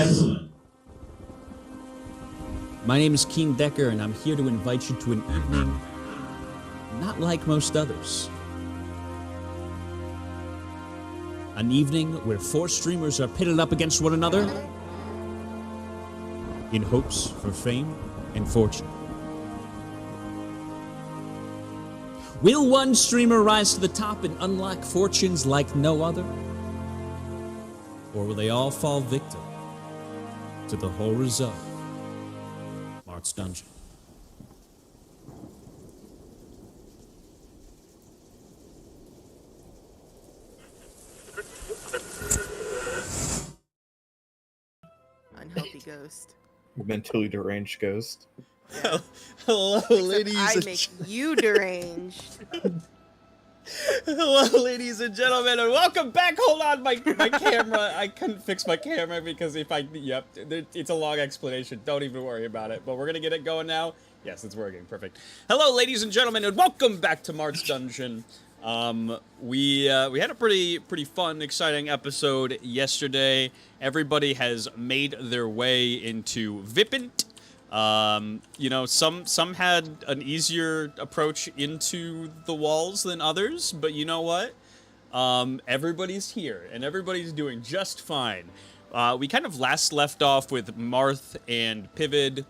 gentlemen. My name is Keen Decker, and I'm here to invite you to an evening not like most others. An evening where 4 streamers are pitted up against one another in hopes for fame and fortune. Will one streamer rise to the top and unlock fortunes like no other? Or will they all fall victim to the horrors of Marth's Dungeon? Unhealthy ghost. Mentally deranged ghost. Yeah. Hello, ladies. I make you deranged. Hello, ladies and gentlemen, and welcome back. Hold on, my camera. I couldn't fix my camera because it's a long explanation. Don't even worry about it. But we're gonna get it going now. Yes, it's working. Perfect. Hello, ladies and gentlemen, and welcome back to Marth's Dungeon. We had a pretty fun, exciting episode yesterday. Everybody has made their way into Vipint. You know, some had an easier approach into the walls than others, but you know what? Everybody's here, and everybody's doing just fine. We kind of last left off with Marth and Pivid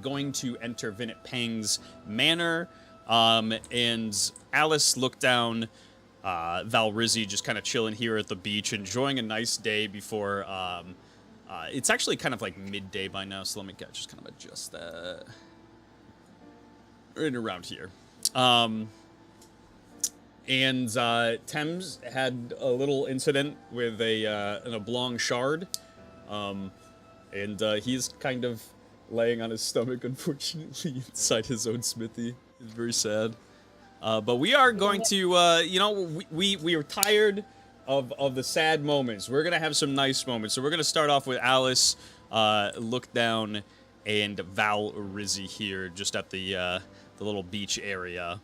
going to enter Vinit Pang's manor, and Alice looked down Valrizzi just kind of chilling here at the beach, enjoying a nice day before... it's actually kind of like midday by now, so let me just kind of adjust that. Right around here. And Thames had a little incident with an oblong shard. And he's kind of laying on his stomach, unfortunately, inside his own smithy. It's very sad. But we are going to, you know, we are tired of the sad moments. We're gonna have some nice moments. So we're gonna start off with Alice, look down, and Valrizzi here, just at the little beach area.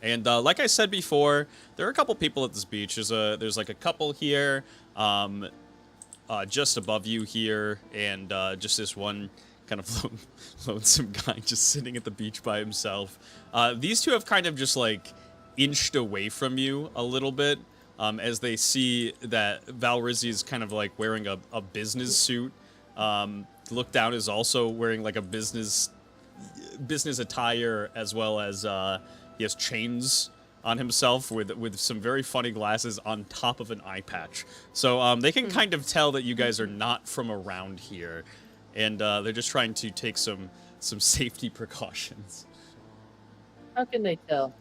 And like I said before, there are a couple people at this beach. There's like a couple here, just above you here, and just this one kind of lonesome guy just sitting at the beach by himself. These two have kind of just like inched away from you a little bit. As they see that Valrizzi is kind of like wearing a business suit. Look Down is also wearing like a business attire, as well as he has chains on himself with some very funny glasses on top of an eye patch. So they can kind of tell that you guys are not from around here, and they're just trying to take some safety precautions. How can they tell?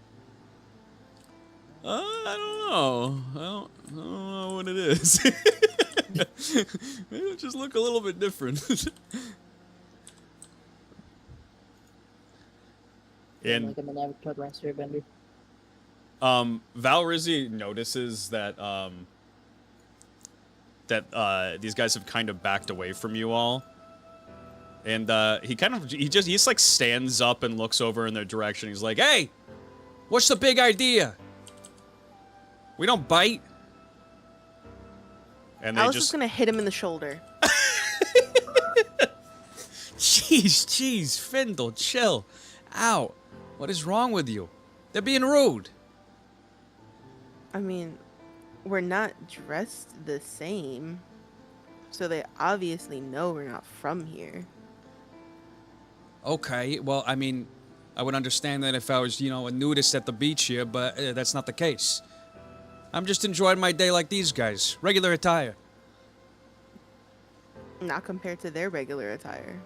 I don't know. I don't know what it is. Maybe it'll just look a little bit different. And like I'm an average Toadmaster vendor. Valrizzi notices that these guys have kind of backed away from you all. And he just like stands up and looks over in their direction. He's like, "Hey, what's the big idea? We don't bite." And they Alice is gonna hit him in the shoulder. Jeez, Findle, chill. Ow. What is wrong with you? They're being rude. I mean, we're not dressed the same, so they obviously know we're not from here. Okay, well, I mean, I would understand that if I was, you know, a nudist at the beach here, but that's not the case. I'm just enjoying my day like these guys. Regular attire. Not compared to their regular attire.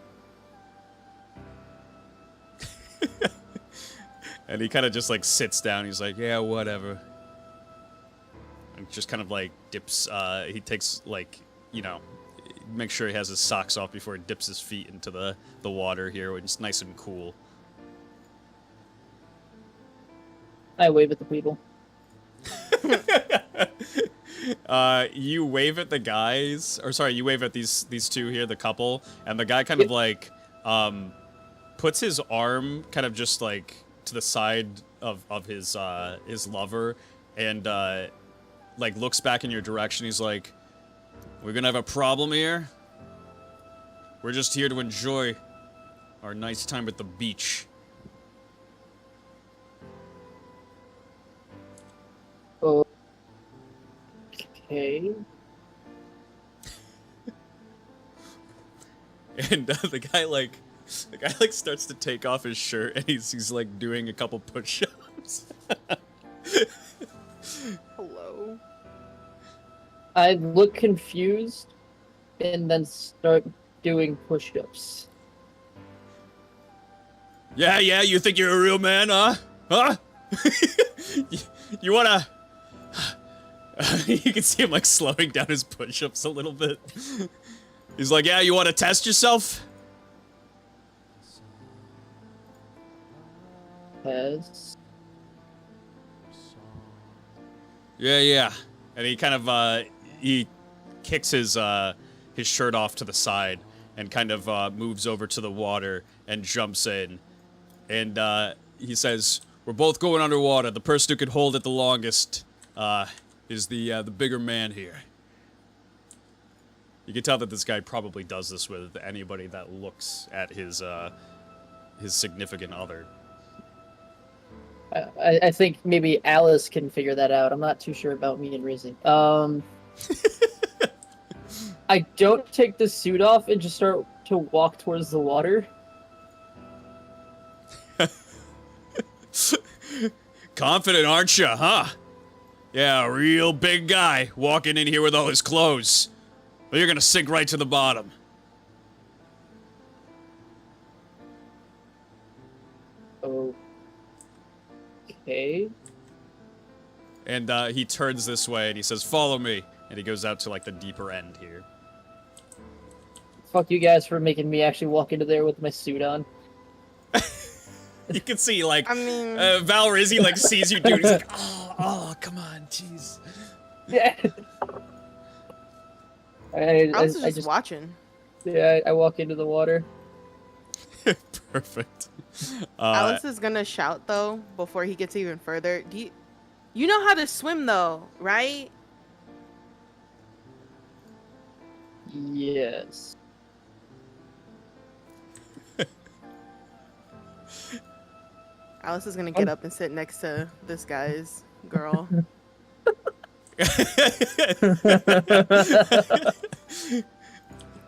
And he kind of just, like, sits down. He's like, yeah, whatever. And just kind of, like, dips, he takes, like, you know, make sure he has his socks off before he dips his feet into the water here, when it's nice and cool. I wave at the people. You wave at the guys, or sorry, you wave at these two here, the couple, and the guy kind of like puts his arm kind of just like to the side of his lover, and like looks back in your direction. He's like, "We're gonna have a problem here." We're just here to enjoy our nice time at the beach. Okay. And the guy starts to take off his shirt, and he's like doing a couple push-ups. Hello. I look confused and then start doing push-ups. Yeah, you think you're a real man, huh? Huh? you wanna... You can see him like slowing down his push-ups a little bit. He's like, yeah, you wanna test yourself? Yes. Yeah. And he kind of, he kicks his shirt off to the side and kind of, moves over to the water and jumps in. And, he says, we're both going underwater. The person who can hold it the longest, is the bigger man here. You can tell that this guy probably does this with anybody that looks at his significant other. I think maybe Alice can figure that out. I'm not too sure about me and Rizzy. I don't take the suit off and just start to walk towards the water. Confident, aren't you, huh? Yeah, a real big guy walking in here with all his clothes. Well, you're gonna sink right to the bottom. Okay. And he turns this way and he says, follow me. And he goes out to like the deeper end here. Fuck you guys for making me actually walk into there with my suit on. You can see like, I mean, Valorizzi like sees you doing. He's like, oh, come on, jeez. Yeah. I was I just watching. Yeah, I walk into the water. Perfect. Alice is gonna shout though before he gets even further. You know how to swim though, right? Yes. Alice is gonna get up and sit next to this guy's girl.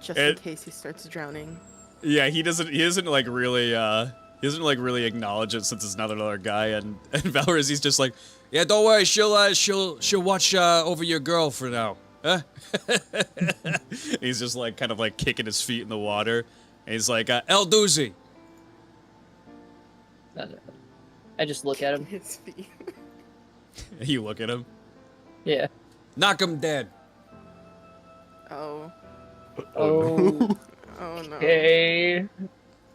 Just in case he starts drowning. Yeah, he doesn't like really acknowledge it since it's not another guy, and Valorizzi's just like, yeah, don't worry, she'll watch over your girl for now. Huh? He's just like kind of like kicking his feet in the water, and he's like, El Doozy. I just look at him. His feet. You look at him. Yeah. Knock him dead. Oh. Oh. Oh no. Okay.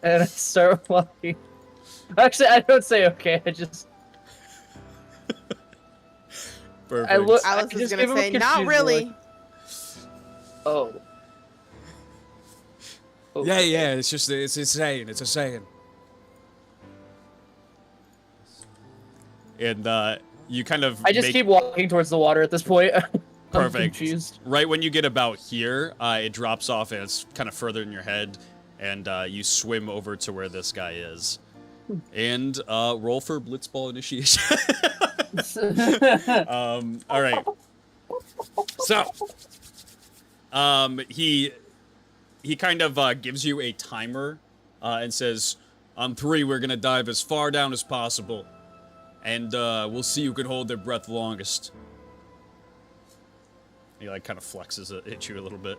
And I start walking. Actually, I don't say okay. I just. Perfect. Alice is gonna say, "Not really." Look. Oh. Okay. Yeah. It's a saying. It's a saying. And you kind of. I just keep walking towards the water at this point. Perfect. I'm confused. Right when you get about here, it drops off and it's kind of further in your head, and you swim over to where this guy is. And roll for Blitzball initiation. All right. So, he kind of gives you a timer and says, on 3, we're gonna dive as far down as possible, and we'll see who can hold their breath longest. He like kind of flexes it at you a little bit.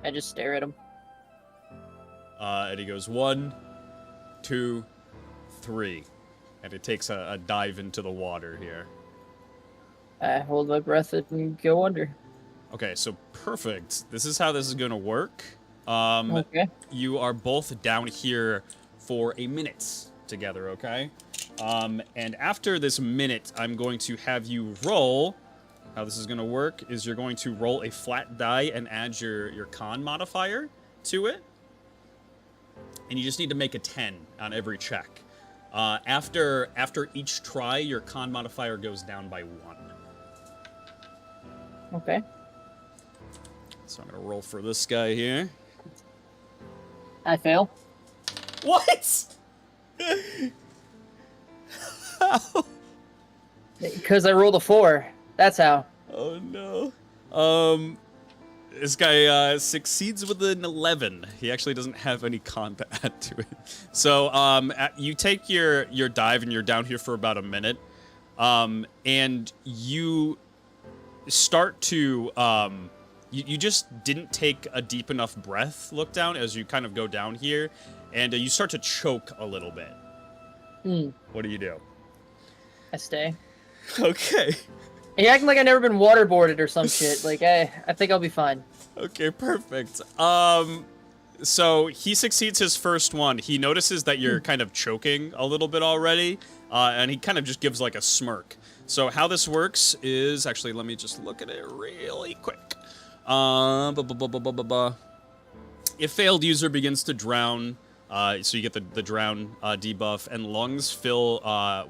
I just stare at him. And he goes 1, 2, 3, and it takes a dive into the water here. I hold my breath and go under. Okay, so perfect. This is how this is gonna work. Okay. You are both down here for a minute together, okay? And after this minute, I'm going to have you roll. How this is going to work is you're going to roll a flat die and add your con modifier to it. And you just need to make a 10 on every check. After each try, your con modifier goes down by 1. Okay. So I'm gonna roll for this guy here. I fail. What? How? Because I rolled a 4. That's how. Oh no. This guy succeeds with an 11. He actually doesn't have any con to add to it. So you take your dive and you're down here for about a minute, and you start to you just didn't take a deep enough breath. Look down as you kind of go down here, and you start to choke a little bit. What do you do? I stay. Okay. You're acting like I've never been waterboarded or some shit. Like, I think I'll be fine. Okay, perfect. So he succeeds his first one. He notices that you're kind of choking a little bit already, and he kind of just gives like a smirk. So how this works is, actually, let me just look at it really quick. If failed user begins to drown, so you get the drown debuff, and lungs fill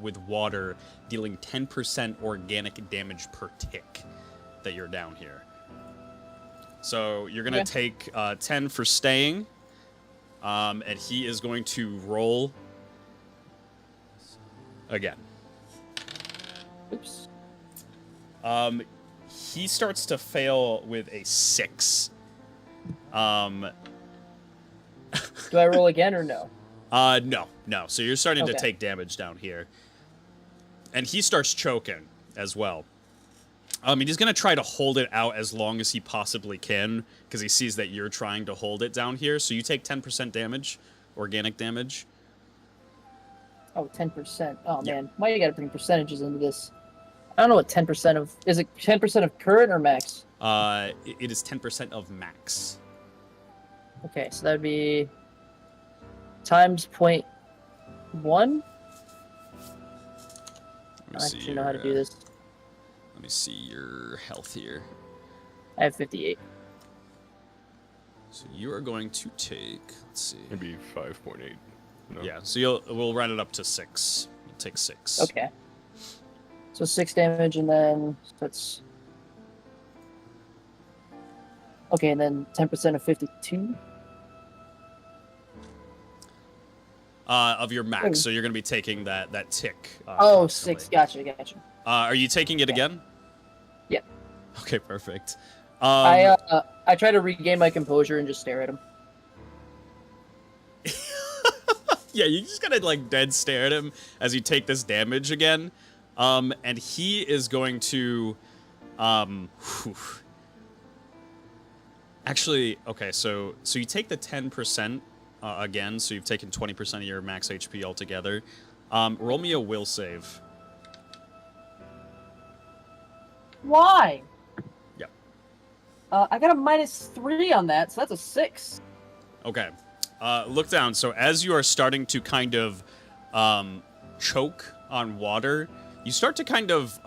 with water, dealing 10% organic damage per tick that you're down here. So you're going to take 10 for staying, and he is going to roll again. Oops. He starts to fail with a 6. Do I roll again or no? No. So you're starting to take damage down here. And he starts choking as well. He's going to try to hold it out as long as he possibly can, because he sees that you're trying to hold it down here. So you take 10% damage, organic damage. Oh, 10%. Oh, man. Why you gotta bring percentages into this? I don't know what 10% of... Is it 10% of current or max? It is 10% of max. Okay, so that would be... times 0.1? I actually know how to do this. Let me see your health here. I have 58. So you are going to take, let's see. Maybe 5.8. No. Yeah, so we'll round it up to 6. You'll take 6. Okay. So 6 damage, and then that's... Okay, and then 10% of 52? Of your max, so you're going to be taking that tick. Oh, constantly. 6. Gotcha. Are you taking it again? Yeah. Okay, perfect. I try to regain my composure and just stare at him. Yeah, you just gotta like dead stare at him as you take this damage again. And he is going to actually, okay, so you take the 10% again, so you've taken 20% of your max HP altogether. Roll me a will save. Why? Yep. I got a -3 on that, so that's a 6. Okay. Look down. So as you are starting to kind of choke on water, you start to kind of...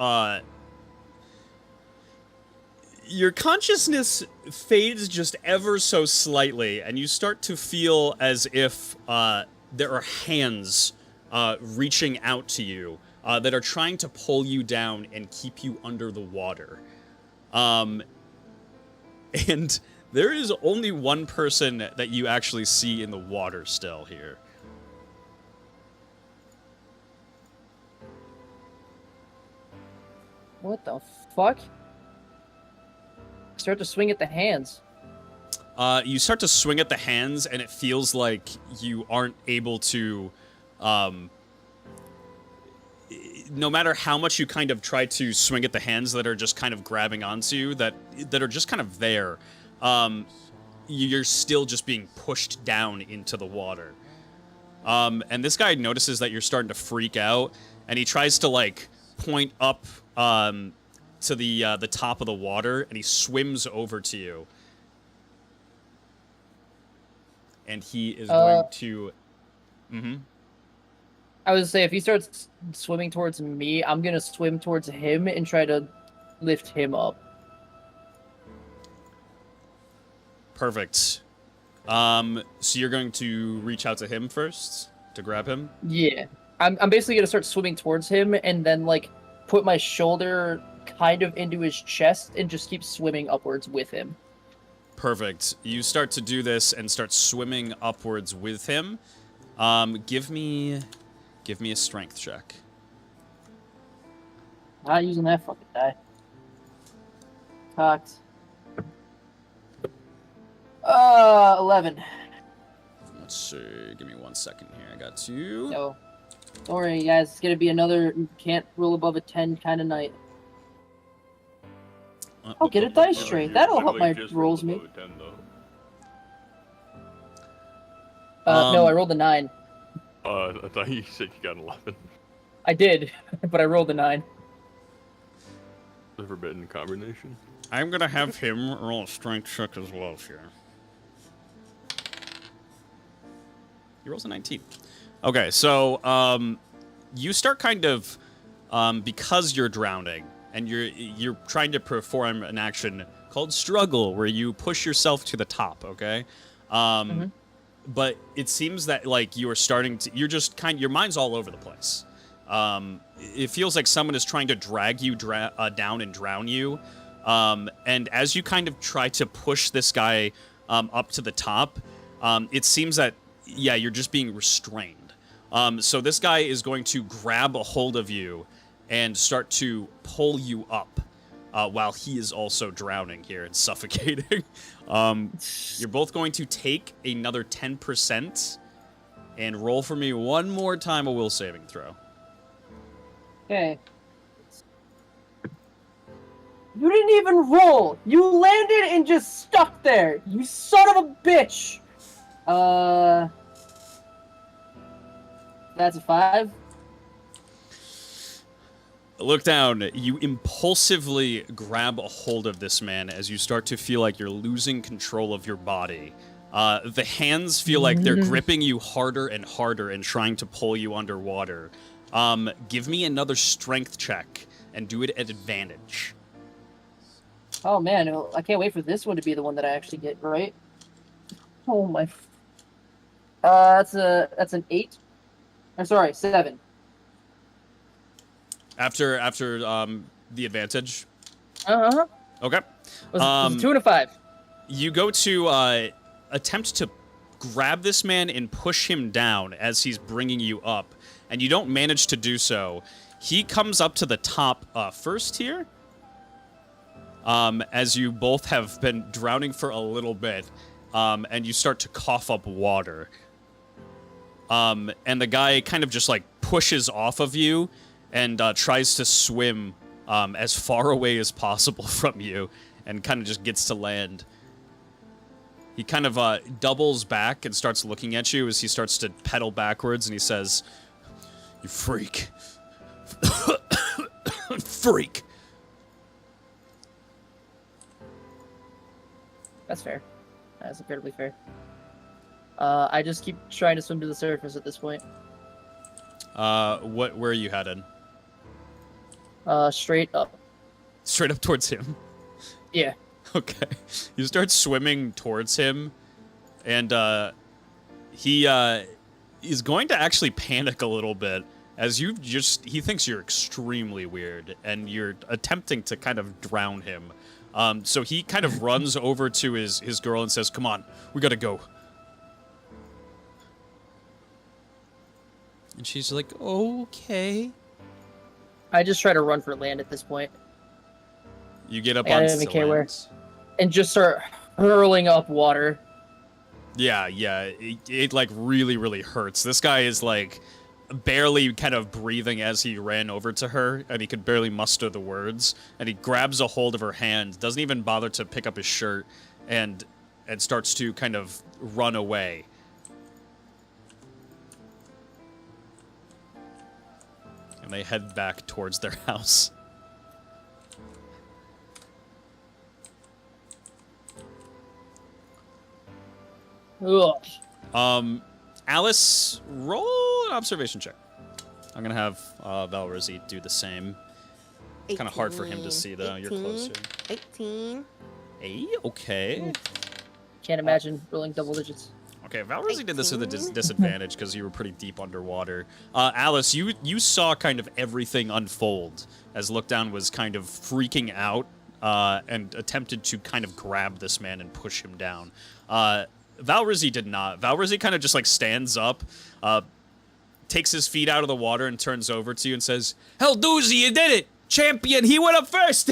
your consciousness fades just ever so slightly, and you start to feel as if there are hands reaching out to you that are trying to pull you down and keep you under the water. And there is only one person that you actually see in the water still here. What the fuck? Start to swing at the hands. You start to swing at the hands, and it feels like you aren't able to... no matter how much you kind of try to swing at the hands that are just kind of grabbing onto you, that are just kind of there, you're still just being pushed down into the water. And this guy notices that you're starting to freak out, and he tries to, like, point up to the top of the water, and he swims over to you. And he is going to... Mm-hmm. I would say if he starts swimming towards me, I'm gonna swim towards him and try to lift him up. Perfect. So you're going to reach out to him first to grab him? Yeah. I'm basically gonna start swimming towards him and then, like, put my shoulder kind of into his chest and just keep swimming upwards with him. Perfect. You start to do this and start swimming upwards with him. Give me a strength check. Not using that fucking die. Cocked. 11. Let's see. Give me 1 second here. I got you. So, don't worry, guys. It's gonna be another can't roll above a 10 kind of night. I'll get a dice tray. That'll help my rolls, mate. No, I rolled a 9. I thought you said you got an 11. I did, but I rolled a 9. The forbidden combination. I'm gonna have him roll a strength check as well here. He rolls a 19. Okay, so you start kind of because you're drowning and you're trying to perform an action called struggle, where you push yourself to the top. Okay, but it seems that like you are starting to. You're just your mind's all over the place. It feels like someone is trying to drag you down and drown you. And as you kind of try to push this guy up to the top, it seems that, yeah, you're just being restrained. So this guy is going to grab a hold of you and start to pull you up while he is also drowning here and suffocating. You're both going to take another 10% and roll for me one more time a will saving throw. Okay. You didn't even roll. You landed and just stuck there. You son of a bitch. That's a 5. Look down. You impulsively grab a hold of this man as you start to feel like you're losing control of your body. The hands feel like they're gripping you harder and harder and trying to pull you underwater. Give me another strength check and do it at advantage. Oh man, I can't wait for this one to be the one that I actually get right. Oh my. That's an 8. I'm sorry, 7. After the advantage. Uh-huh. Okay. Was a 2 and a 5. You go to attempt to grab this man and push him down as he's bringing you up, and you don't manage to do so. He comes up to the top first here. As you both have been drowning for a little bit, and you start to cough up water. And the guy kind of just like pushes off of you and tries to swim as far away as possible from you and kind of just gets to land. He kind of doubles back and starts looking at you as he starts to pedal backwards, and he says, "You freak." Freak. That's fair. That's incredibly fair. I just keep trying to swim to the surface at this point. Where are you headed? Straight up. Straight up towards him? Yeah. Okay. You start swimming towards him, and he is going to actually panic a little bit as he thinks you're extremely weird, and you're attempting to kind of drown him. So he kind of runs over to his girl and says, "Come on, we gotta go." And she's like, "Okay." I just try to run for land at this point. You get up I on don't even care where. land. And just start hurling up water. Yeah. It like really, really hurts. This guy is like barely kind of breathing as he ran over to her, and he could barely muster the words. And he grabs a hold of her hand, doesn't even bother to pick up his shirt, and starts to kind of run away. And they head back towards their house. Ugh. Alice, roll an observation check. I'm gonna have Valrizzi do the same. Kind of hard for him to see, though. 18, You're closer. 18. Hey, okay. Can't imagine rolling double digits. Okay, Valrizzi did this with a disadvantage because you were pretty deep underwater. Alice, you saw kind of everything unfold as Lookdown was kind of freaking out and attempted to kind of grab this man and push him down. Valrizi did not. Valrizi kind of just like stands up, takes his feet out of the water and turns over to you and says, "Hell, doozy, you did it! Champion, he went up first!"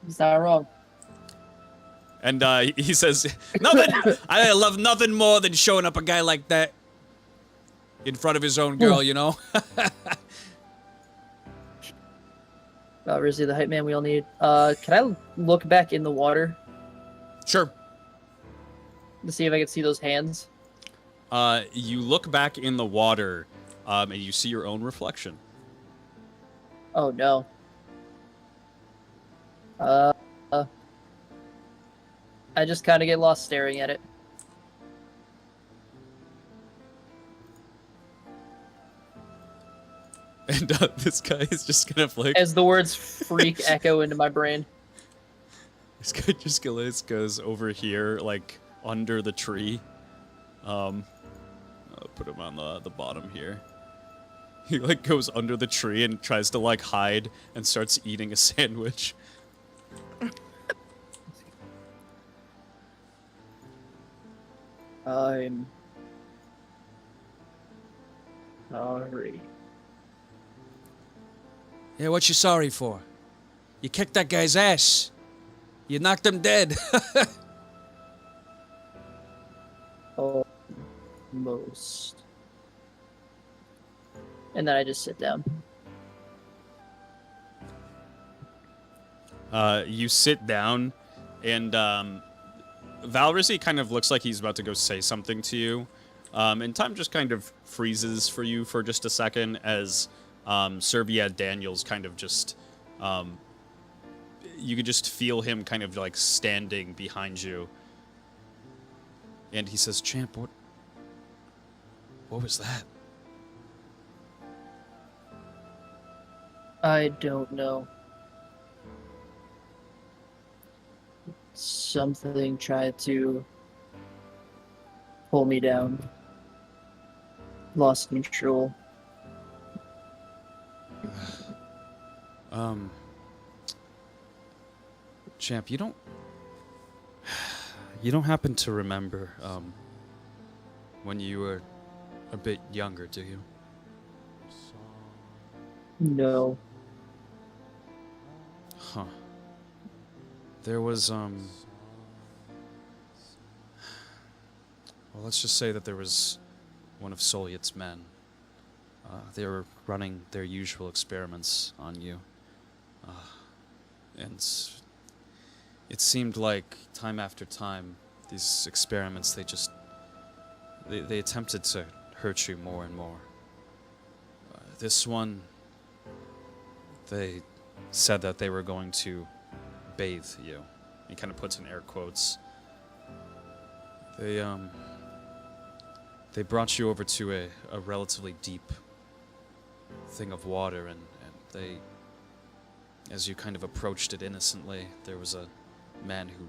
He's not wrong. And he says, "Nothing. I love nothing more than showing up a guy like that in front of his own girl, you know." Rizzy, the hype man we all need. Can I look back in the water Sure. to see if I can see those hands? You look back in the water, and you see your own reflection. Oh no. I just kind of get lost staring at it. And this guy is just gonna like. As the words freak echo into my brain. This guy just goes over here, like under the tree. I'll put him on the bottom here. He like goes under the tree and tries to like hide and starts eating a sandwich. I'm sorry. Yeah, what you sorry for? You kicked that guy's ass. You knocked him dead. Almost. And then I just sit down. You sit down, and Valrizi kind of looks like he's about to go say something to you. And time just kind of freezes for you for just a second as Serviad Daniels kind of just... you could just feel him kind of like standing behind you. And he says, "Champ, what was that?" I don't know. Something tried to pull me down. Lost control. Champ, you don't happen to remember when you were a bit younger, do you? No. Huh. There was well, let's just say that there was one of Solyet's men. They were running their usual experiments on you. And it seemed like time after time, these experiments, they attempted to hurt you more and more. This one, they said that they were going to bathe you. He kind of puts in air quotes. They brought you over to a relatively deep thing of water, and they, as you kind of approached it innocently, there was a man who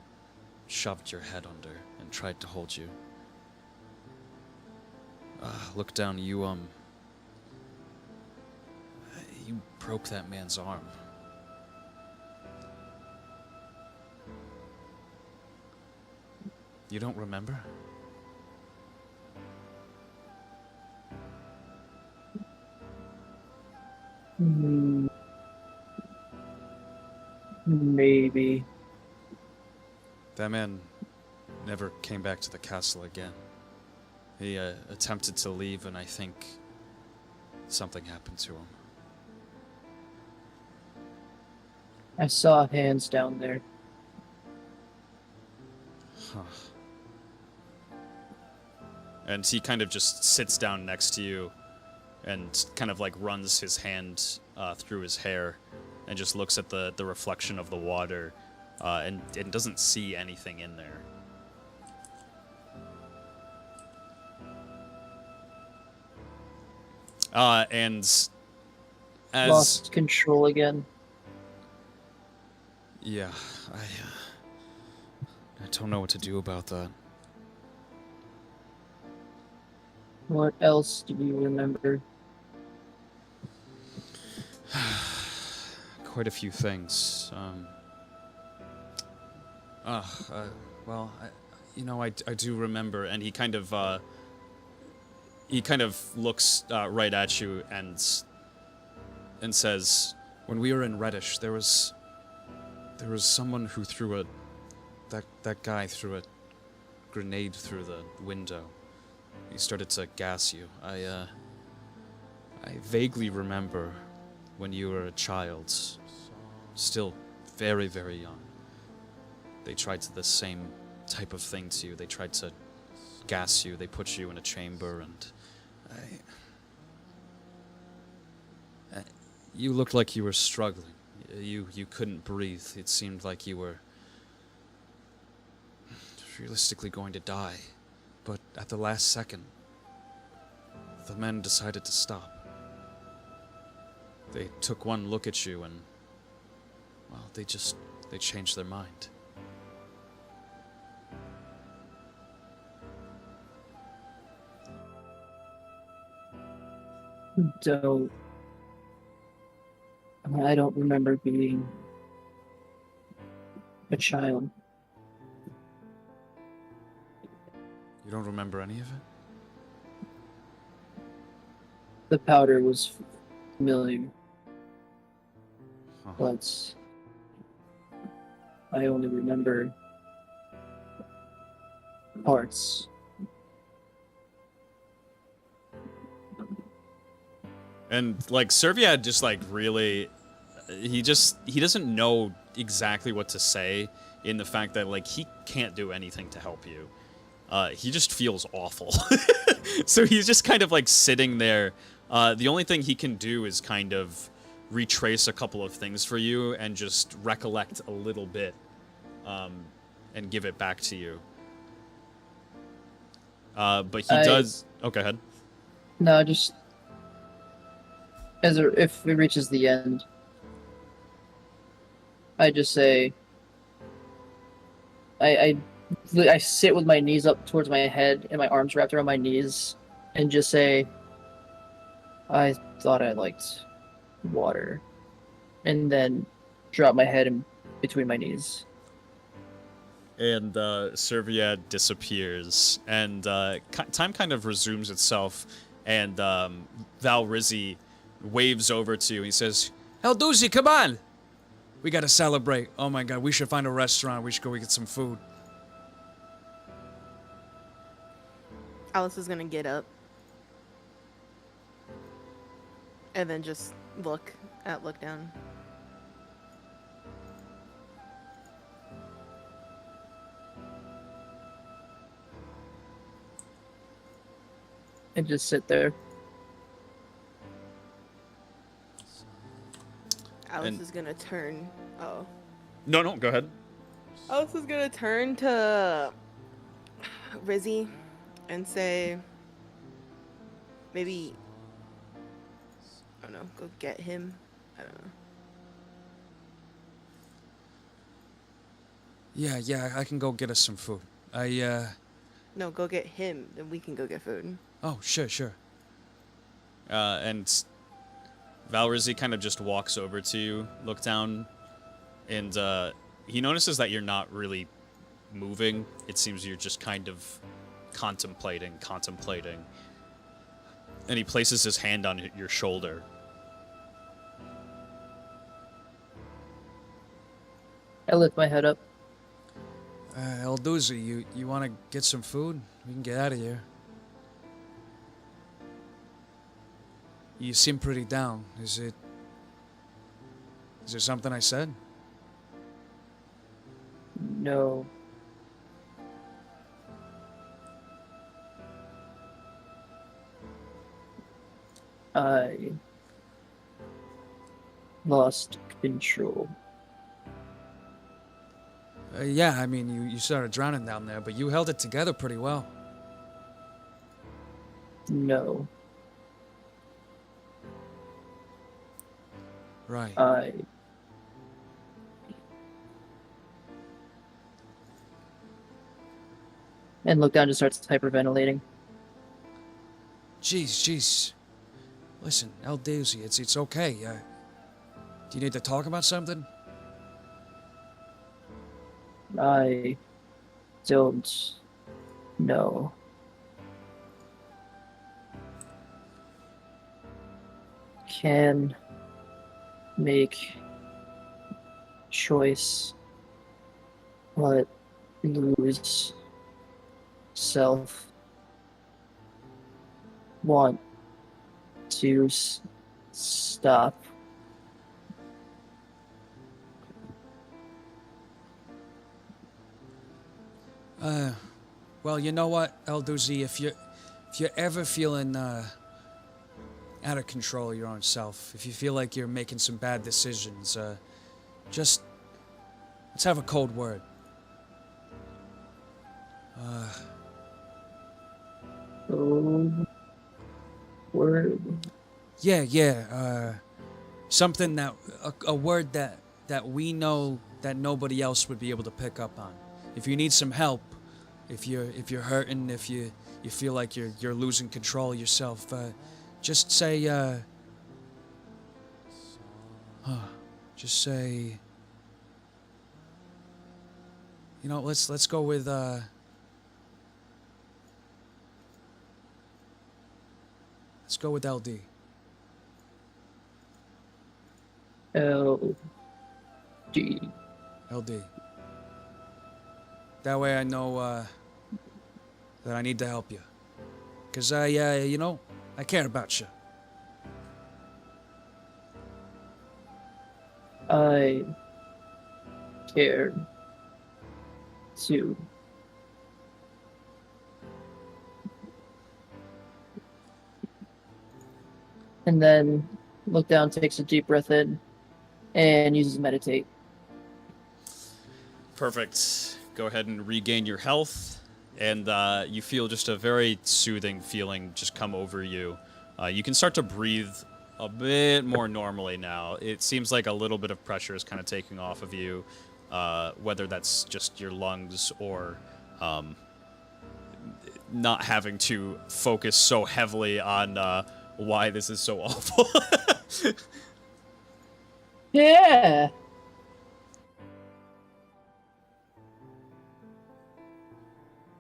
shoved your head under and tried to hold you. Look down, you broke that man's arm. You don't remember? Maybe. That man never came back to the castle again. He attempted to leave, and I think something happened to him. I saw hands down there. Huh. And he kind of just sits down next to you and kind of like runs his hand through his hair and just looks at the reflection of the water and doesn't see anything in there. And as... Lost control again. Yeah, I don't know what to do about that. What else do you remember? quite a few things. Well, I do remember, and he kind of looks right at you and says, when we were in Reddish, there was someone who threw that guy threw a grenade through the window. He started to gas you. I vaguely remember when you were a child, still very, very young. They tried the same type of thing to you. They tried to gas you. They put you in a chamber, and you looked like you were struggling. You couldn't breathe. It seemed like you were realistically going to die. But at the last second, the men decided to stop. They took one look at you and, well, they changed their mind. I don't remember being a child. You don't remember any of it? The powder was familiar, but I only remember parts. And like Serviad just like really, he doesn't know exactly what to say in the fact that like he can't do anything to help you. He just feels awful. So he's just kind of like sitting there. The only thing he can do is kind of retrace a couple of things for you and just recollect a little bit and give it back to you. But he does... Oh, go ahead. No, just... if it reaches the end, I just say... I sit with my knees up towards my head and my arms wrapped around my knees and just say, I thought I liked water. And then drop my head in between my knees. And Serviad disappears, and time kind of resumes itself, and Val Rizzi waves over to you. He says, Elduzi, come on! We gotta celebrate. Oh my god, we should find a restaurant. We should go get some food. Alice is gonna get up and then just look down. And just sit there. Alice is gonna turn. Oh. No, go ahead. Alice is gonna turn to Rizzy and say, maybe, I don't know, go get him. I don't know. Yeah, I can go get us some food. No, go get him, then we can go get food. Oh, sure. And Valrizzi kind of just walks over to you, look down, and he notices that you're not really moving. It seems you're just kind of contemplating. And he places his hand on your shoulder. I lift my head up. Elduzi, you want to get some food? We can get out of here. You seem pretty down. Is there something I said? No. I lost control. Yeah, I mean, you started drowning down there, but you held it together pretty well. No. Right. And look down, just starts hyperventilating. Jeez. Listen, Elduzi, it's okay. Do you need to talk about something? I don't know. Can make choice, but lose self. Want to stop. Well, you know what, Elduzi, if you're ever feeling out of control of your own self, if you feel like you're making some bad decisions, just let's have a cold word. Word. Yeah, something that a word that we know that nobody else would be able to pick up on. If you need some help, if you're hurting, if you feel like you're losing control of yourself, just say just say, you know, let's go with let's go with LD. LD. LD. That way I know that I need to help you. 'Cause you know, I care about you. I care too. And then look down, takes a deep breath in, and uses meditate. Perfect. Go ahead and regain your health, and you feel just a very soothing feeling just come over you. You can start to breathe a bit more normally now. It seems like a little bit of pressure is kind of taking off of you, whether that's just your lungs or not having to focus so heavily on why this is so awful. Yeah.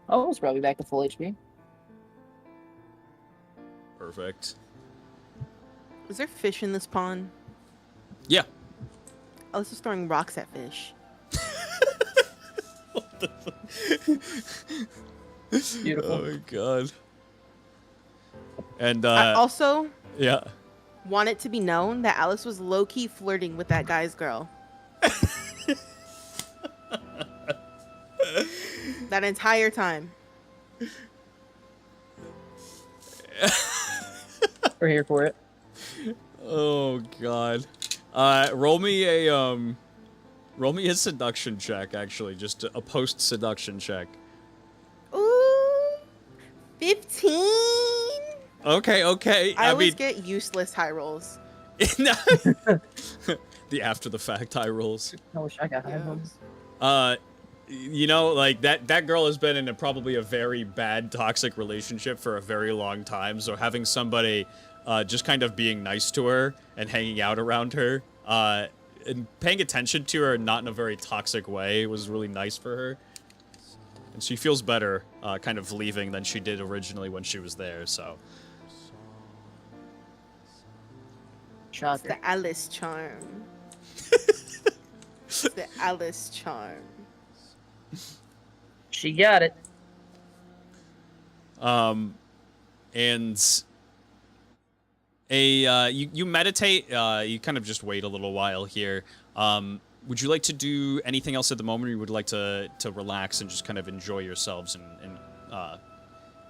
Oh, it's probably back to full HP. Perfect. Is there fish in this pond? Yeah. Alice is throwing rocks at fish. Beautiful. Oh my god. And I also yeah. want it to be known that Alice was low-key flirting with that guy's girl. That entire time. We're here for it. Oh god. Roll me a seduction check, actually, just a post seduction check. Ooh, 15. Okay. I always mean, get useless high rolls. the after the fact high rolls. I wish I got high ones. You know, like that girl has been in probably a very bad toxic relationship for a very long time, so having somebody just kind of being nice to her and hanging out around her and paying attention to her not in a very toxic way was really nice for her. And she feels better kind of leaving than she did originally when she was there, so. It's Shocker. the Alice charm. It's the Alice charm. She got it. And you meditate, you kind of just wait a little while here. Would you like to do anything else at the moment, or you would like to relax and just kind of enjoy yourselves and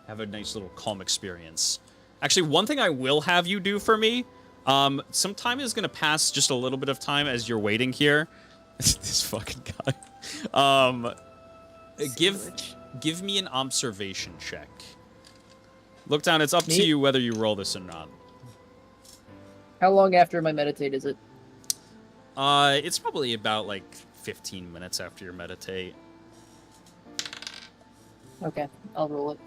have a nice little calm experience? Actually, one thing I will have you do for me, some time is going to pass, just a little bit of time as you're waiting here. This fucking guy. Give me an observation check. Look down, it's up to you whether you roll this or not. How long after my meditate is it? It's probably about like 15 minutes after you meditate. Okay, I'll roll it.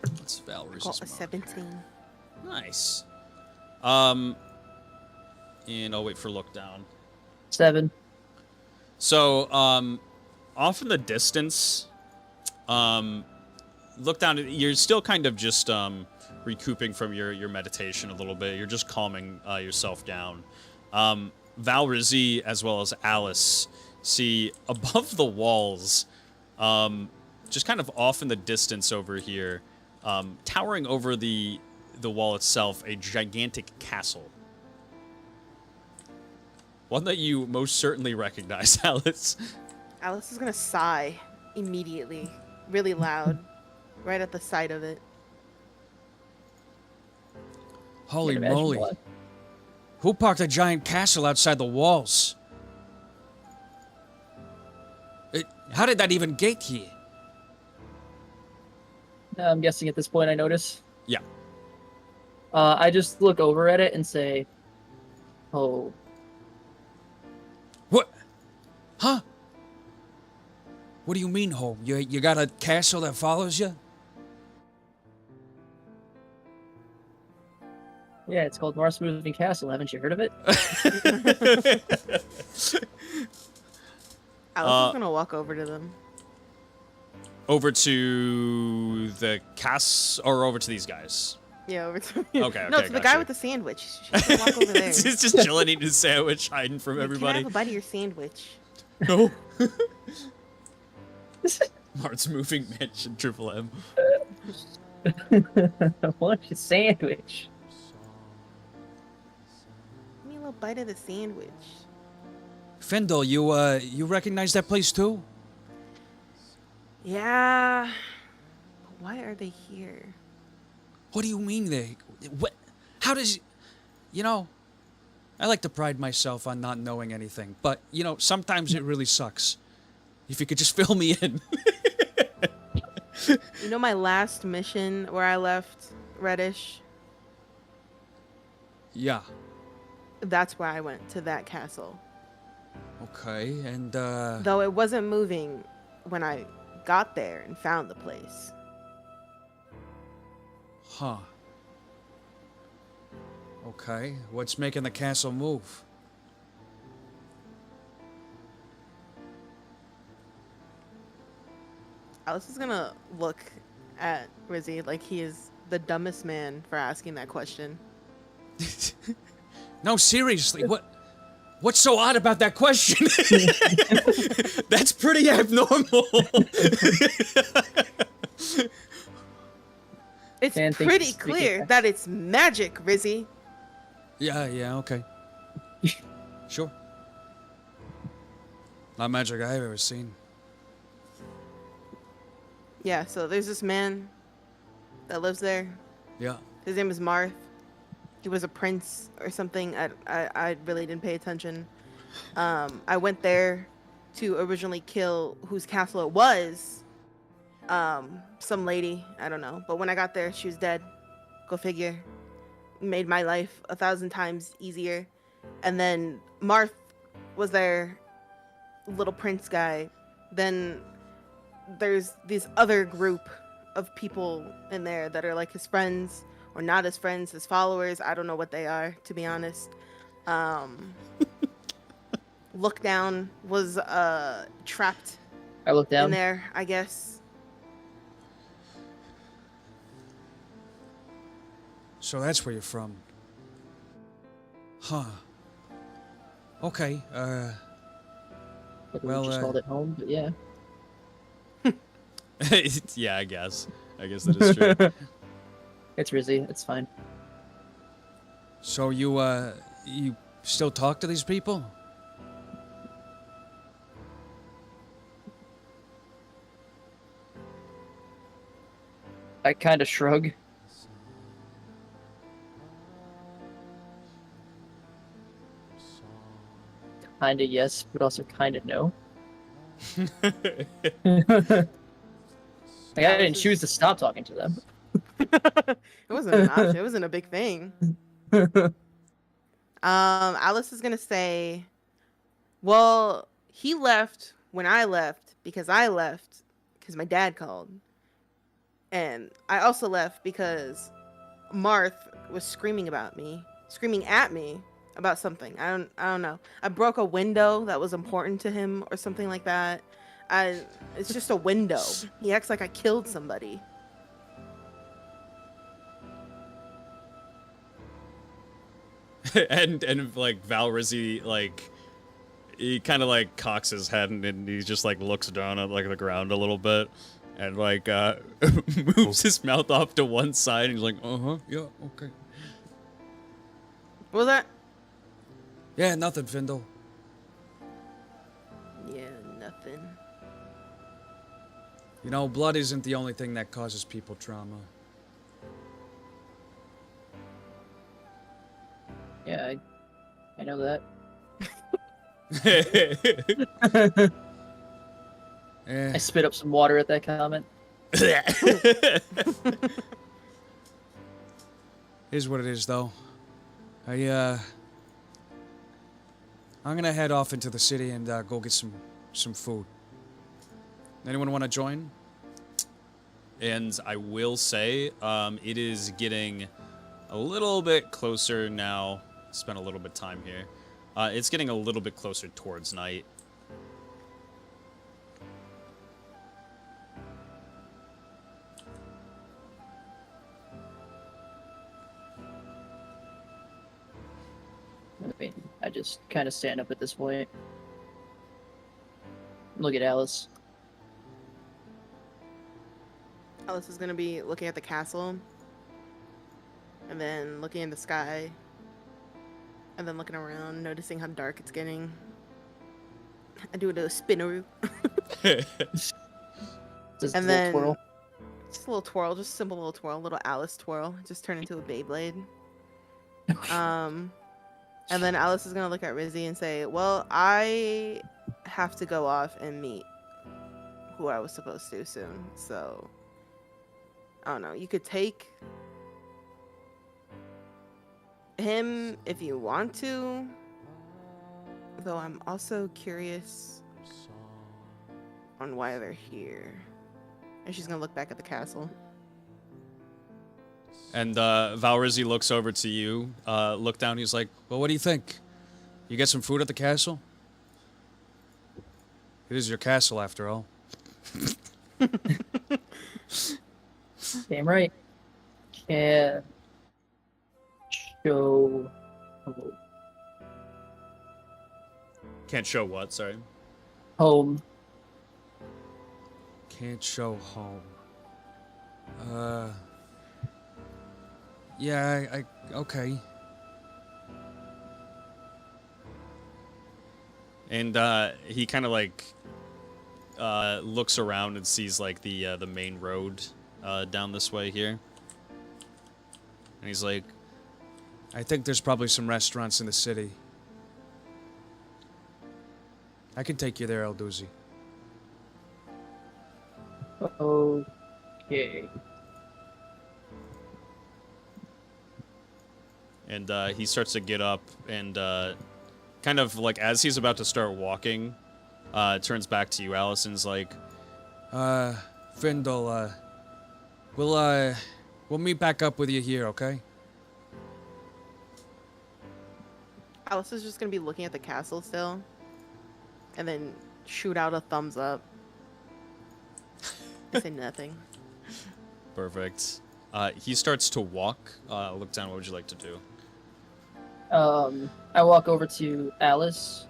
What's Valerie's Got a mark? 17. Nice. And I'll wait for look down. 7. So, off in the distance, look down. You're still kind of just recouping from your meditation a little bit. You're just calming yourself down. Val Rizzi as well as Alice see above the walls, just kind of off in the distance over here, towering over the wall itself, a gigantic castle. One that you most certainly recognize, Alice. Alice is gonna sigh immediately, really loud, right at the sight of it. Holy Can't imagine moly. why. Who parked a giant castle outside the walls? How did that even get here? I'm guessing at this point I notice. Yeah. I just look over at it and say, "Oh, What? Huh? What do you mean, home? You got a castle that follows you? yeah, it's called Marth's Moving Castle. Haven't you heard of it?" Alice is gonna walk over to them. Over to the cast, or over to these guys? Yeah, over to Okay, No, okay, to the guy gotcha. with the sandwich. She's gonna walk over there. It's just chilling, eating his sandwich, hiding from Can I everybody. have a bite of your sandwich? No. Mart's moving mansion, Triple M. I want your sandwich. Give me a little bite of the sandwich. Fendel, you recognize that place too? Yeah. But why are they here? What do you mean what? How does... You know, I like to pride myself on not knowing anything, but, you know, sometimes it really sucks. If you could just fill me in. You know my last mission where I left Reddish? Yeah. That's where I went, to that castle. Okay, and, Though it wasn't moving when I got there and found the place. Huh. Okay, what's making the castle move? Alice is gonna look at Rizzy like he is the dumbest man for asking that question. No, seriously, what's so odd about that question? That's pretty abnormal. It's Man thinks pretty he's speaking clear fast. that it's magic, Rizzy. Yeah, okay. Sure. Not magic I've ever seen. Yeah, so there's this man that lives there. Yeah. His name is Marth. He was a prince or something. I really didn't pay attention. I went there to originally kill whose castle it was. Some lady, I don't know. But when I got there, she was dead. Go figure. Made my life 1,000 times easier. And then Marth was there, little prince guy. Then there's this other group of people in there that are like his friends or not his friends, his followers. I don't know what they are, to be honest. Look Down was trapped I look down. in there, I guess. So that's where you're from. Huh. Okay, Like well, we just called it home, but yeah. Yeah, I guess that is true. It's Rizzy. It's fine. so you still talk to these people? I kind of shrug. Kinda yes, but also kinda no. Like, I didn't choose to stop talking to them. It wasn't an option. It wasn't a big thing. Alice is gonna say, well, he left when I left because my dad called. And I also left because Marth was screaming at me about something. I don't know. I broke a window that was important to him or something like that. It's just a window. He acts like I killed somebody. and like Valrizzi, like he kind of like cocks his head and he just like looks down at like the ground a little bit and like moves his mouth off to one side and he's like, yeah, okay. What was that? Yeah, nothing, Findle. Yeah, nothing. You know, blood isn't the only thing that causes people trauma. Yeah, I know that. Eh, I spit up some water at that comment. Here's what it is, though. I'm gonna head off into the city and go get some food. Anyone want to join? And I will say, it is getting a little bit closer now. Spent a little bit of time here. It's getting a little bit closer towards night. I mean, I just kind of stand up at this point. Look at Alice. Alice is gonna be looking at the castle, and then looking in the sky, and then looking around, noticing how dark it's getting. I do a little spinneroo. Just And a little then twirl. just a little twirl, just a simple little twirl, little Alice twirl. Just turn into a Beyblade. And then Alice is gonna look at Rizzy and say, "Well, I have to go off and meet who I was supposed to soon. So I don't know. You could take him if you want to. Though I'm also curious on why they're here." And she's gonna look back at the castle. And Valrizzi looks over to you, look down, he's like, Well, what do you think? You get some food at the castle? It is your castle, after all. Damn right. Can show. can't show what, sorry. Home. Can't show home. Yeah, I okay. And he kind of like looks around and sees like the main road down this way here. And he's like, I think there's probably some restaurants in the city. I can take you there, Elduzi. Okay. and he starts to get up and kind of like as he's about to start walking, turns back to you, Allison's like, Findle, we'll meet back up with you here, okay? Alice is just gonna be looking at the castle still, and then shoot out a thumbs up. I say nothing. perfect. He starts to walk. Look down, what would you like to do? I walk over to Alice.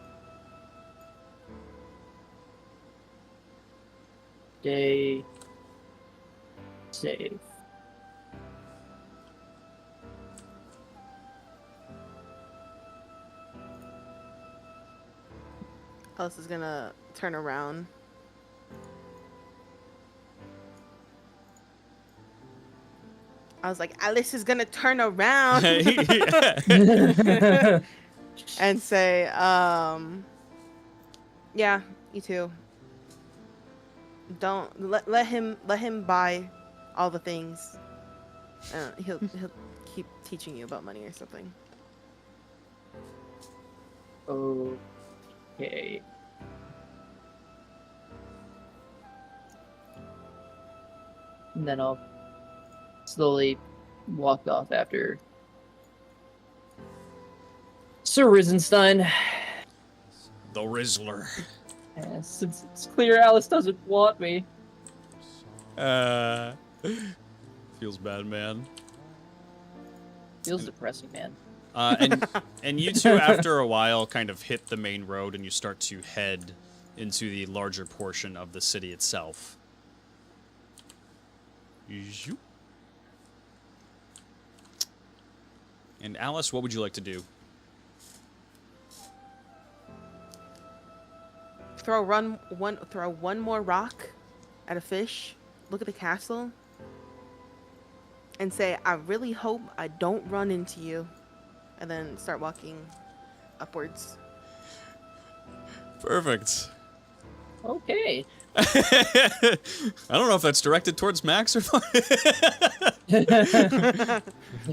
Stay safe. Alice is gonna turn around. I was like, Alice is gonna turn around and say, yeah, you too. Don't let him buy all the things. He'll keep teaching you about money or something. Okay. And then I'll slowly walk off after. Sir Risenstein. The Rizzler. Yes, it's clear Alice doesn't want me. Feels bad, man. Feels depressing, man. And you two, after a while, kind of hit the main road, and you start to head into the larger portion of the city itself. Zoop. And Alice, what would you like to do? Throw one more rock at a fish. Look at the castle. And say, I really hope I don't run into you. And then start walking upwards. Perfect. Okay. I don't know if that's directed towards Max or not.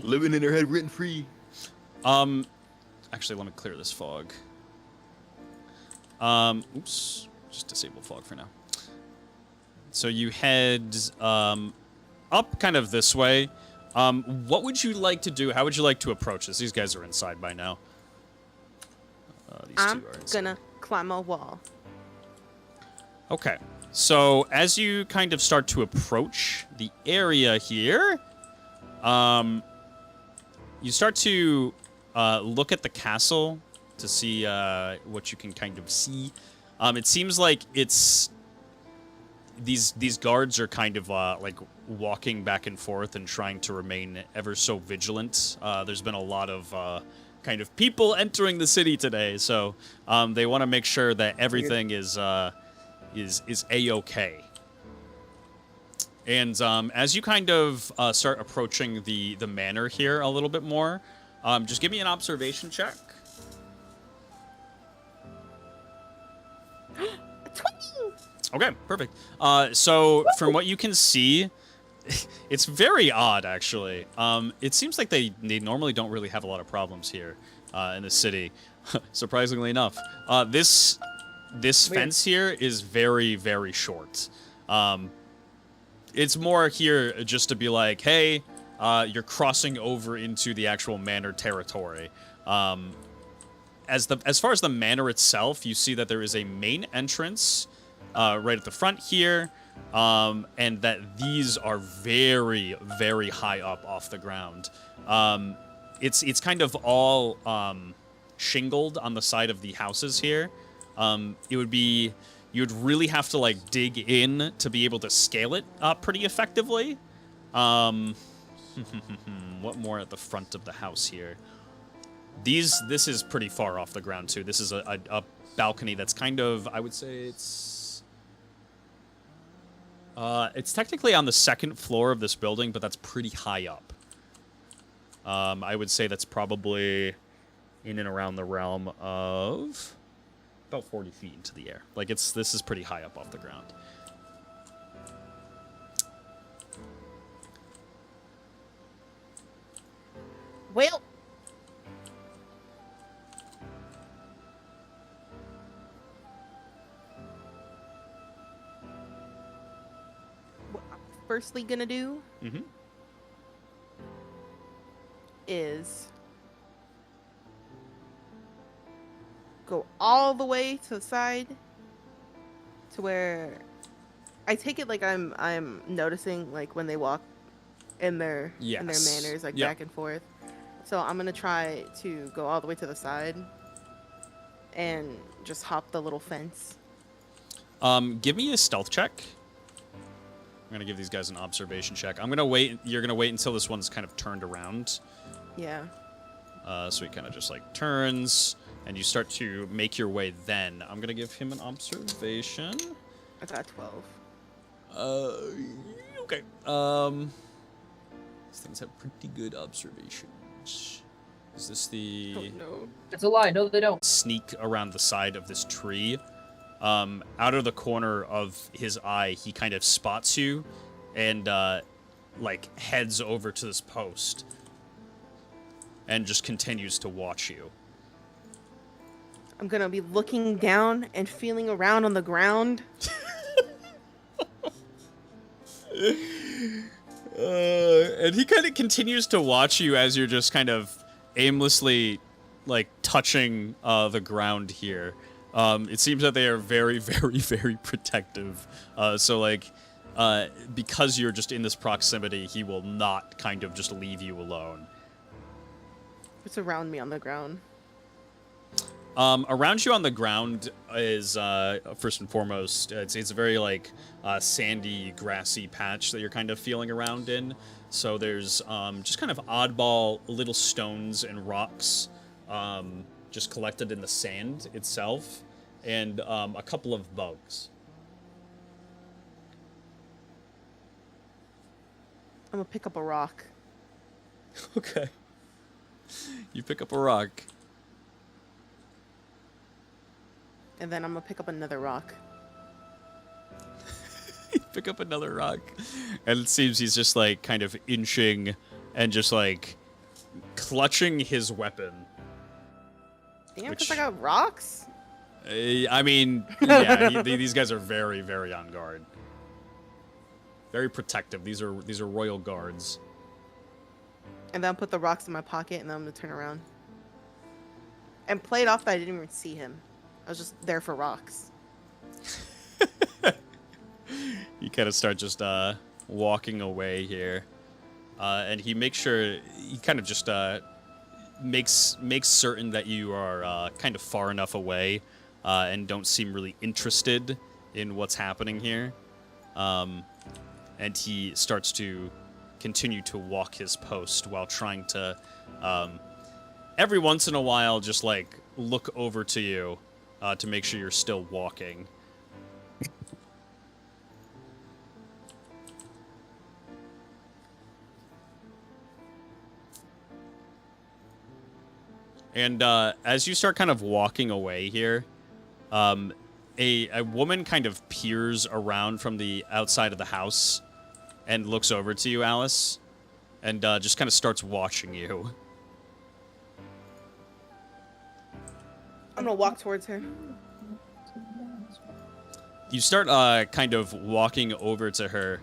Living in her head, written free. Actually, let me clear this fog. Oops. Just disable fog for now. So you head up kind of this way. What would you like to do? How would you like to approach this? These guys are inside by now. These I'm two are inside. gonna climb a wall. Okay. So as you kind of start to approach the area here, you start to look at the castle to see what you can kind of see. It seems like it's these guards are kind of like walking back and forth and trying to remain ever so vigilant. There's been a lot of kind of people entering the city today, so they want to make sure that everything is a-okay. And as you kind of start approaching the manor here a little bit more, just give me an observation check. 20! Okay, perfect. So from what you can see, it's very odd, actually. It seems like they normally don't really have a lot of problems here in the city, surprisingly enough. This fence here is very, very short. It's more here just to be like, hey, you're crossing over into the actual manor territory. As far as the manor itself, you see that there is a main entrance right at the front here, and that these are very, very high up off the ground. It's kind of all shingled on the side of the houses here. You'd really have to like dig in to be able to scale it pretty effectively. What more at the front of the house here? This is pretty far off the ground too. This is a balcony that's kind of, I would say it's technically on the second floor of this building, but that's pretty high up. I would say that's probably in and around the realm of about 40 feet into the air. Like this is pretty high up off the ground. Well, what I'm firstly gonna do is go all the way to the side to where I take it like I'm noticing like when they walk in their manners like Yep. back and forth. So I'm gonna try to go all the way to the side and just hop the little fence. Give me a stealth check. I'm gonna give these guys an observation check. I'm gonna wait. You're gonna wait until this one's kind of turned around. Yeah. So he kind of just like turns, and you start to make your way. Then I'm gonna give him an observation. I got 12. Okay. These things have pretty good observations. Is this the Oh no. It's a lie. No, they don't. sneak around the side of this tree? Out of the corner of his eye, he kind of spots you, and like heads over to this post, and just continues to watch you. I'm gonna be looking down and feeling around on the ground. And he kind of continues to watch you as you're just kind of aimlessly like touching the ground here. It seems that they are very, very, very protective. So like, because you're just in this proximity, he will not kind of just leave you alone. What's around me on the ground? Around you on the ground is first and foremost, it's a very like sandy, grassy patch that you're kind of feeling around in. So there's just kind of oddball little stones and rocks just collected in the sand itself, and a couple of bugs. I'm gonna pick up a rock. Okay. You pick up a rock. And then I'm gonna pick up another rock. Pick up another rock. And it seems he's just like kind of inching and just like clutching his weapon. Damn, because I got rocks? I mean, yeah, these guys are very, very on guard. Very protective. These are royal guards. And then I'll put the rocks in my pocket and then I'm gonna turn around. And play it off that I didn't even see him. I was just there for rocks. You kind of start just walking away here. And he makes sure, he kind of just makes certain that you are kind of far enough away and don't seem really interested in what's happening here. And he starts to continue to walk his post while trying to, every once in a while, just like look over to you to make sure you're still walking. And as you start kind of walking away here, a woman kind of peers around from the outside of the house and looks over to you, Alice, and just kind of starts watching you. I'm gonna walk towards her. You start kind of walking over to her,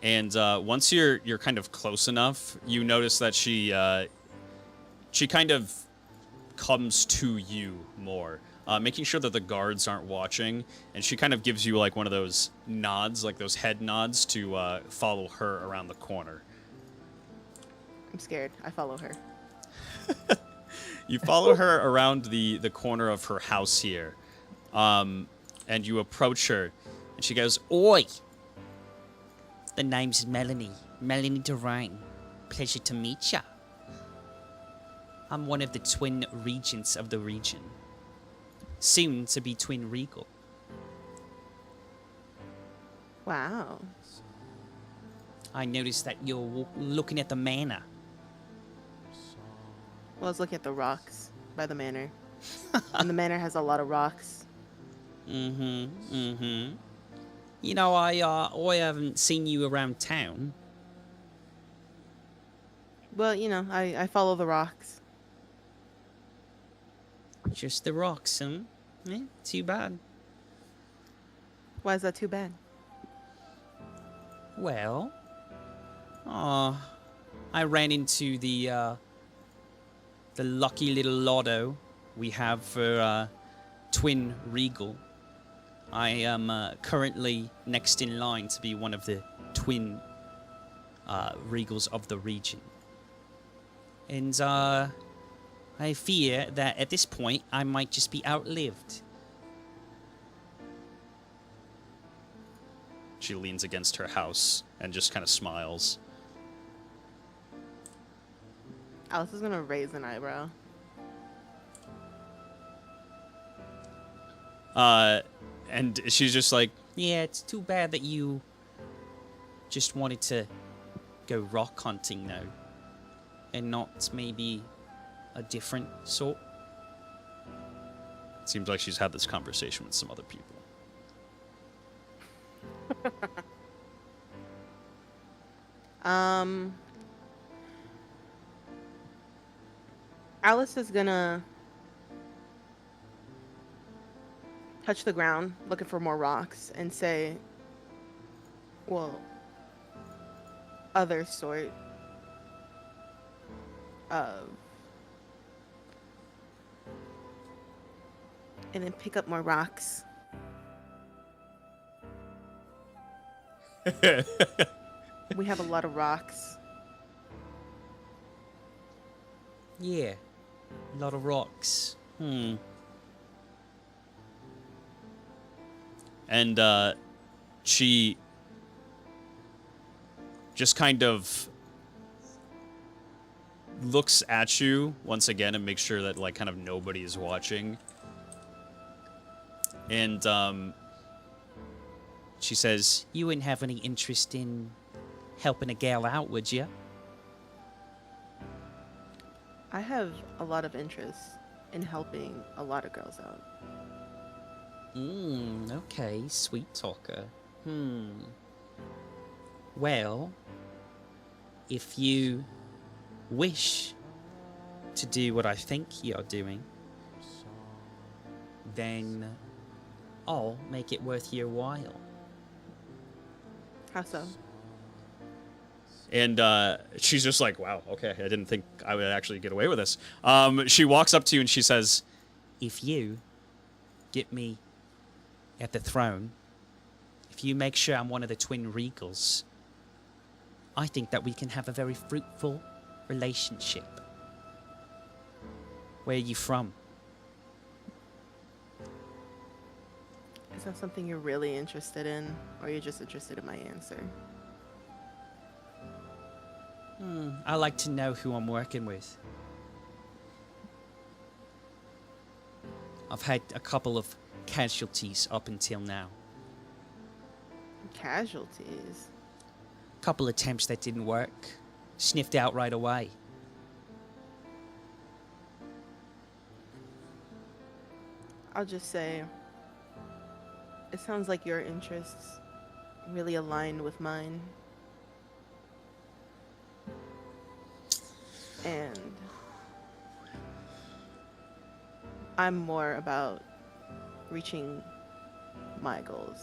and once you're kind of close enough, you notice that she kind of comes to you more, making sure that the guards aren't watching, and she kind of gives you like one of those nods, like those head nods to follow her around the corner. I'm scared. I follow her. You follow her around the corner of her house here, and you approach her, and she goes, "Oi! The name's Melanie. Melanie Durang. Pleasure to meet ya. I'm one of the twin regents of the region. Soon to be twin regal." Wow. I noticed that you're looking at the manor. Well, I was looking at the rocks by the manor. And the manor has a lot of rocks. You know, I haven't seen you around town. Well, you know, I follow the rocks. Just the rocks, huh? Eh, too bad. Why is that too bad? Well, I ran into the lucky little lotto we have for Twin Regal. I am currently next in line to be one of the twin regals of the region. And I fear that at this point I might just be outlived. She leans against her house and just kind of smiles. Alice is gonna raise an eyebrow. And she's just like, yeah, it's too bad that you just wanted to go rock hunting now, and not maybe a different sort. It seems like she's had this conversation with some other people. Alice is gonna touch the ground, looking for more rocks, and say, well, other sort of And then pick up more rocks. We have a lot of rocks. Yeah. A lot of rocks. And she just kind of looks at you once again and makes sure that, like, kind of nobody is watching. And she says, You wouldn't have any interest in helping a gal out, would you? I have a lot of interest in helping a lot of girls out. Okay, sweet talker. Well, if you wish to do what I think you're doing, then I'll make it worth your while. How so? and she's just like, wow, okay, I didn't think I would actually get away with this. She walks up to you and she says, If you get me at the throne, if you make sure I'm one of the twin regals, I think that we can have a very fruitful relationship. Where are you from? Is that something you're really interested in, or you're just interested in my answer? I like to know who I'm working with. I've had a couple of casualties up until now. Casualties? Couple attempts that didn't work. Sniffed out right away. I'll just say, it sounds like your interests really align with mine. And I'm more about reaching my goals.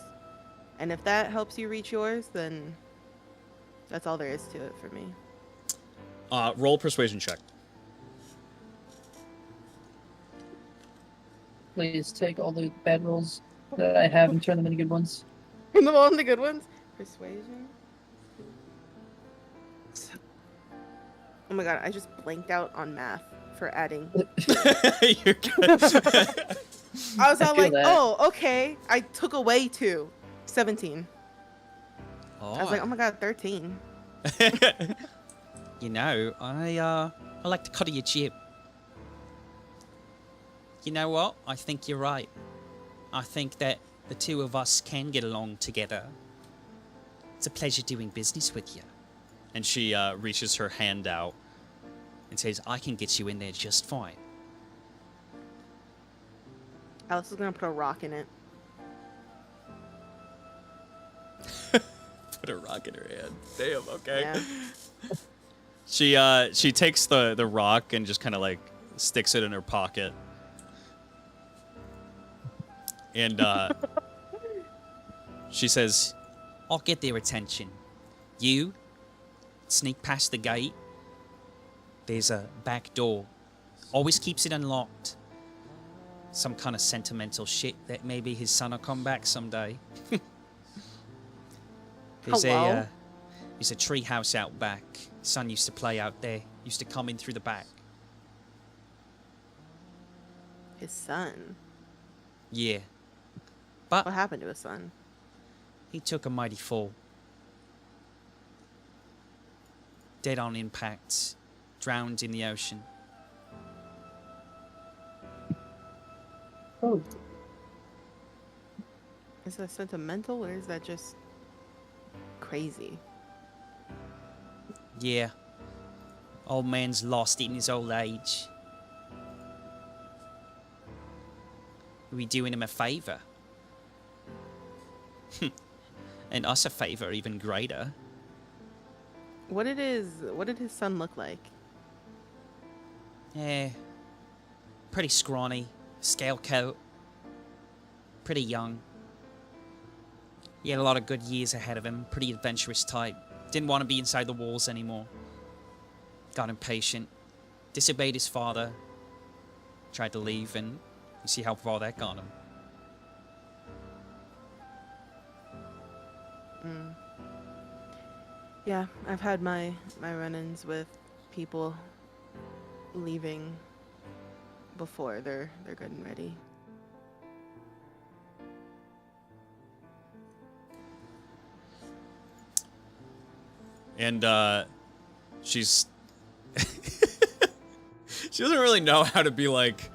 And if that helps you reach yours, then that's all there is to it for me. roll persuasion check. Please take all the bad rolls that I have and turn them into good ones. And the one, the good ones? Persuasion? Oh my god, I just blanked out on math for adding. You're good. I was all feel like, that. oh, okay. I took away 2. 17. Oh, I was like, oh my god, 13. You know, I like to cuddle your jib. You know what? I think you're right. I think that the two of us can get along together. It's a pleasure doing business with you. And she reaches her hand out. And says, I can get you in there just fine. Alice is gonna put a rock in it. Put a rock in her hand. Damn, okay. Yeah. She takes the rock and just kind of like sticks it in her pocket. And she says, I'll get their attention. You sneak past the gate. There's a back door. Always keeps it unlocked. Some kind of sentimental shit that maybe his son will come back someday. There's Hello? there's a tree house out back. Son used to play out there. Used to come in through the back. His son. Yeah. But What happened to his son? he took a mighty fall. Dead on impact. Drowned in the ocean. Oh, Is that sentimental, or is that just crazy? Yeah. Old man's lost it in his old age. Are we doing him a favour? And us a favour even greater. What did his son look like? Yeah. Pretty scrawny. Scale coat. Pretty young. He had a lot of good years ahead of him. Pretty adventurous type. Didn't want to be inside the walls anymore. Got impatient. Disobeyed his father. Tried to leave and You see how far that got him. Yeah, I've had my run-ins with people leaving before they're good and ready. And she's she doesn't really know how to be like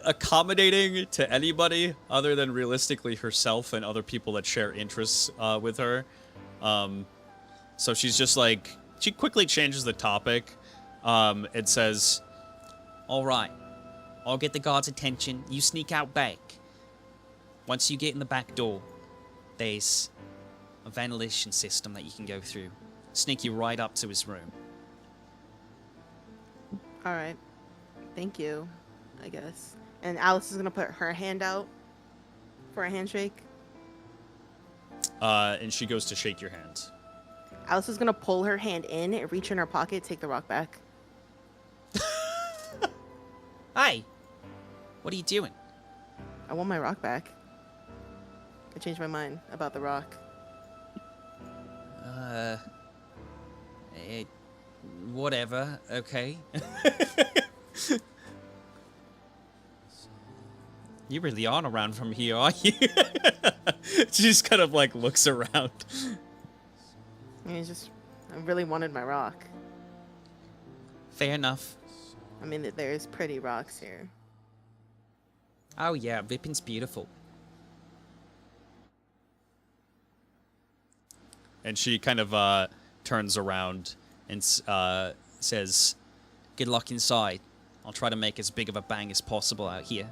accommodating to anybody other than realistically herself and other people that share interests with her. So she's just like, she quickly changes the topic. It says, All right. I'll get the guard's attention. You sneak out back. Once you get in the back door, there's a ventilation system that you can go through. Sneak you right up to his room. All right. Thank you, I guess. And Alice is going to put her hand out for a handshake. and she goes to shake your hand. Alice is going to pull her hand in, reach in her pocket, take the rock back. Hey, what are you doing? I want my rock back. I changed my mind about the rock. Whatever, okay. You really aren't around from here, are you? She just kind of like looks around. I really wanted my rock. Fair enough. I mean, there's pretty rocks here. Oh yeah, Vipin's beautiful. And she kind of turns around and says, Good luck inside. I'll try to make as big of a bang as possible out here.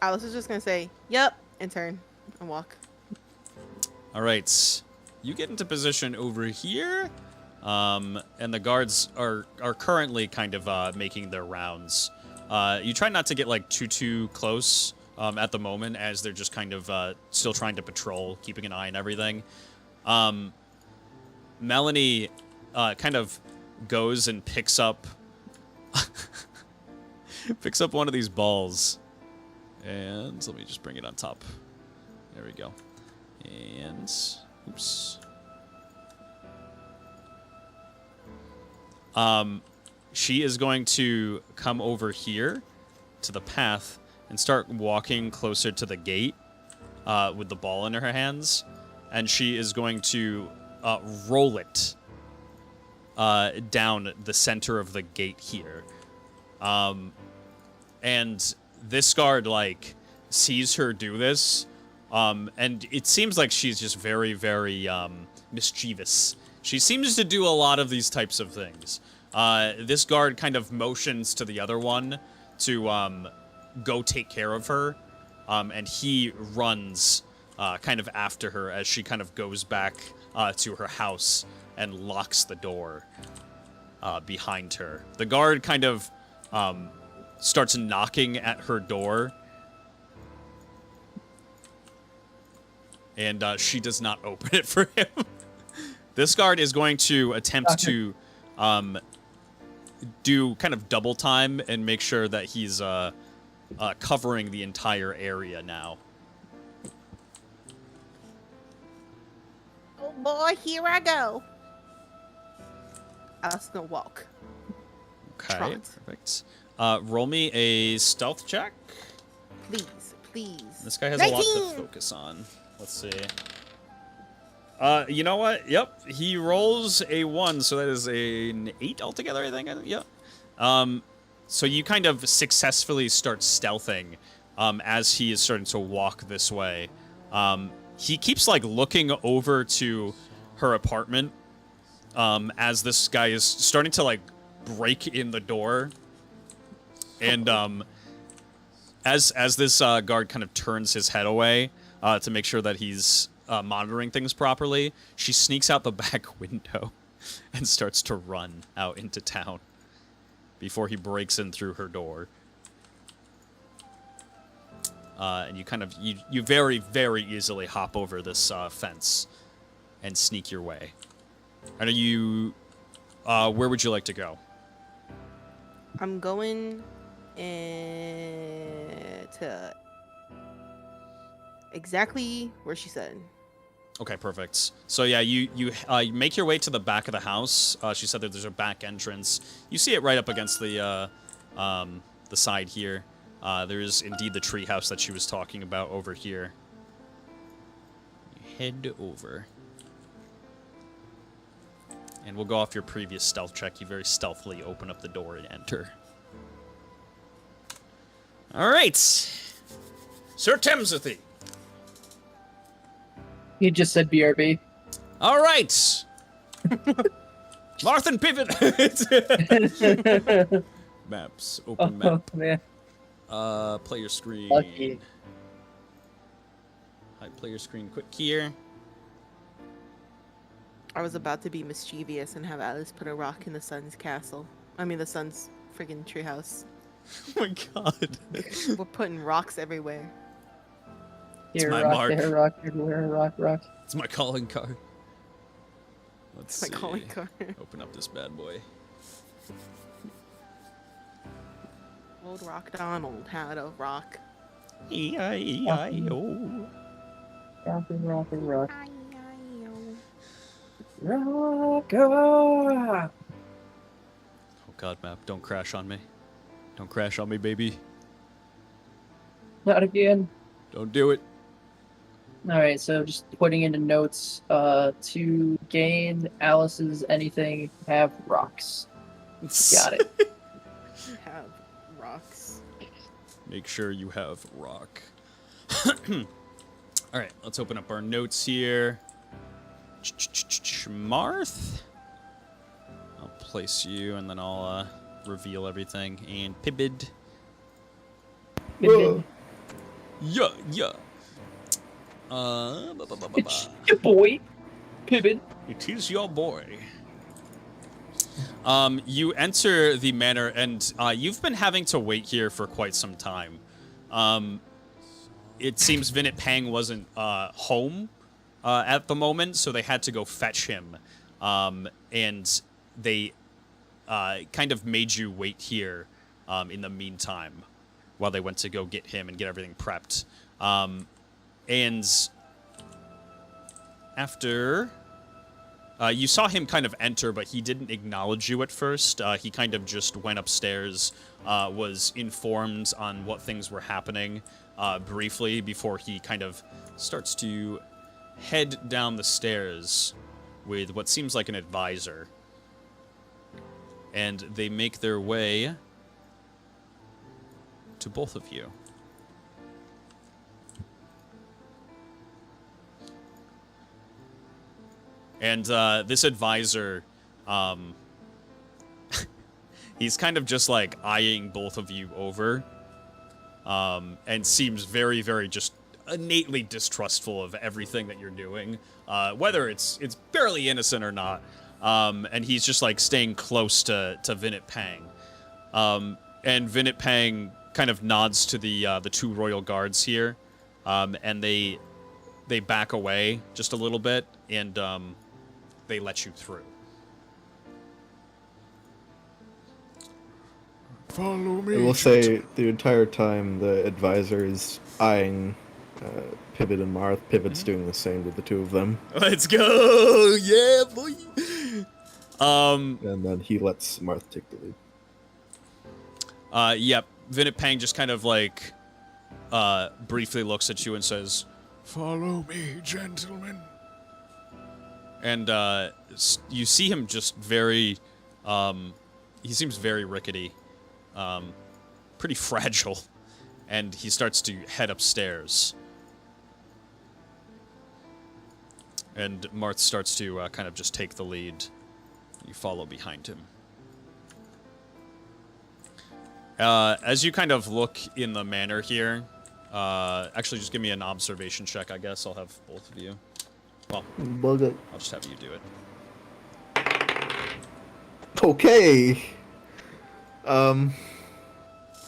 Alice is just going to say, yep, and turn and walk. all right, you get into position over here. And the guards are currently kind of making their rounds. You try not to get like too close at the moment, as they're just kind of still trying to patrol, keeping an eye on everything. Melanie kind of goes and picks up one of these balls, and let me just bring it on top. There we go. And oops. She is going to come over here to the path and start walking closer to the gate with the ball in her hands. And she is going to roll it down the center of the gate here. And this guard, like, sees her do this. And it seems like she's just very, very mischievous. She seems to do a lot of these types of things. This guard kind of motions to the other one to go take care of her, and he runs kind of after her as she kind of goes back to her house and locks the door behind her. The guard kind of starts knocking at her door, and she does not open it for him. This guard is going to attempt to do kind of double time and make sure that he's covering the entire area now. Oh boy, here I go. Alice is gonna walk. Okay, Trot. perfect. Roll me a stealth check. Please. This guy has a lot to 19. focus on. Let's see. You know what? Yep, he rolls a 1, so that is an 8 altogether, I think. Yep. So you kind of successfully start stealthing as he is starting to walk this way. He keeps, like, looking over to her apartment as this guy is starting to, like, break in the door. And as this guard kind of turns his head away to make sure that he's monitoring things properly, she sneaks out the back window and starts to run out into town before he breaks in through her door. And you kind of, you very, very easily hop over this fence and sneak your way. And are you, where would you like to go? I'm going to exactly where she said. Okay, perfect. So yeah, you make your way to the back of the house. She said that there's a back entrance. You see it right up against the side here. There is indeed the tree house that she was talking about over here. Head over. And we'll go off your previous stealth check. You very stealthily open up the door and enter. All right. Sir Timothy. He just said BRB. All right. Marth and Pivot. Maps. Open map. Oh, man. Player screen. Lucky. Hide player screen quick here. I was about to be mischievous and have Alice put a rock in the sun's castle. I mean, the sun's friggin' treehouse. Oh my god. We're putting rocks everywhere. It's Here, my rock, mark. there, rock, everywhere, rock, rock. It's my calling card. Let's My see. calling card. Open up this bad boy. Old Rock Donald had a rock. E-I-E-I-O. Rock, rock, rock. Rock, ah. Oh god, map, don't crash on me. Don't crash on me, baby. Not again. Don't do it. Alright, so just putting into notes, to gain Alice's anything, have rocks. Got it. Have rocks. Make sure you have rock. Alright, let's open up our notes here. Marth. I'll place you and then I'll reveal everything. And Pibid. Whoa. Yeah, yeah. It's your boy, Pivot. It is your boy. You enter the manor, and you've been having to wait here for quite some time. It seems Vinit Pang wasn't home at the moment, so they had to go fetch him. And they kind of made you wait here in the meantime while they went to go get him and get everything prepped. And after... you saw him kind of enter, but he didn't acknowledge you at first. He kind of just went upstairs, was informed on what things were happening briefly before he kind of starts to head down the stairs with what seems like an advisor. And they make their way to both of you. And this advisor, he's kind of just like eyeing both of you over, and seems very, very just innately distrustful of everything that you're doing, whether it's barely innocent or not. And he's just like staying close to Vinit Pang. And Vinit Pang kind of nods to the two royal guards here, and they back away just a little bit, and they let you through. Follow me. I will say the entire time the advisor is eyeing Pivot and Marth. Pivot's doing the same to the two of them. Let's go! Yeah, boy! And then he lets Marth take the lead. Yep. Vinit Pang just kind of like briefly looks at you and says, Follow me, gentlemen. and you see him just very, he seems very rickety, pretty fragile, and he starts to head upstairs. And Marth starts to kind of just take the lead. You follow behind him. As you kind of look in the manor here, actually just give me an observation check, I guess. I'll have both of you. Well, I'll just have you do it. Okay.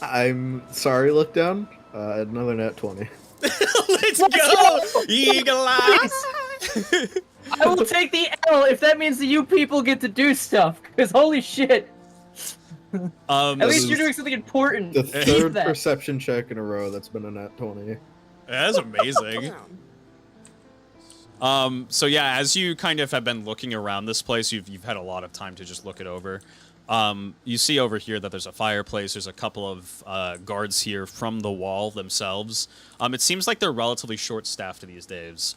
I'm sorry, look down. Another nat 20. Let's go! Eagle eyes! I will take the L if that means that you people get to do stuff, because holy shit. At least you're doing something important. The Keep third that. perception check in a row that's been a nat 20. That's amazing. Damn. So yeah, as you kind of have been looking around this place, you've had a lot of time to just look it over. You see over here that there's a fireplace. There's a couple of guards here from the wall themselves. It seems like they're relatively short-staffed these days.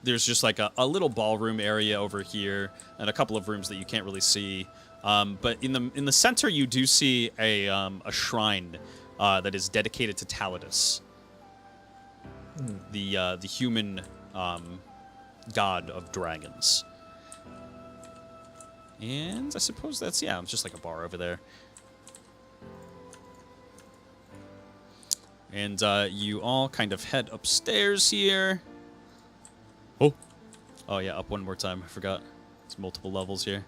There's just like a little ballroom area over here, and a couple of rooms that you can't really see. But in the center, you do see a shrine that is dedicated to Taladus, the human god of dragons. And I suppose that's, yeah, it's just like a bar over there. And you all kind of head upstairs here. Oh yeah, up one more time. I forgot. It's multiple levels here.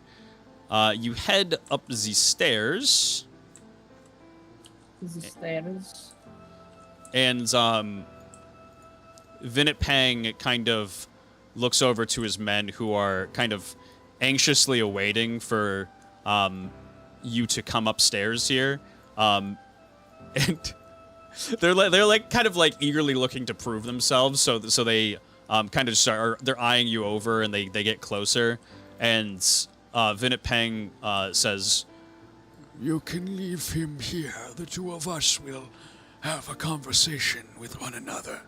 You head up the stairs. And Vinit Pang kind of looks over to his men who are kind of anxiously awaiting for you to come upstairs here. And they're like kind of like eagerly looking to prove themselves, so they kind of they're eyeing you over, and they get closer, and Vinit Pang says, You can leave him here. The two of us will have a conversation with one another.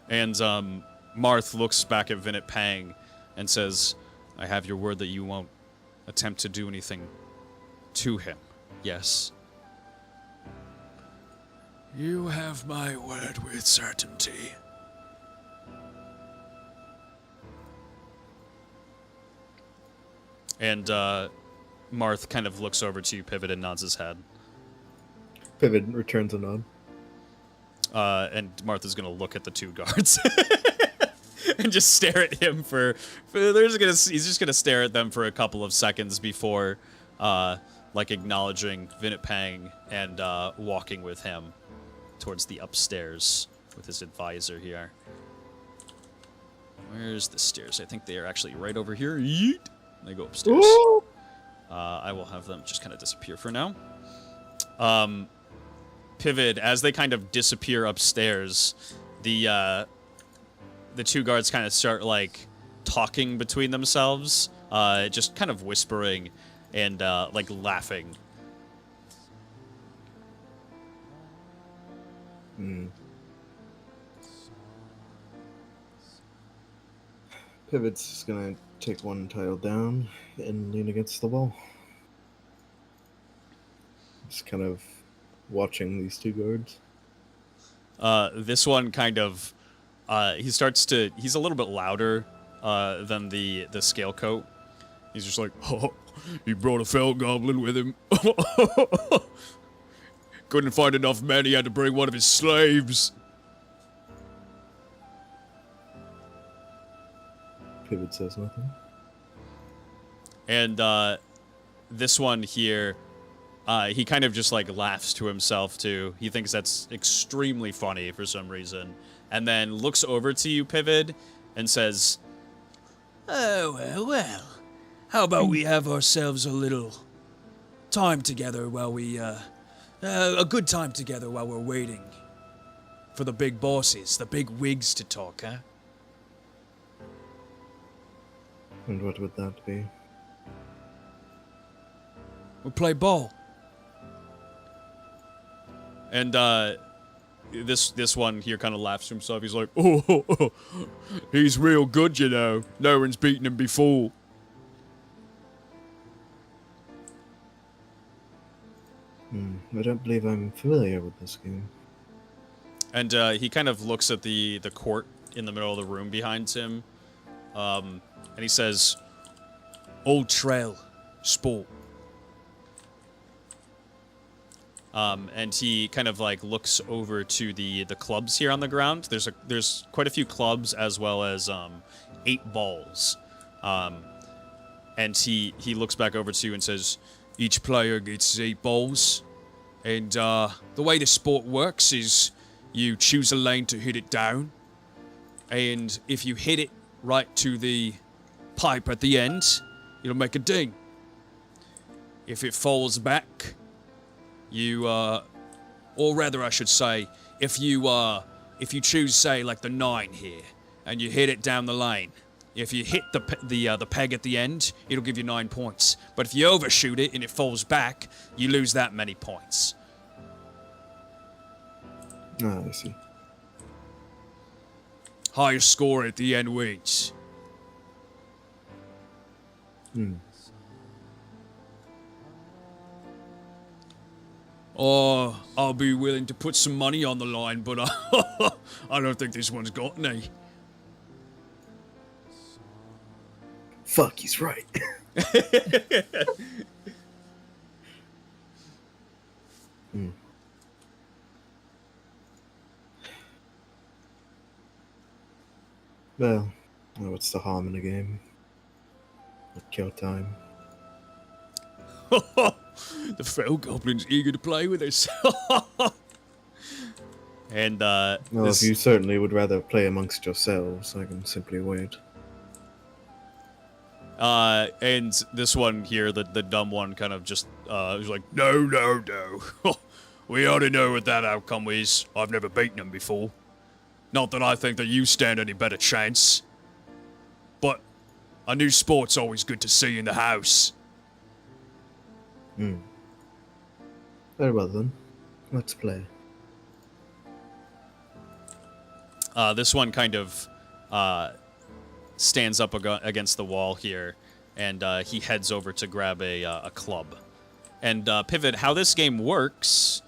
and Marth looks back at Vinit Pang and says, I have your word that you won't attempt to do anything to him, yes? You have my word with certainty. And Marth kind of looks over to you, Pivot, and nods his head. Pivot returns a nod. And Marth is gonna look at the two guards and just stare at him he's just gonna stare at them for a couple of seconds before like acknowledging Vinit Pang and walking with him towards the upstairs with his advisor here. Where's the stairs? I think they are actually right over here. Yeet! They go upstairs. I will have them just kind of disappear for now. Pivot, as they kind of disappear upstairs, the two guards kind of start like talking between themselves, just kind of whispering and like laughing. Pivot's just gonna take one tile down and lean against the wall. Just kind of watching these two guards. This one kind of, he's a little bit louder than the scale coat. He's just like, Oh, he brought a fell goblin with him. Couldn't find enough men, he had to bring one of his slaves. Pivot says nothing. and this one here, he kind of just like laughs to himself too. He thinks that's extremely funny for some reason, and then looks over to you, Pivot, and says, Oh, well. How about we have ourselves a little time together while we, a good time together while we're waiting for the big bosses, the big wigs to talk, huh? And what would that be? We'll play ball. and this one here kind of laughs to himself. He's like, oh, he's real good, you know. No one's beaten him before. I don't believe I'm familiar with this game. And he kind of looks at the court in the middle of the room behind him, and he says, Old trail. Sport. and he kind of like looks over to the clubs here on the ground. There's quite a few clubs as well as 8 balls, and he looks back over to you and says, Each player gets 8 balls. And the way the sport works is you choose a lane to hit it down. And if you hit it right to the pipe at the end, it'll make a ding. If it falls back, you, or rather I should say, if you choose, say, like the 9 here, and you hit it down the lane, if you hit the peg at the end, it'll give you 9 points. But if you overshoot it and it falls back, you lose that many points. Ah, I see. Highest score at the end wins. Oh, I'll be willing to put some money on the line, but I don't think this one's got any. Fuck, he's right. Well, what's the harm in the game? Kill time. The fell goblin's eager to play with us. And Well, this, if you certainly would rather play amongst yourselves, I can simply wait. and this one here, the dumb one, kind of just was like, no. We already know what that outcome is. I've never beaten him before. Not that I think that you stand any better chance. But a new sport's always good to see in the house. Very well then. Let's play. This one kind of stands up against the wall here, and he heads over to grab a club. And Pivot, how this game works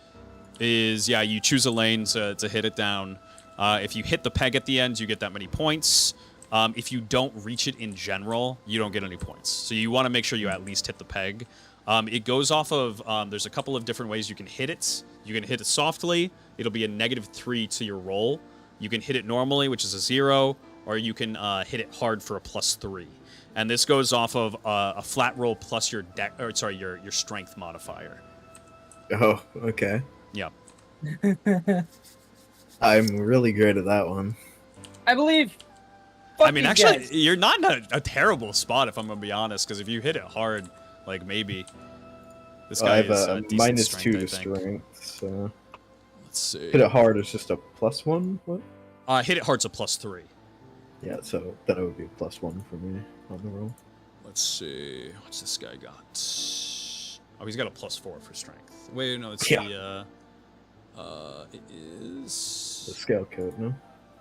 is, yeah, you choose a lane to hit it down. If you hit the peg at the end, you get that many points. If you don't reach it in general, you don't get any points. So you want to make sure you at least hit the peg. It goes off of, there's a couple of different ways you can hit it. You can hit it softly. It'll be a -3 to your roll. You can hit it normally, which is a 0, or you can hit it hard for a +3. And this goes off of a flat roll plus your your strength modifier. Oh, okay. Yeah. I'm really great at that one. I believe. I mean, actually, you're not in a terrible spot, if I'm gonna be honest, because if you hit it hard, like maybe this guy I have is a decent strength, -2 I to think. strength, so Let's see. hit it hard is just a +1. What? Hit it hard's a +3. Yeah, so then it would be a +1 for me on the roll. Let's see. What's this guy got? Oh, he's got a +4 for strength. Wait, no, it's Yeah. it is... The scale code, no?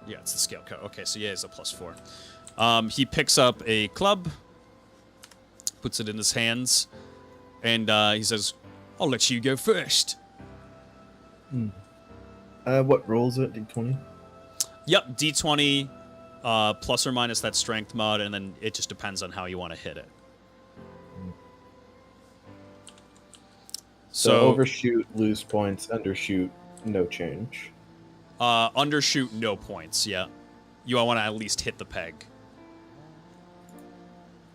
Yeah, it's the scale code. Okay, so yeah, it's a +4. He picks up a club, puts it in his hands, and he says, I'll let you go first. What rolls it? D20? yep, D20, plus or minus that strength mod, and then it just depends on how you want to hit it. So overshoot, lose points. Undershoot, no change. Undershoot, no points, yeah. You want to at least hit the peg.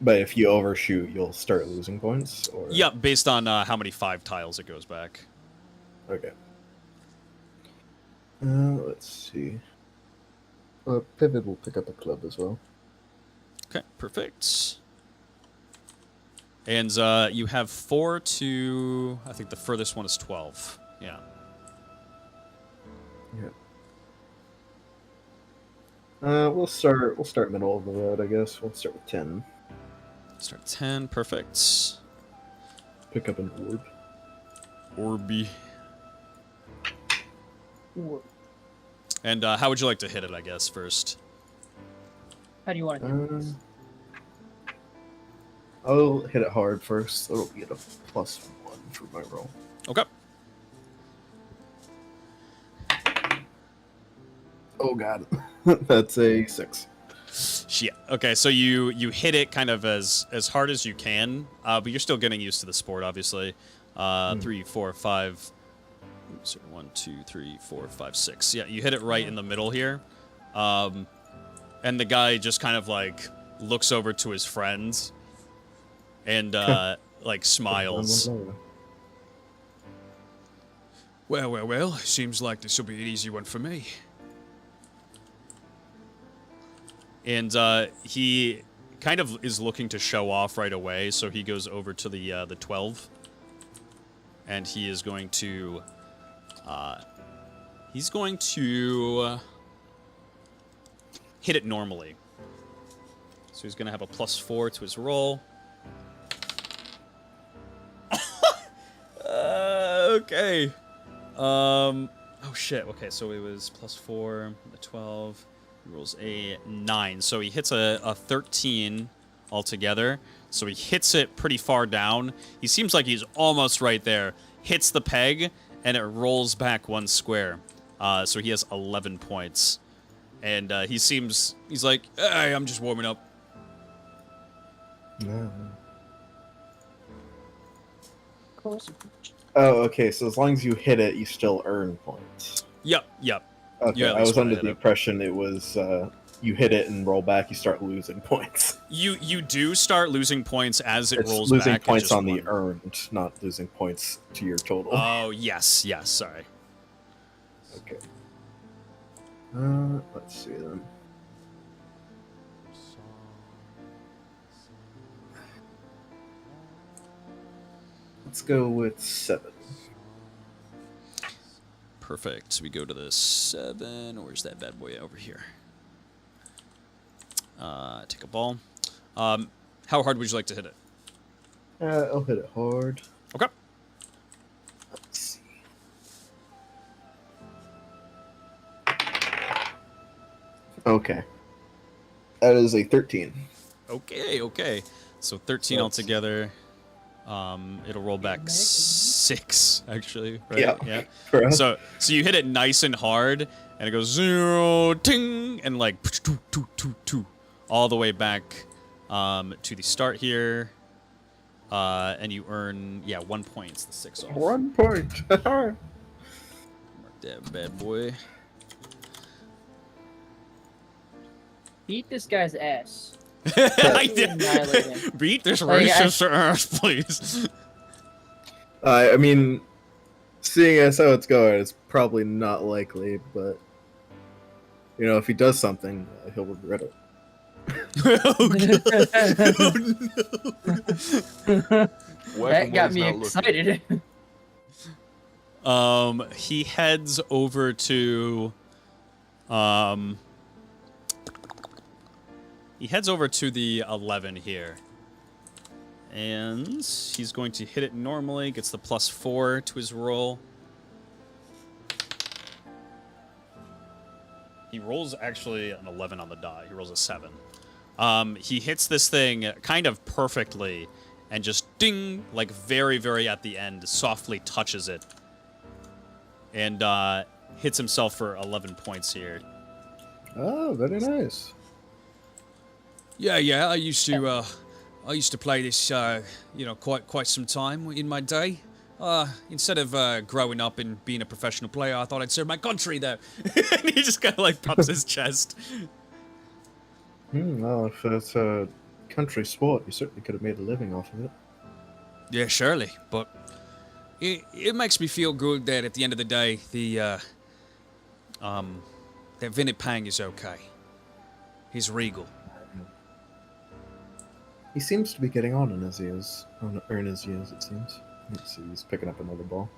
But if you overshoot, you'll start losing points? Or... Yep, based on how many 5 tiles it goes back. Okay. Let's see. Pivot will pick up a club as well. Okay, perfect. And you have 4 to... I think the furthest one is 12. Yeah. Yeah. We'll start middle of the road, I guess. We'll start with 10. Start 10, perfect. Pick up an orb. Orby. And how would you like to hit it, I guess, first? How do you want to do this? I'll hit it hard first. It'll be at a +1 for my roll. Okay. Oh god. That's a 6. Shit. Okay, so you hit it kind of as hard as you can, but you're still getting used to the sport, obviously. 3, 4, 5... Oops, 1, 2, 3, 4, 5, 6. Yeah, you hit it right in the middle here. And the guy just kind of, like, looks over to his friends and, like, smiles. Well, seems like this will be an easy one for me. And he kind of is looking to show off right away, so he goes over to the 12. And he is going to... he's going to hit it normally. So he's going to have a +4 to his roll. Okay. Oh shit. Okay, so it was +4, a 12. He rolls a 9. So he hits a 13 altogether. So he hits it pretty far down. He seems like he's almost right there. Hits the peg, and it rolls back 1 square. So he has 11 points. And he's like, hey, I'm just warming up. Yeah. Of course. Oh, okay. So as long as you hit it, you still earn points. Yep. Okay, Yeah, I was that's under right, the impression it was you hit it and roll back, you start losing points. You do start losing points as it It's rolls losing back. points just on the one. earned, not losing points to your total. Oh, yes, sorry. Okay. Let's see then. Let's go with 7. Perfect. So we go to the 7. Where's that bad boy over here? Take a ball. How hard would you like to hit it? I'll hit it hard. Okay. Let's see. Okay. That is a 13. Okay. So 13 That's- altogether. It'll roll back 6, actually. Right? Yeah. Correct. So you hit it nice and hard, and it goes 0, ting, and like all the way back to the start here. And you earn 1 point. It's the 6 off. 1 point. Mark that bad boy. Beat this guy's ass. I did. Annihilate him. Beat this Like, racist ass, please. I mean, seeing as how it's going, it's probably not likely, but you know, if he does something, he'll regret it. That got me excited. He heads over to the 11 here. And he's going to hit it normally, gets the +4 to his roll. He rolls actually an 11 on the die. He rolls a 7. He hits this thing kind of perfectly and just ding, like very, very at the end, softly touches it. And hits himself for 11 points here. Oh, very nice. Yeah. I used to play this, quite some time in my day. Instead of growing up and being a professional player, I thought I'd serve my country, though. And he just kind of like pumps his chest. Well, if it's a country sport, you certainly could have made a living off of it. Yeah, surely, but it makes me feel good that at the end of the day, that Vinny Pang is okay. He's regal. He seems to be getting on in his years. In his years, it seems. Let's see, he's picking up another ball.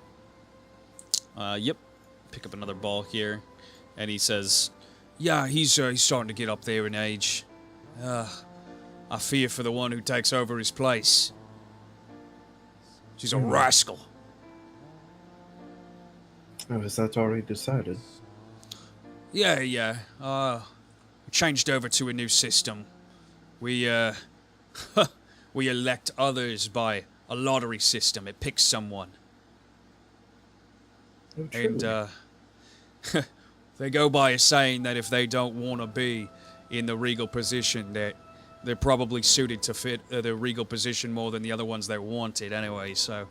Yep. Pick up another ball here. And he says, Yeah, he's starting to get up there in age. I fear for the one who takes over his place. She's a rascal. Oh, is that already decided? Yeah. We changed over to a new system. We we elect others by a lottery system. It picks someone. Oh, And they go by a saying that if they don't want to be in the regal position, that they're probably suited to fit the regal position more than the other ones that want it anyway, so...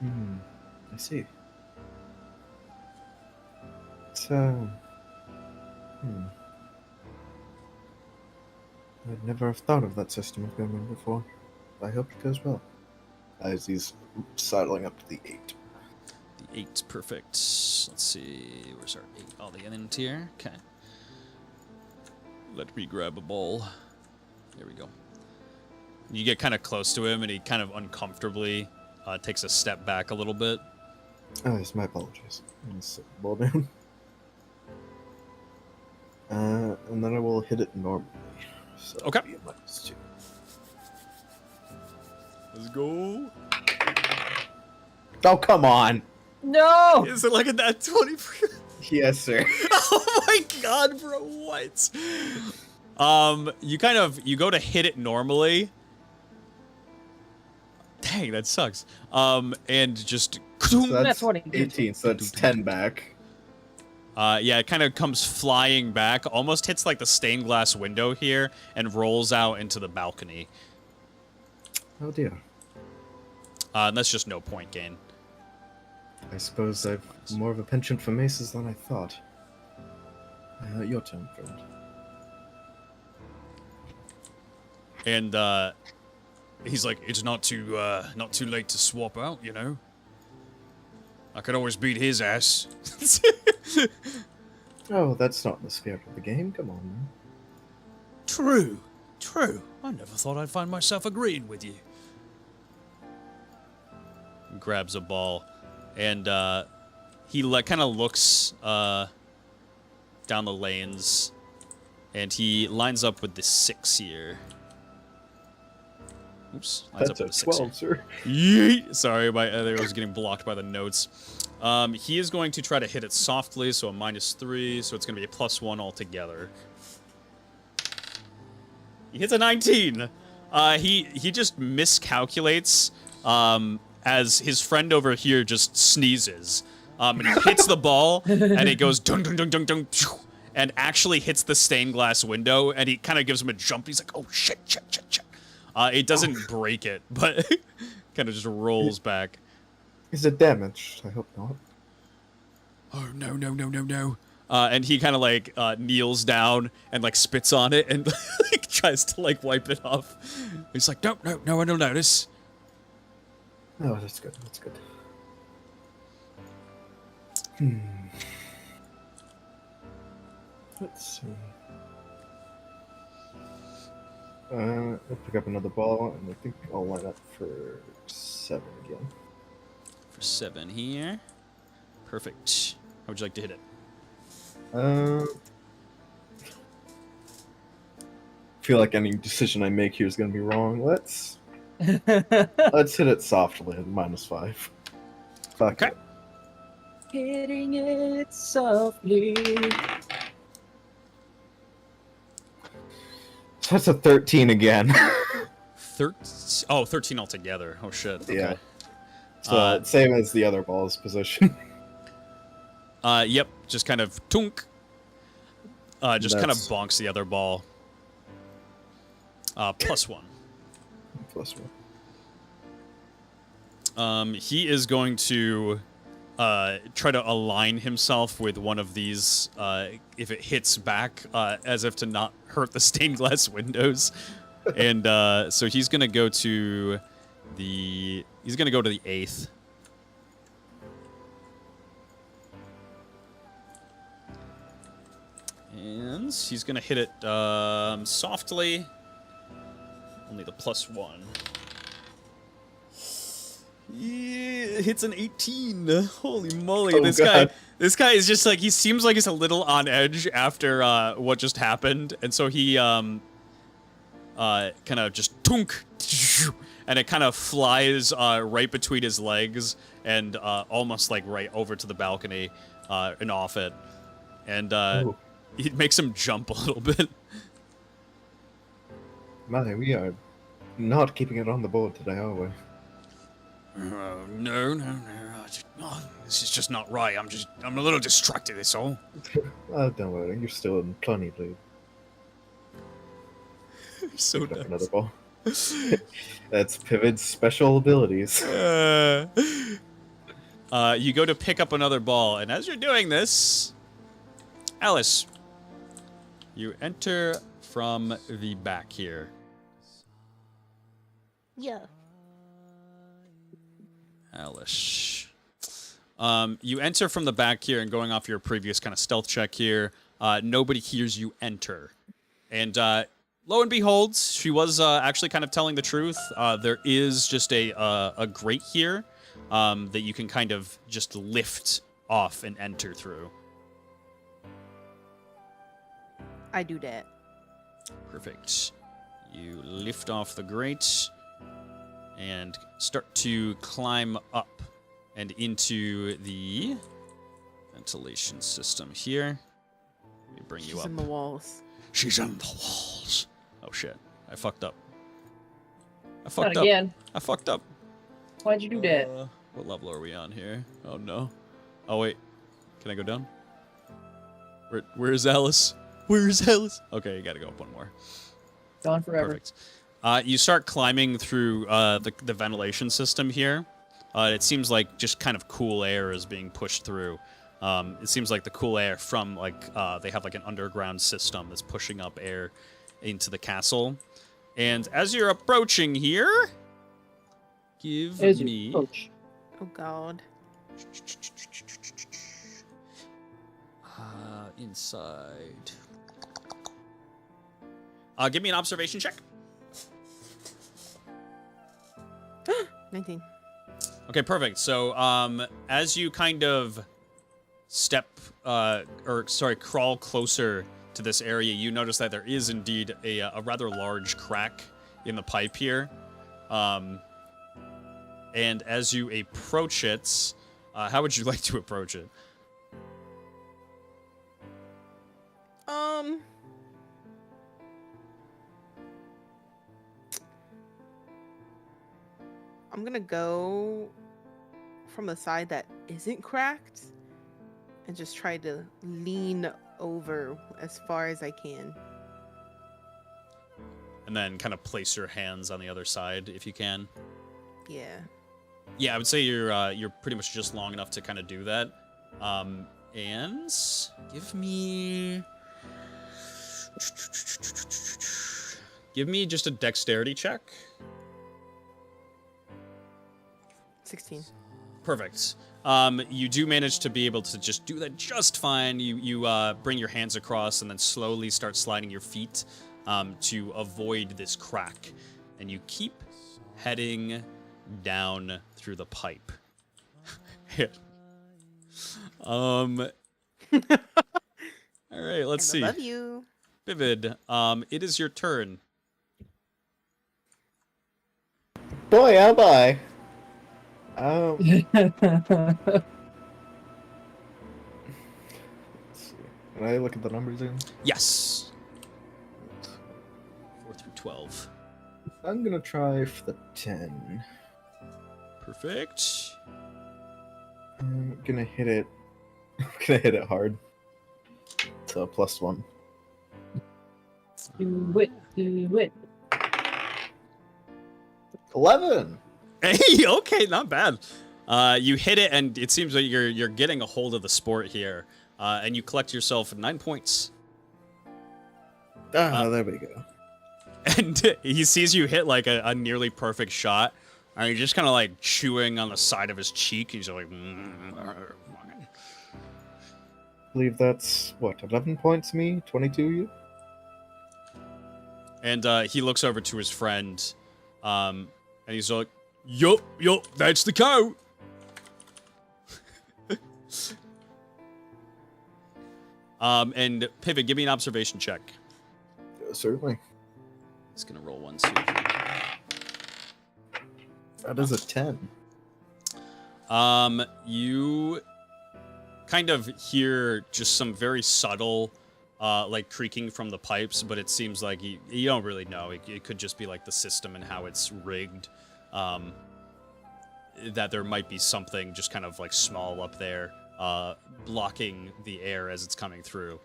I see. I'd never have thought of that system of government before. I hope it goes well. As he's sidling up to the 8. the 8's perfect. Let's see, where's our 8? Oh, the end here. Okay. Let me grab a ball. There we go. You get kind of close to him, and he kind of uncomfortably takes a step back a little bit. Oh, yes, my apologies. I'm gonna set the ball down. And then I will hit it normally. So Okay. it'll be a -2. Let's go. Oh, come on! No! Is it like a nat 20 for you? Yes, sir. Oh my god, bro, what? You go to hit it normally. Dang, that sucks. And just... So That's 20. 18, so that's 10 back. Yeah, it kind of comes flying back, almost hits like the stained glass window here, and rolls out into the balcony. Oh dear. And that's just no point gain. I suppose I've more of a penchant for maces than I thought. Your turn, friend. And he's like, it's not too late to swap out, you know. I could always beat his ass. Oh, that's not the spirit of the game. Come on, man. True. True. I never thought I'd find myself agreeing with you. Grabs a ball, and he kind of looks down the lanes, and he lines up with the 6 here. Oops, lines That's up a with the 6 here. 12, sir. Yeet! Sorry, I was getting blocked by the notes. He is going to try to hit it softly, so a -3, so it's going to be a +1 altogether. He hits a 19. He just miscalculates as his friend over here just sneezes. And he hits the ball, and it goes dun dun dun dun dun, and actually hits the stained glass window, and he kind of gives him a jump. He's like, oh shit, shit, shit, shit. It doesn't break it, but kind of just rolls back. Is it damaged? I hope not. Oh, no, no, no, no, no. And he kind of like kneels down and like spits on it and like tries to like wipe it off. He's like, no, no, no one will notice. Oh, that's good. That's good. Let's see. I'll pick up another ball, and I think I'll line up for 7 again. For 7 here. Perfect. How would you like to hit it? Feel like any decision I make here is gonna be wrong. Let's hit it softly at -5. Fuck Okay. it. Hitting it softly. So that's a 13 again. 13 altogether. Oh shit. Okay. Yeah. So same as the other ball's position. Yep. Just kind of tunk. Just kind of That's- bonks the other ball. +1. +1. He is going to try to align himself with one of these if it hits back, as if to not hurt the stained glass windows. And so he's gonna go to the 8th. And he's gonna hit it softly. Only the +1. Yeah, hits an 18. Holy moly, Oh, this God. guy is just like, he seems like he's a little on edge after what just happened, and so he kind of just tunk, and it kind of flies right between his legs and almost like right over to the balcony and off it, and Ooh. it makes him jump a little bit. My, we are not keeping it on the board today, are we? No. This is just not right. I'm a little distracted, that's all. Oh, don't worry, you're still in plenty lead. So Pick up nice. another ball. That's Pivot's special abilities. You go to pick up another ball, and as you're doing this, Alice, you enter from the back here. Yeah. Alice. You enter from the back here, and going off your previous kind of stealth check here, nobody hears you enter. And lo and behold, she was actually kind of telling the truth. There is just a grate here that you can kind of just lift off and enter through. I do that. Perfect. You lift off the grate and start to climb up and into the ventilation system here. Let me bring you She's up. in the walls. She's on the walls. Oh shit. I fucked up. Not again. I fucked up. Why'd you do that? What level are we on here? Oh no. Oh wait. Can I go down? Where's Alice? Where's Alice? Okay, you gotta go up one more. Gone forever. Perfect. You start climbing through the ventilation system here. It seems like just kind of cool air is being pushed through. It seems like the cool air from they have like an underground system that's pushing up air into the castle. And as you're approaching here, give me Coach. Oh God. inside. Give me an observation check. 19. Okay, perfect. So, as you kind of crawl closer to this area, you notice that there is indeed a rather large crack in the pipe here. And as you approach it, how would you like to approach it? I'm gonna go from the side that isn't cracked and just try to lean over as far as I can. And then kind of place your hands on the other side if you can. Yeah. Yeah, I would say you're pretty much just long enough to kind of do that. And give me just a dexterity check. 16. Perfect. You do manage to be able to just do that just fine. You bring your hands across and then slowly start sliding your feet to avoid this crack. And you keep heading down through the pipe. All right, let's see. I love you. Vivid, it is your turn. Boy, am I. Let's see. Can I look at the numbers again? Yes. 4 through 12. I'm gonna try for the 10. Perfect. I'm gonna hit it. I'm gonna hit it hard. So +1. Do it. Do it. 11. Hey, okay, not bad. You hit it, and it seems like you're getting a hold of the sport here, and you collect yourself 9 points. There we go. And he sees you hit like a nearly perfect shot, and he's just kind of like chewing on the side of his cheek. He's like, I believe that's what, 11 points me, 22 you. and he looks over to his friend, and he's like, yup, that's the cow. And Pivot, give me an observation check. Certainly. He's gonna roll 1, 2, 3. That is a 10. You kind of hear just some very subtle, like creaking from the pipes, but it seems like you don't really know. It could just be like the system and how it's rigged. That there might be something just kind of like small up there, blocking the air as it's coming through.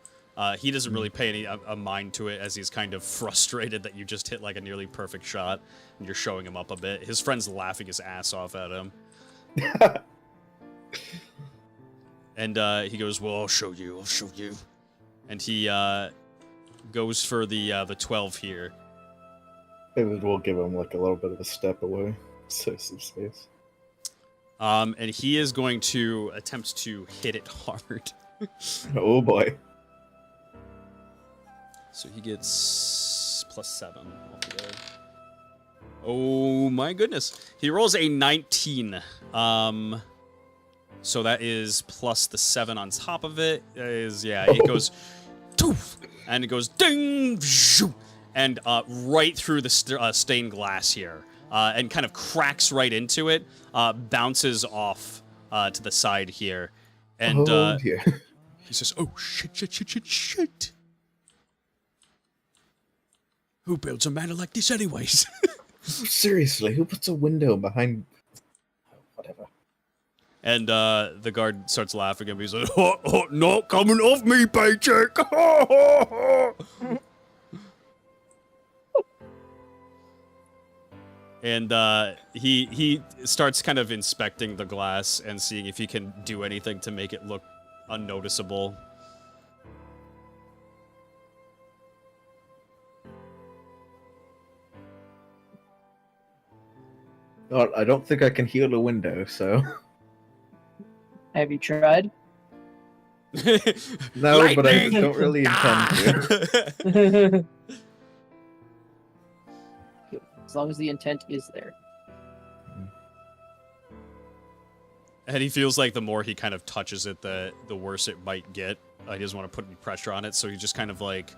He doesn't really pay any a mind to it as he's kind of frustrated that you just hit like a nearly perfect shot and you're showing him up a bit. His friend's laughing his ass off at him. And he goes, well, I'll show you. And he goes for the 12 here. Maybe we'll give him like a little bit of a step away. Save some space. And he is going to attempt to hit it hard. Oh boy. So he gets +7 altogether. Oh my goodness. He rolls a 19. So that is plus the 7 on top of it. It goes toof, and it goes ding, shoo, and right through the stained glass here, and kind of cracks right into it, bounces off to the side here, and dear. He says, "Oh shit! Who builds a manor like this, anyways?" Seriously, who puts a window behind? Whatever. And the guard starts laughing at me. He's like, "Not coming off me, paycheck!" And he starts kind of inspecting the glass and seeing if he can do anything to make it look unnoticeable. Oh, I don't think I can heal a window, so. Have you tried? No, but I don't really intend to. As long as the intent is there. And he feels like the more he kind of touches it, the worse it might get. He doesn't want to put any pressure on it, so he just kind of like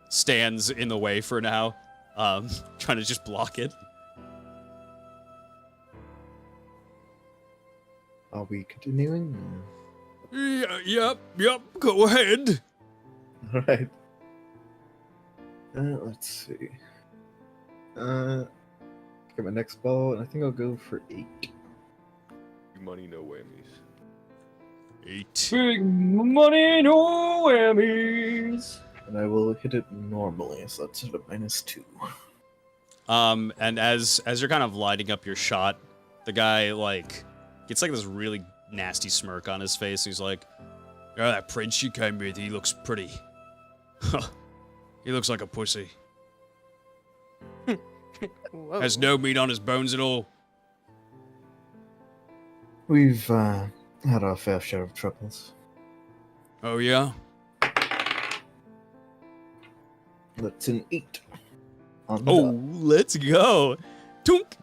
stands in the way for now, trying to just block it. Are we continuing? Yep. Go ahead. All right. Let's see. Get my next ball, and I think I'll go for 8. Money, no whammies. 8. Big money, no whammies. And I will hit it normally, so that's at a -2. And as you're kind of lining up your shot, the guy like gets like this really nasty smirk on his face. He's like, "Oh, that prince you came with, he looks pretty. He looks like a pussy. Whoa. Has no meat on his bones at all." We've had our fair share of troubles. Oh yeah? That's an 8. On the Oh, dot. let's go. Tunk.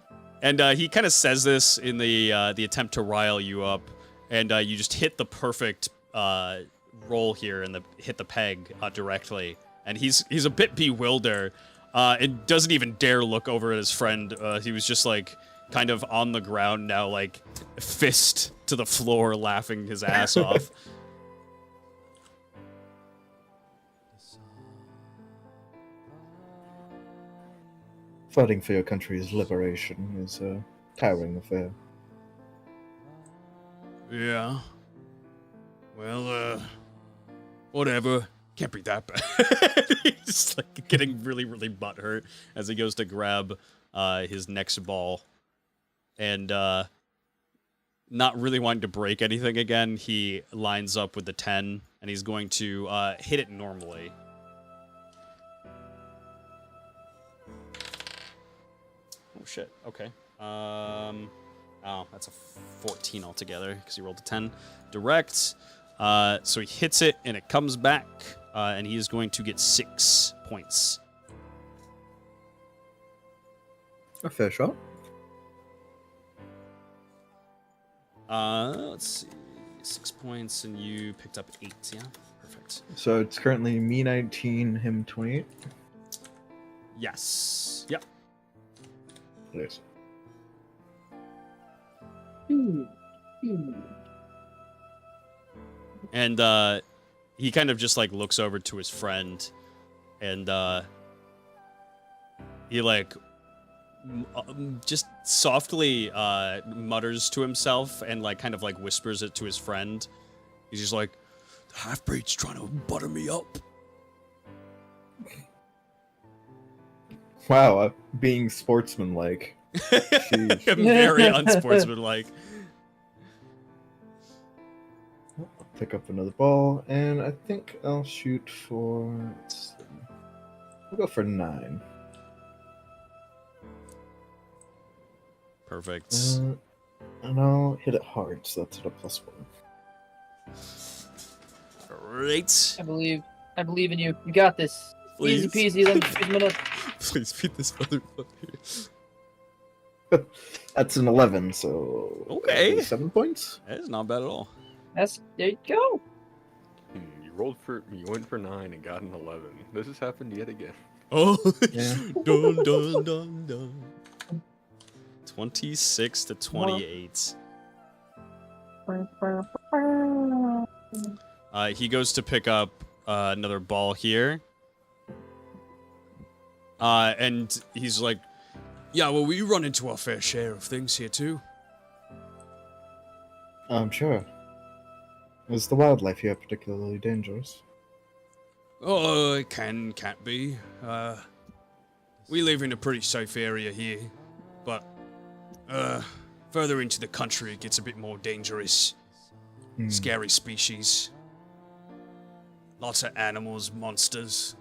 And he kind of says this in the attempt to rile you up, and you just hit the perfect roll here and hit the peg directly. And he's a bit bewildered, and doesn't even dare look over at his friend. He was just like kind of on the ground now, like fist to the floor, laughing his ass off. Fighting for your country's liberation is a tiring affair. Yeah. Well, whatever. Can't be that bad. He's like getting really, really butthurt as he goes to grab his next ball. And not really wanting to break anything again, he lines up with the 10, and he's going to hit it normally. Oh, shit. Okay. Oh, that's a 14 altogether, because he rolled a 10. Direct. So he hits it, and it comes back, and he is going to get 6 points. A fair shot. Let's see. 6 points, and you picked up 8, yeah? Perfect. So it's currently me 19, him 28. Yes. Yep. Yes. And he kind of just like looks over to his friend, and he like just softly mutters to himself and like kind of like whispers it to his friend. He's just like, The half-breed's trying to butter me up. Wow, being sportsmanlike. Sheesh. very unsportsmanlike. I'll pick up another ball, and I think I'll shoot for. Let's see. We'll go for 9. Perfect. And I'll hit it hard, so that's at a +1. Great. I believe in you. You got this. Easy Please. peasy, lemon squeeze minute. Please beat this motherfucker. That's an 11, so Okay. 7 points. That is not bad at all. That's there you go. You went for 9 and got an 11. This has happened yet again. Oh, Yeah. dun dun dun dun. 26 to 28. He goes to pick up another ball here. And he's like, Yeah, well, we run into our fair share of things here too. I'm sure. Is the wildlife here particularly dangerous? Oh, it can't be. We live in a pretty safe area here, but further into the country it gets a bit more dangerous. Scary species. Lots of animals, monsters.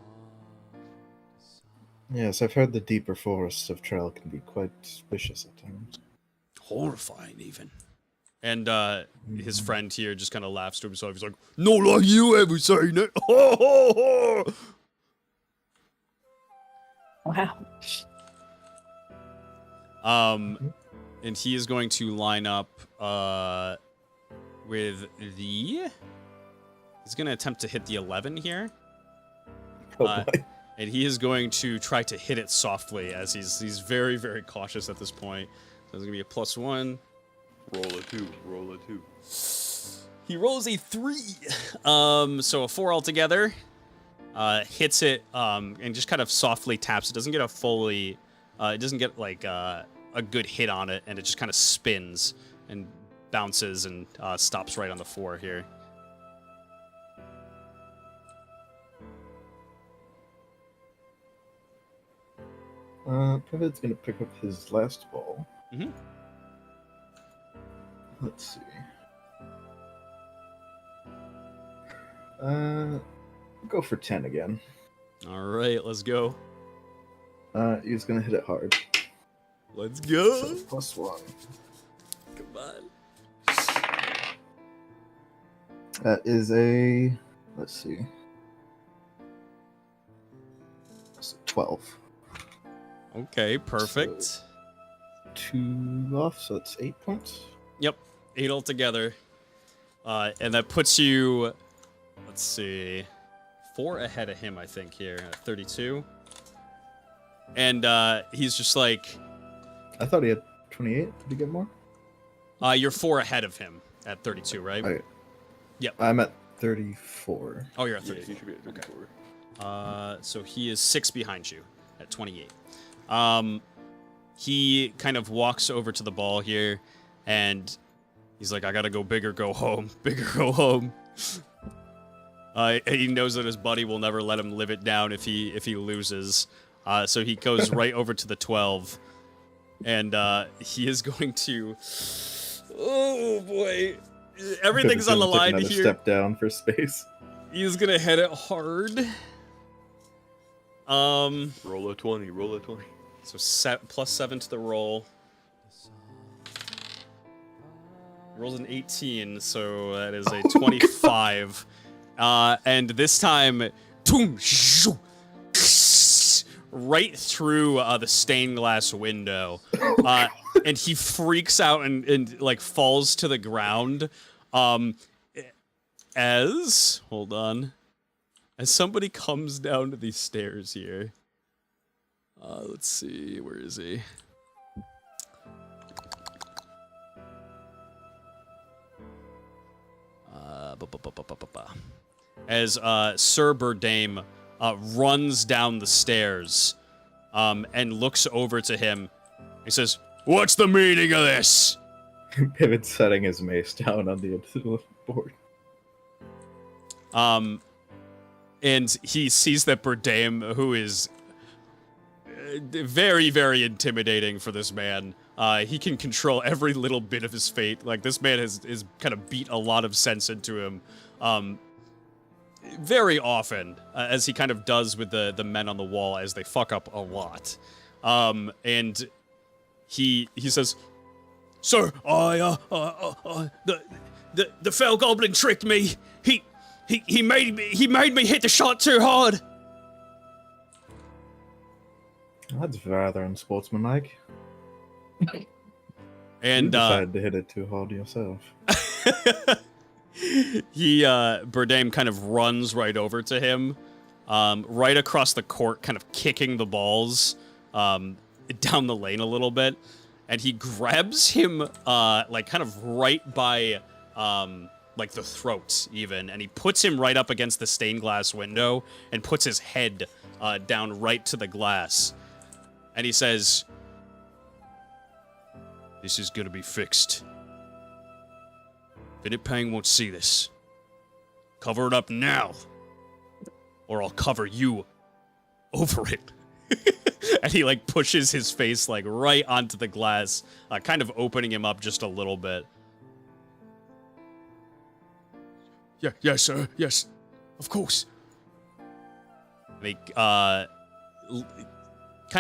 Yes, I've heard the deeper forests of Trail can be quite vicious at times. Horrifying, even. and his friend here just kind of laughs to himself. He's like, "Not like you ever saying it." Ho, ho, ho. Wow. And he is going to line up with the. He's going to attempt to hit the 11 here. Oh boy. And he is going to try to hit it softly, as he's very, very cautious at this point. So it's going to be a +1. Roll a 2. Roll a 2. He rolls a 3. So a 4 altogether. Hits it, and just kind of softly taps. It doesn't get a fully, it doesn't get like a good hit on it, and it just kind of spins and bounces and stops right on the 4 here. Pivot's gonna pick up his last ball. Mhm. Let's see. Go for 10 again. All right, let's go. He's gonna hit it hard. Let's go. So +1. Come on. That is a, let's see, it's a 12. Okay, perfect. So 2 off, so it's 8 points. Yep, 8 altogether. And that puts you, let's see, 4 ahead of him, I think, here at 32. And he's just like, I thought he had 28. Did he get more? you're 4 ahead of him at 32, right? Okay. Yep. I'm at 34. Oh, you're at Yeah, 32. he should be at 34. So he is 6 behind you at 28. He kind of walks over to the ball here, and he's like, I gotta go big or go home. Big or go home. He knows that his buddy will never let him live it down if he loses. So he goes right over to the 12, and he is going to. Oh boy, everything's on the line another here. Step down for space. He's gonna hit it hard. Roll a 20. Roll a 20. So +7 to the roll. Rolls an 18, so that is a 25. And this time, toom, shoo, right through the stained glass window. And he freaks out and like falls to the ground. As somebody comes down to these stairs here. Let's see, where is he? As Sir Burdame runs down the stairs and looks over to him, he says, "What's the meaning of this?" Pivot's setting his mace down on the end of the board. And he sees that Burdame, who is very, very intimidating for this man. He can control every little bit of his fate. Like, this man is kind of beat a lot of sense into him very often, as he kind of does with the men on the wall as they fuck up a lot. And he says, "Sir, the fell goblin tricked me. He made me hit the shot too hard." That's rather unsportsmanlike. And you decided to hit it too hard yourself. Burdame kind of runs right over to him, right across the court, kind of kicking the balls down the lane a little bit, and he grabs him like kind of right by like the throat even, and he puts him right up against the stained glass window and puts his head down right to the glass, and he says, "This is gonna be fixed. Bennett Pang won't see this. Cover it up now, or I'll cover you over it." And he like pushes his face like right onto the glass, kind of opening him up just a little bit. Yeah, yes, sir. Yes, of course. And he kind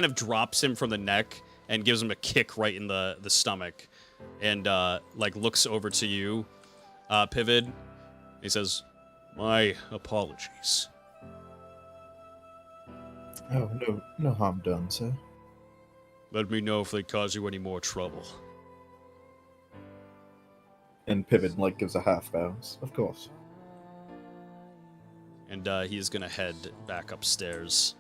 of drops him from the neck and gives him a kick right in the stomach, and like looks over to you, Pivid. He says, "My apologies." Oh, no harm done, sir. Let me know if they cause you any more trouble. And Pivot, like, gives a half bounce. Of course. And he's gonna head back upstairs.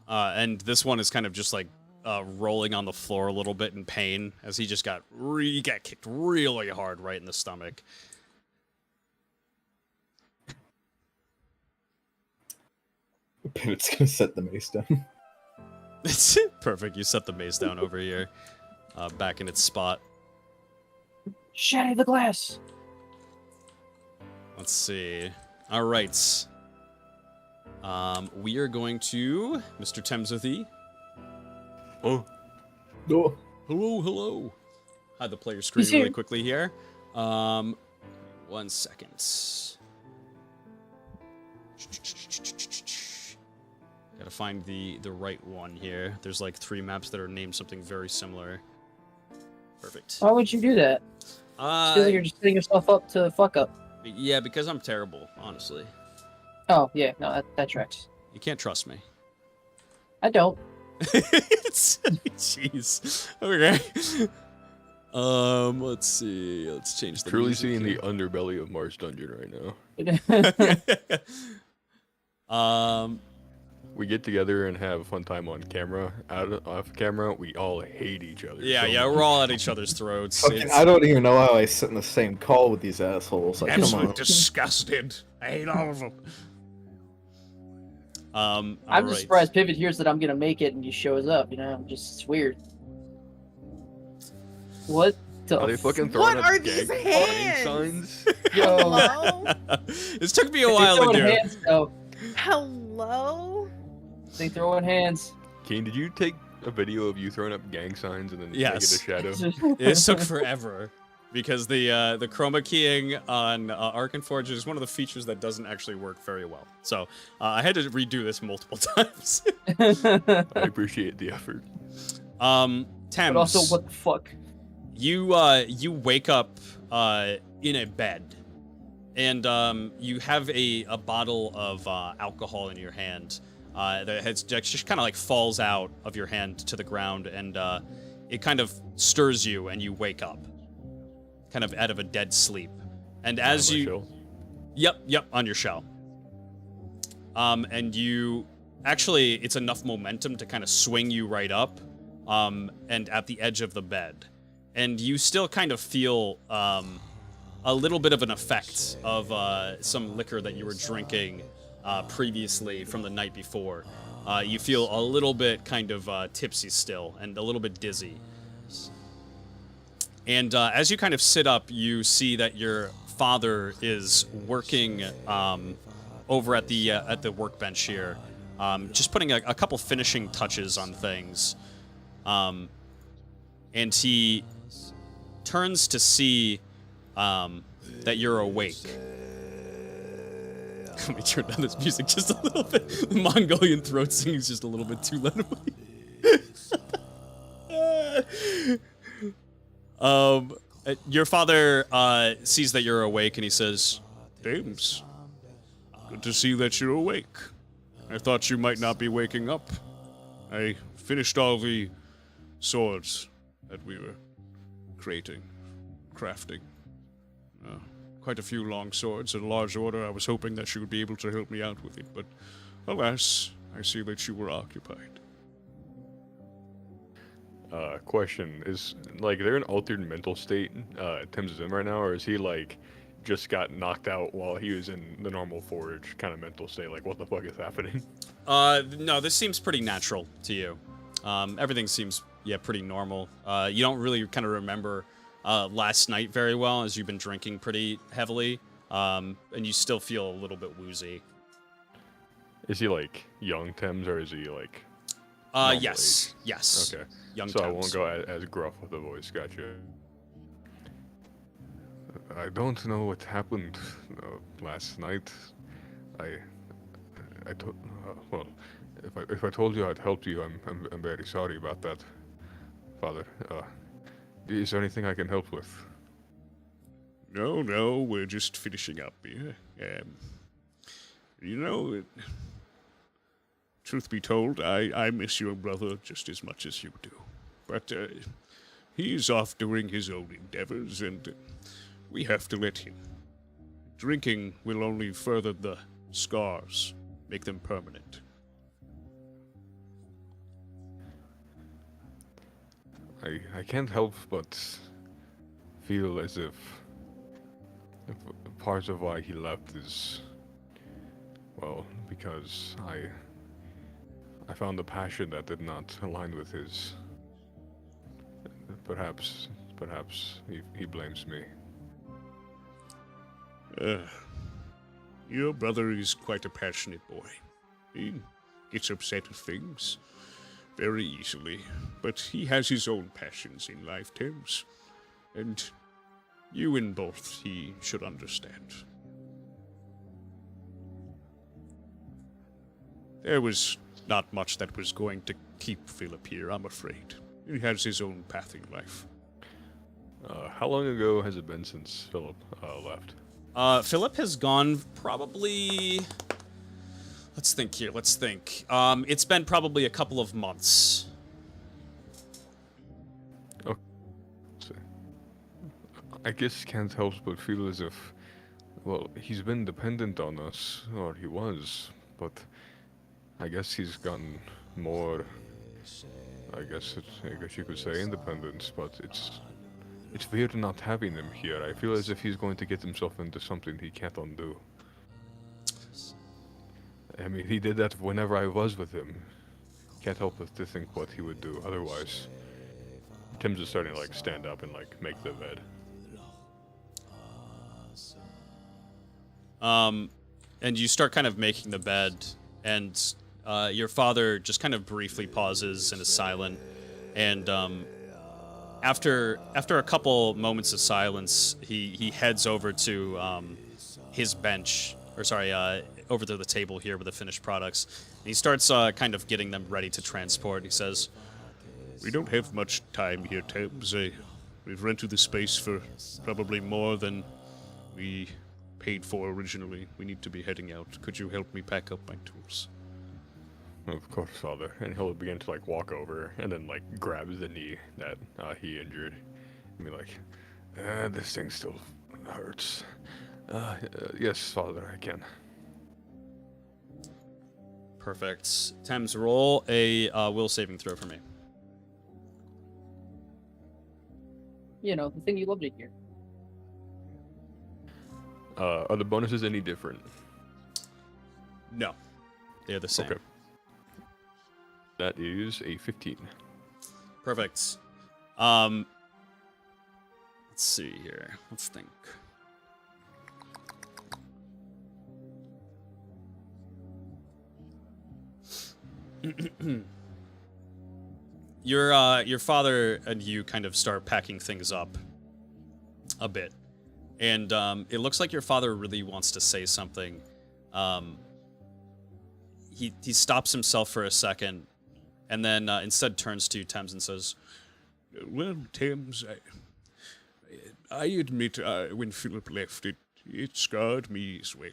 And this one is kind of just like rolling on the floor a little bit in pain, as he just got kicked really hard right in the stomach. Pivot's gonna set the mace down. It's perfect. You set the mace down over here, back in its spot. Shatter the glass. Let's see. All right. We are going to Mr. Temsothy. Oh, No. Hello. Hide the player screen He's here. really quickly here. 1 second. Gotta find the right one here. There's like 3 maps that are named something very similar. Perfect. Why would you do that? I feel like you're just setting yourself up to fuck up. Yeah, because I'm terrible, honestly. Oh, yeah, no, that tracks. You can't trust me. I don't. Jeez. Okay. Let's see. Let's change the truly music seeing here. the underbelly of Marth's dungeon right now. We get together and have a fun time on camera. Off camera, we all hate each other. Yeah, so yeah, much. we're all at each other's throats. Fucking, It's I don't even know how I sit in the same call with these assholes. Like, come Absolutely on. disgusted. I hate all of them. I'm just alright. surprised Pivot hears that I'm gonna make it and he shows up, you know? It's weird. What the Are they fucking throwing What up are these gang hands? signs? Yo. Hello? This took me a They while to throwing do. hands, though. Hello? They throwing hands. Keen, did you take a video of you throwing up gang signs and then Yes. make it a shadow? This took forever because the chroma keying on Arkenforge is one of the features that doesn't actually work very well. So I had to redo this multiple times. I appreciate the effort. Thames, But also, what the fuck? you wake up in a bed, and you have a bottle of alcohol in your hand that has just kind of like falls out of your hand to the ground, and it kind of stirs you, and you wake up, kind of out of a dead sleep. And as On my you, show. yep, on your shell. And you actually, it's enough momentum to kind of swing you right up, and at the edge of the bed. And you still kind of feel a little bit of an effect of some liquor that you were drinking previously from the night before. You feel a little bit kind of tipsy still, and a little bit dizzy. And as you kind of sit up, you see that your father is working over at the workbench here, just putting a couple finishing touches on things. And he turns to see that you're awake. Let me turn down this music just a little bit. The Mongolian throat singing is just a little bit too loud. Your father sees that you're awake, and he says, James, good to see that you're awake. I thought you might not be waking up. I finished all the swords that we were crafting. Quite a few long swords in large order. I was hoping that you would be able to help me out with it, but alas, I see that you were occupied. Question is, like, they're in altered mental state, Tim's is in right now, or is he, like, just got knocked out while he was in the normal forge kind of mental state? Like, what the fuck is happening? No, this seems pretty natural to you. Everything seems, pretty normal. You don't really kind of remember last night very well, as you've been drinking pretty heavily, and you still feel a little bit woozy. Is he, like, young Thames, or is he, like... Yes. age? Yes. Okay. Young so Thames. I won't go as gruff with the voice, gotcha. I don't know what happened last night. Well, if I told you I'd helped you, I'm very sorry about that, Father. Is there anything I can help with? No, we're just finishing up here. Truth be told, I miss your brother just as much as you do. But he's off doing his own endeavors, and we have to let him. Drinking will only further the scars, make them permanent. I can't help but feel as if part of why he left is, well, because I found a passion that did not align with his. Perhaps he blames me. Your brother is quite a passionate boy. He gets upset at things very easily, but he has his own passions in life, Thames. And you and both he should understand. There was not much that was going to keep Philip here, I'm afraid. He has his own path in life. How long ago has it been since Philip left? Philip has gone probably... Let's think here, it's been probably a couple of months. Okay. I guess can't help but feel as if, well, he's been dependent on us, or he was, but I guess he's gotten more, I guess you could say independence, but it's weird not having him here. I feel as if he's going to get himself into something he can't undo. I mean, he did that whenever I was with him. Can't help but to think what he would do otherwise. Tim's just starting to, like, stand up and, like, make the bed. And you start kind of making the bed, and your father just kind of briefly pauses and is silent, and after a couple moments of silence, he heads over to his bench, over to the table here with the finished products, and he starts kind of getting them ready to transport. He says, We don't have much time here, Thames. We've rented the space for probably more than we paid for originally. We need to be heading out. Could you help me pack up my tools? Of course, Father. And he'll begin to, like, walk over and then, like, grabs the knee that he injured. And be like, this thing still hurts. Yes, Father, I can. Perfect. Thames, roll a will saving throw for me. You know, the thing you love to hear. Are the bonuses any different? No. They're the same. Okay. That is a 15. Perfect. Let's see here. Let's think. Your father and you kind of start packing things up a bit, and it looks like your father really wants to say something. He stops himself for a second, and then instead turns to Thames and says, Well, Thames, I admit when Philip left, it scarred me as well.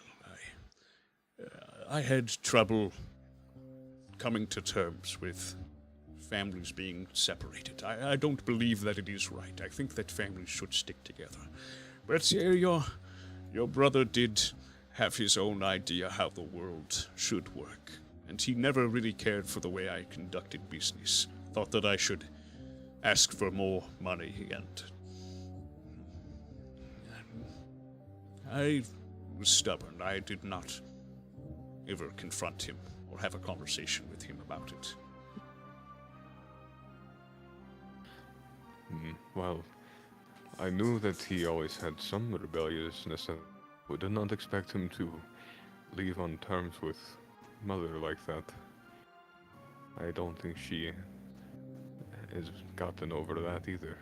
I had trouble coming to terms with families being separated. I don't believe that it is right. I think that families should stick together. But your brother did have his own idea how the world should work, and he never really cared for the way I conducted business. Thought that I should ask for more money, and I was stubborn. I did not ever confront him or have a conversation with him about it. Well, I knew that he always had some rebelliousness, and we did not expect him to leave on terms with Mother like that. I don't think she has gotten over that either.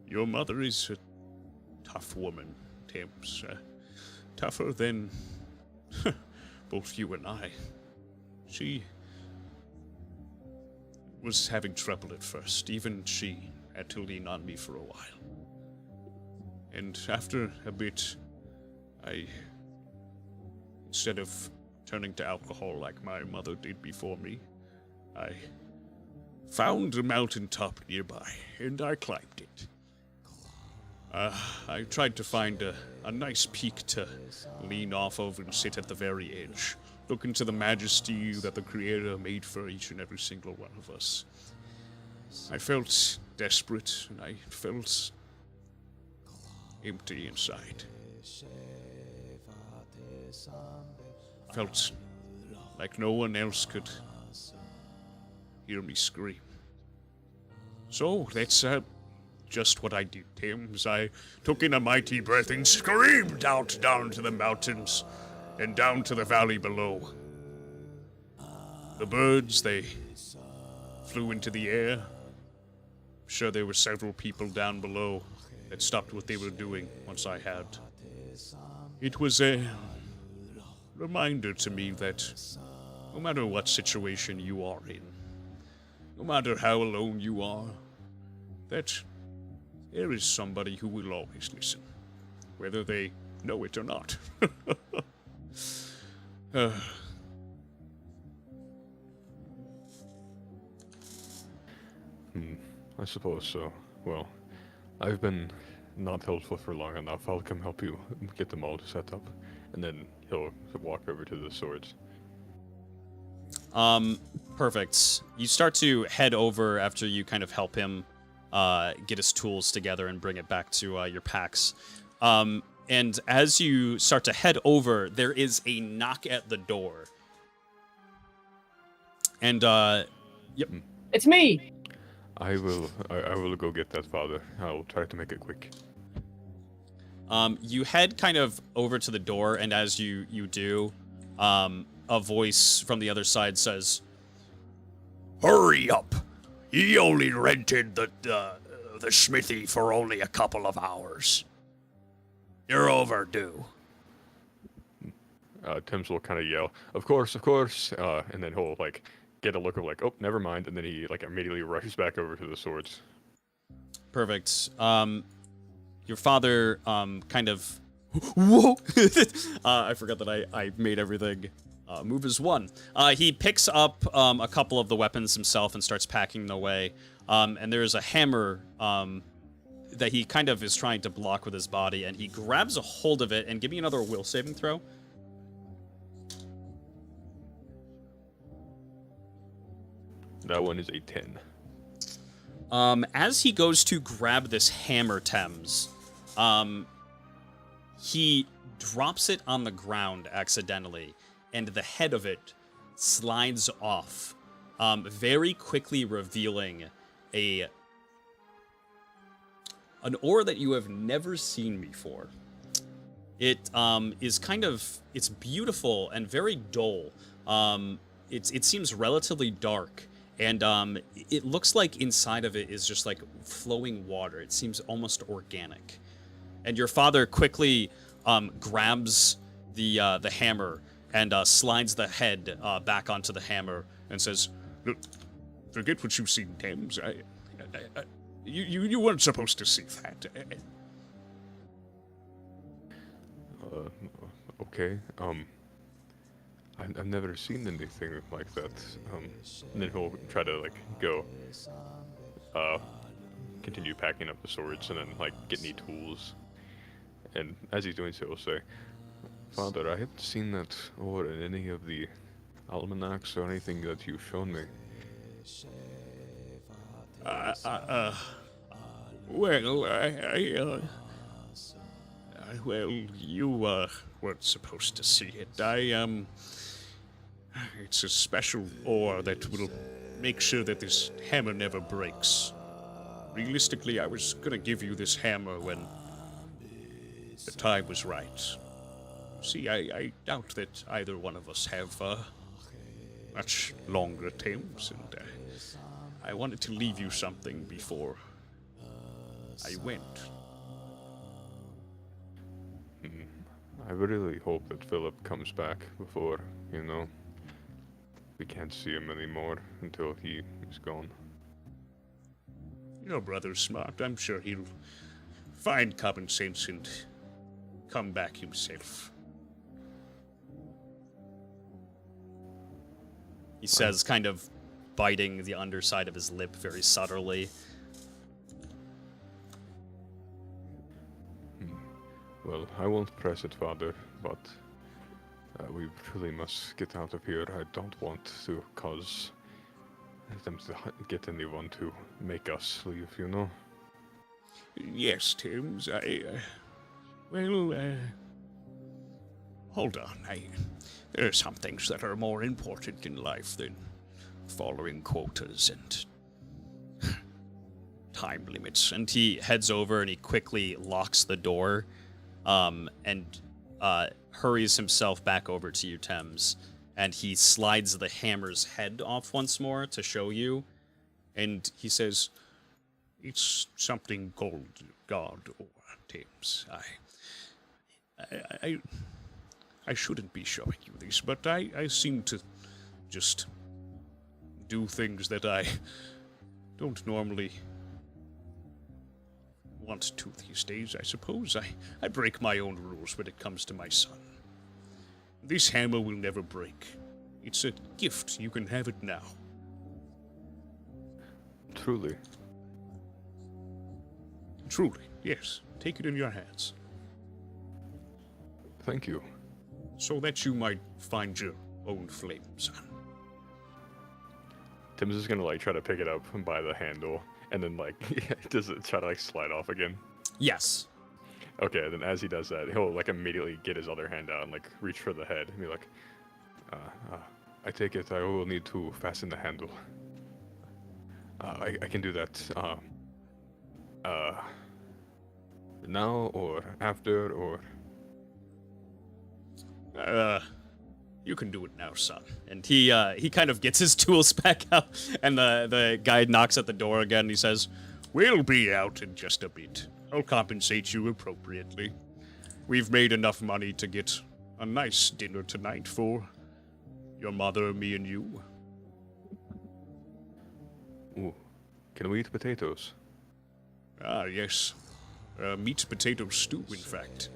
Your mother is a tough woman, Thames. Tougher than both you and I. She was having trouble at first. Even she had to lean on me for a while. And after a bit, instead of turning to alcohol like my mother did before me, I found a mountaintop nearby, and I climbed it. I tried to find a nice peak to lean off of and sit at the very edge, look into the majesty that the Creator made for each and every single one of us. I felt desperate, and I felt empty inside. Felt like no one else could hear me scream. So that's just what I did, Thames. I took in a mighty breath and screamed out down to the mountains and down to the valley below. The birds, they flew into the air. I'm sure there were several people down below that stopped what they were doing once I had. It was a reminder to me that no matter what situation you are in, no matter how alone you are, that there is somebody who will always listen, whether they know it or not. I suppose so. Well, I've been not helpful for long enough. I'll come help you get them all set up, and then he'll walk over to the swords. Perfect. You start to head over after you kind of help him get his tools together and bring it back to your packs. And as you start to head over, there is a knock at the door. And, yep. It's me! I will go get that, Father. I'll try to make it quick. You head kind of over to the door, and as you do, a voice from the other side says, Hurry up! He only rented the smithy for only a couple of hours. You're overdue. Thames will kind of yell, of course, and then he'll, like, get a look of, like, oh, never mind, and then he, like, immediately rushes back over to the swords. Perfect. Your father, kind of... Whoa! I forgot that I made everything move as one. He picks up a couple of the weapons himself and starts packing them away. And there's a hammer that he kind of is trying to block with his body, and he grabs a hold of it, and give me another will saving throw. That one is a 10. As he goes to grab this hammer, Thames, he drops it on the ground accidentally, and the head of it slides off, very quickly revealing an ore that you have never seen before. It is kind of, it's beautiful and very dull. It seems relatively dark, and it looks like inside of it is just like flowing water. It seems almost organic. And your father quickly grabs the hammer and slides the head back onto the hammer and says, Look, forget what you've seen, Thames. You weren't supposed to see that. Okay. I've never seen anything like that. And then he'll try to like go, continue packing up the swords and then like get any tools. And as he's doing so, he'll say, "Father, I haven't seen that or in any of the almanacs or anything that you've shown me." Well, you weren't supposed to see it. It's a special ore that will make sure that this hammer never breaks. Realistically, I was gonna give you this hammer when the time was right. See, I doubt that either one of us have much longer tails, and I wanted to leave you something before I went. I really hope that Philip comes back before, we can't see him anymore until he is gone. Your brother's smart. I'm sure he'll find common sense and come back himself. He says, kind of biting the underside of his lip very subtly. Well, I won't press it, Father, but we really must get out of here. I don't want to cause them to get anyone to make us leave, Yes, Timms, hold on. There are some things that are more important in life than following quotas and Time limits. And he heads over and he quickly locks the door and hurries himself back over to you, Thames. And he slides the hammer's head off once more to show you. And he says, it's something called God or Timms. I shouldn't be showing you this, but I seem to just do things that I don't normally want to these days, I suppose. I break my own rules when it comes to my son. This hammer will never break. It's a gift. You can have it now. Truly. Truly, yes. Take it in your hands. Thank you. So that you might find your own flame, son. Tim's just gonna try to pick it up by the handle, and then does it try to slide off again? yes. Okay, then as he does that, he'll immediately get his other hand out and reach for the head and be like, I take it I will need to fasten the handle. I can do that, now or after or... You can do it now, son. And he kind of gets his tools back out, and the guy knocks at the door again, and he says, We'll be out in just a bit. I'll compensate you appropriately. We've made enough money to get a nice dinner tonight for your mother, me, and you. Ooh. Can we eat potatoes? Ah, yes. Meat potato stew, in fact.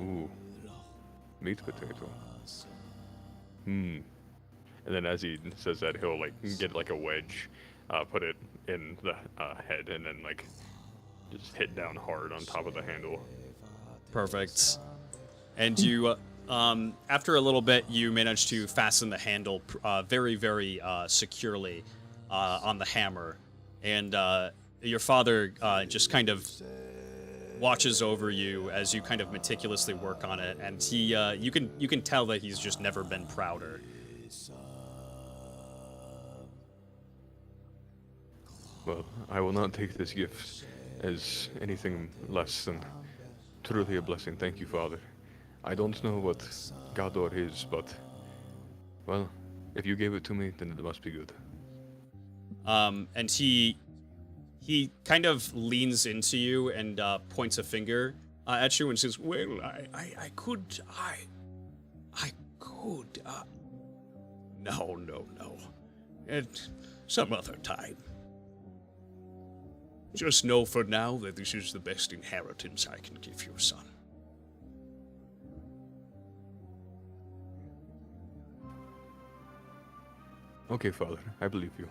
Ooh. Meat potato. And then as he says that, he'll get a wedge, put it in the head, and then just hit down hard on top of the handle. perfect. And you, after a little bit, you manage to fasten the handle very, very securely on the hammer. And your father just kind of watches over you as you kind of meticulously work on it, and he you can tell that he's just never been prouder. Well, I will not take this gift as anything less than truly a blessing. Thank you, Father. I don't know what Gador is, but, well, if you gave it to me, then it must be good. And he kind of leans into you and points a finger at you and says, Well, I could. No. At some other time. Just know for now that this is the best inheritance I can give your son. Okay, father, I believe you.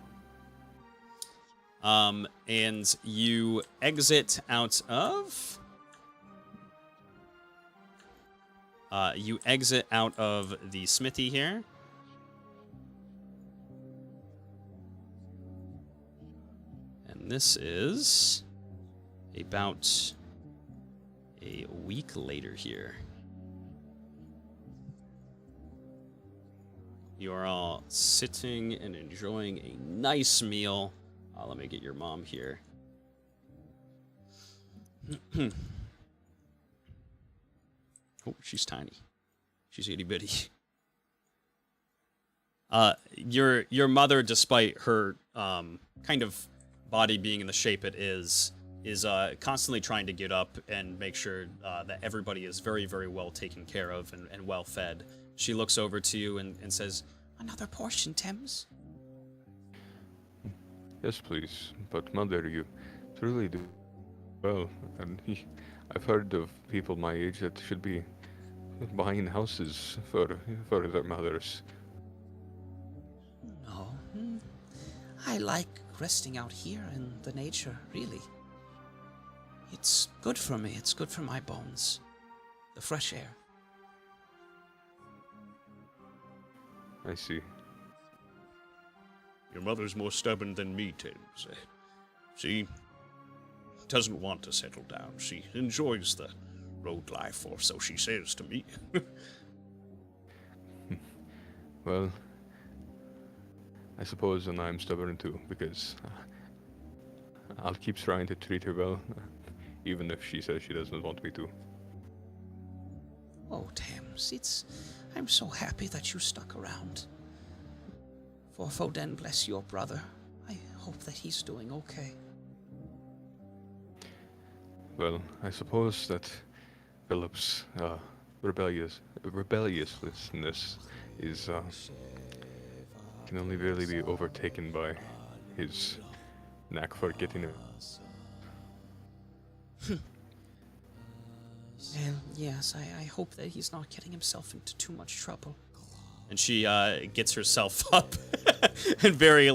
And you exit out of... you exit out of the smithy here. And this is about a week later here. You are all sitting and enjoying a nice meal. Let me get your mom here. Oh, she's tiny. She's itty bitty. Your mother, despite her kind of body being in the shape it is constantly trying to get up and make sure that everybody is very, very well taken care of and well fed. She looks over to you and says, "Another portion, Thames." Yes, please. But mother, you truly do well. And I've heard of people my age that should be buying houses for their mothers. No. I like resting out here in the nature, really. It's good for me. It's good for my bones. The fresh air. I see. Your mother's more stubborn than me, Thames. She doesn't want to settle down. She enjoys the road life, or so she says to me. Well, I suppose then I'm stubborn too, because I'll keep trying to treat her well, even if she says she doesn't want me to. Oh, Thames, I'm so happy that you stuck around. For Foden, bless your brother. I hope that he's doing okay. Well, I suppose that Philip's rebelliousness is can only really be overtaken by his knack for getting it. And yes, I hope that he's not getting himself into too much trouble. And she gets herself up and very,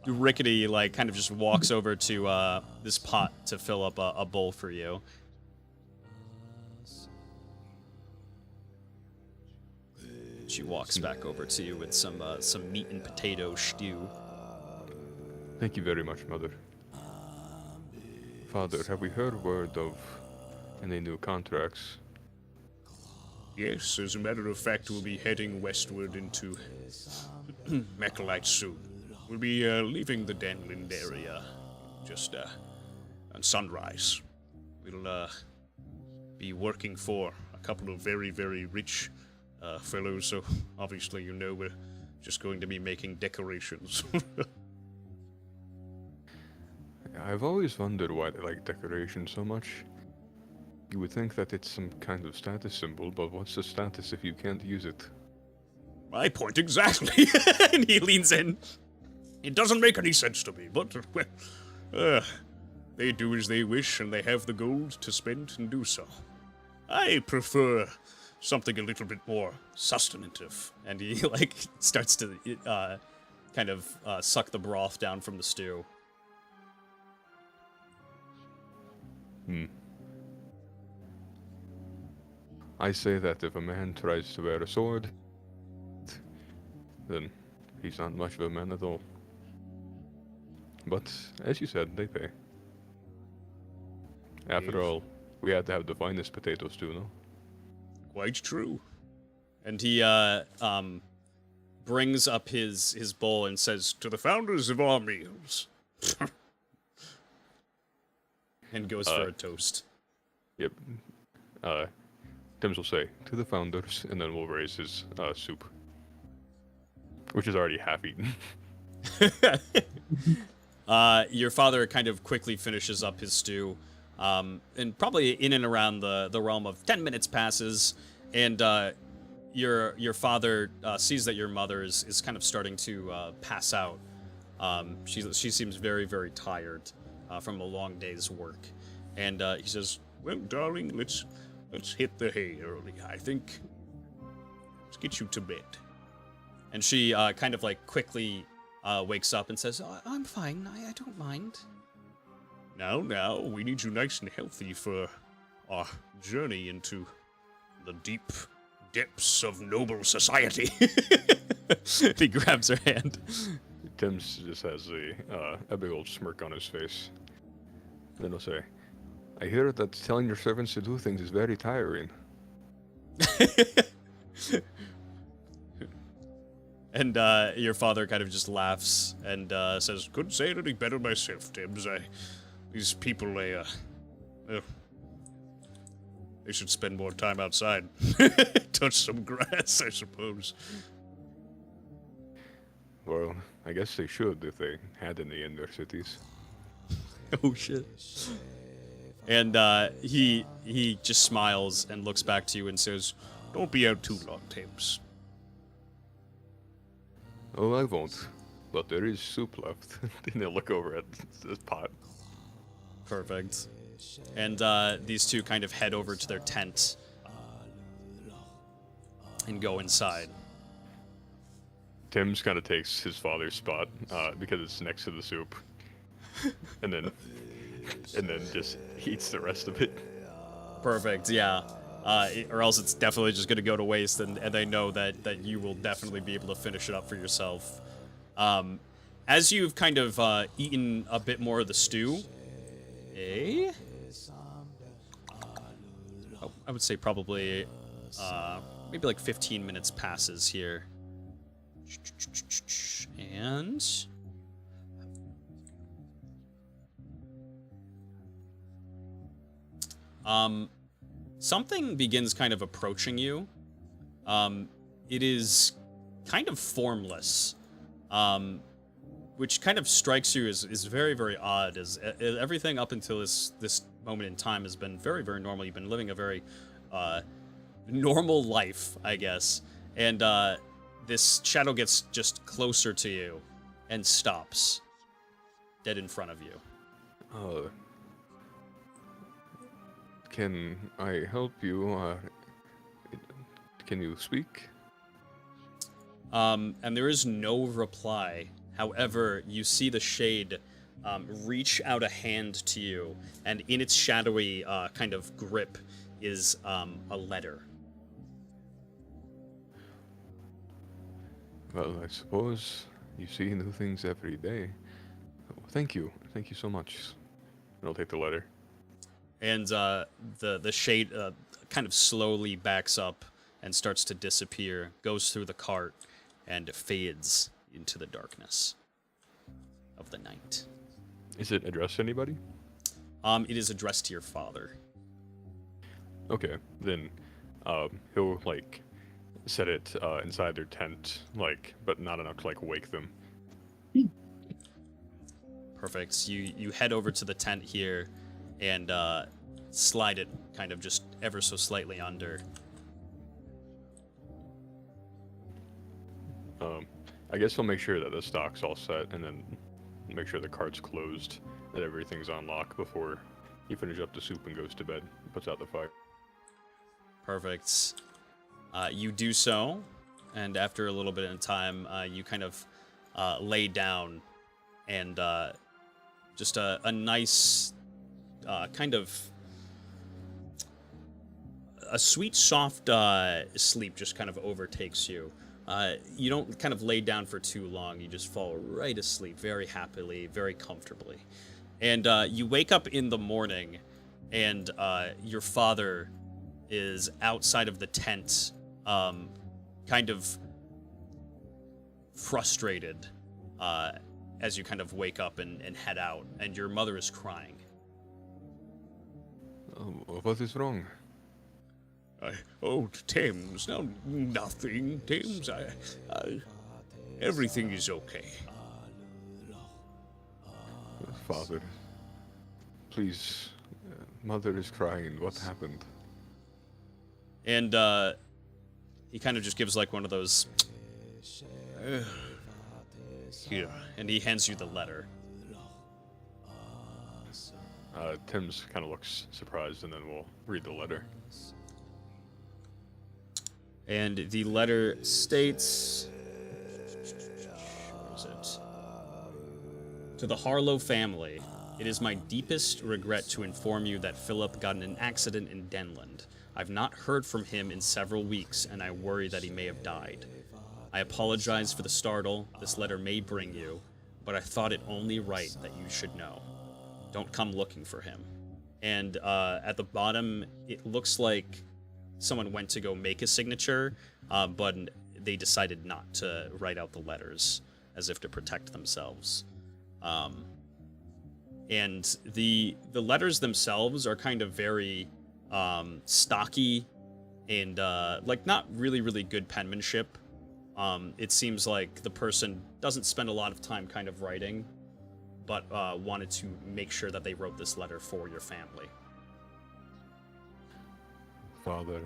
rickety, kind of just walks over to this pot to fill up a bowl for you. She walks back over to you with some meat and potato stew. Thank you very much, Mother. Father, have we heard word of any new contracts? Yes, as a matter of fact, we'll be heading westward into Mechalite soon. We'll be leaving the Denland area just on sunrise. We'll be working for a couple of very, very rich fellows, so obviously we're just going to be making decorations. I've always wondered why they like decoration so much. You would think that it's some kind of status symbol, but what's the status if you can't use it? My point exactly. And he leans in. It doesn't make any sense to me, but they do as they wish, and they have the gold to spend and do so. I prefer something a little bit more sustenance. And he starts to kind of suck the broth down from the stew. I say that if a man tries to wear a sword, then he's not much of a man at all. But, as you said, they pay. After all, we had to have the finest potatoes too, no? Quite true. And he brings up his bowl and says, "To the founders of our meals." And goes for a toast. Yep. Tim's will say, "To the founders," and then we'll raise his soup. Which is already half eaten. Your father kind of quickly finishes up his stew. And probably in and around the realm of 10 minutes passes, and your father sees that your mother is kind of starting to pass out. She seems very, very tired. from a long day's work. And he says, Well, darling, let's hit the hay early. I think let's get you to bed. and she kind of like quickly wakes up and says, oh, I'm fine. I don't mind. Now, we need you nice and healthy for our journey into the deep depths of noble society. He grabs her hand. Tim's just has a big old smirk on his face. Then he'll say, I hear that telling your servants to do things is very tiring. And your father kind of just laughs and says, Couldn't say it any better myself, Tibbs. These people, they should spend more time outside. Touch some grass, I suppose. Well, I guess they should if they had any in their cities. oh shit. And he just smiles and looks back to you and says, Don't be out too long, Tibbs. Oh, I won't. But there is soup left. And they'll look over at this pot. perfect. And these two kind of head over to their tent and go inside. Tim's kind of takes his father's spot because it's next to the soup, and then just eats the rest of it. Perfect, yeah. Or else it's definitely just going to go to waste, and they know that you will definitely be able to finish it up for yourself. As you've kind of eaten a bit more of the stew, I would say probably maybe like 15 minutes passes here. And something begins kind of approaching you. It is kind of formless, which kind of strikes you as very, very odd, as everything up until this moment in time has been very, very normal. You've been living a very normal life, I guess. And this shadow gets just closer to you and stops dead in front of you. Can I help you? Can you speak? And there is no reply. However, you see the shade reach out a hand to you, and in its shadowy kind of grip is a letter. Well, I suppose you see new things every day. Thank you so much. And I'll take the letter. And the shade kind of slowly backs up and starts to disappear, goes through the cart, and fades into the darkness of the night. Is it addressed to anybody? It is addressed to your father. Okay, then he'll like set it inside their tent, like, but not enough to like wake them. Perfect. You head over to the tent here and slide it kind of just ever so slightly under. I guess he'll make sure that the stock's all set, and then make sure the cart's closed, that everything's on lock before he finishes up the soup and goes to bed, puts out the fire. Perfect. You do so, and after a little bit of time, you kind of lay down, and just a nice kind of a sweet, soft sleep just kind of overtakes you. You don't kind of lay down for too long. You just fall right asleep very happily, very comfortably. And you wake up in the morning, and your father is outside of the tent, kind of frustrated as you kind of wake up and head out, and your mother is crying. What is wrong? Thames, no, nothing, Thames. Everything is okay. Father, please, mother is crying. What happened? And he kind of just gives like one of those Here. and he hands you the letter. Tim's kind of looks surprised, and then we'll read the letter. And the letter states, where is it? To the Harlow family, it is my deepest regret to inform you that Philip got in an accident in Denland. I've not heard from him in several weeks, and I worry that he may have died. I apologize for the startle this letter may bring you, but I thought it only right that you should know. Don't come looking for him. And at the bottom, it looks like someone went to go make a signature, but they decided not to write out the letters as if to protect themselves. And the letters themselves are kind of very stocky and like not really good penmanship. It seems like the person doesn't spend a lot of time kind of writing, but wanted to make sure that they wrote this letter for your family. Father,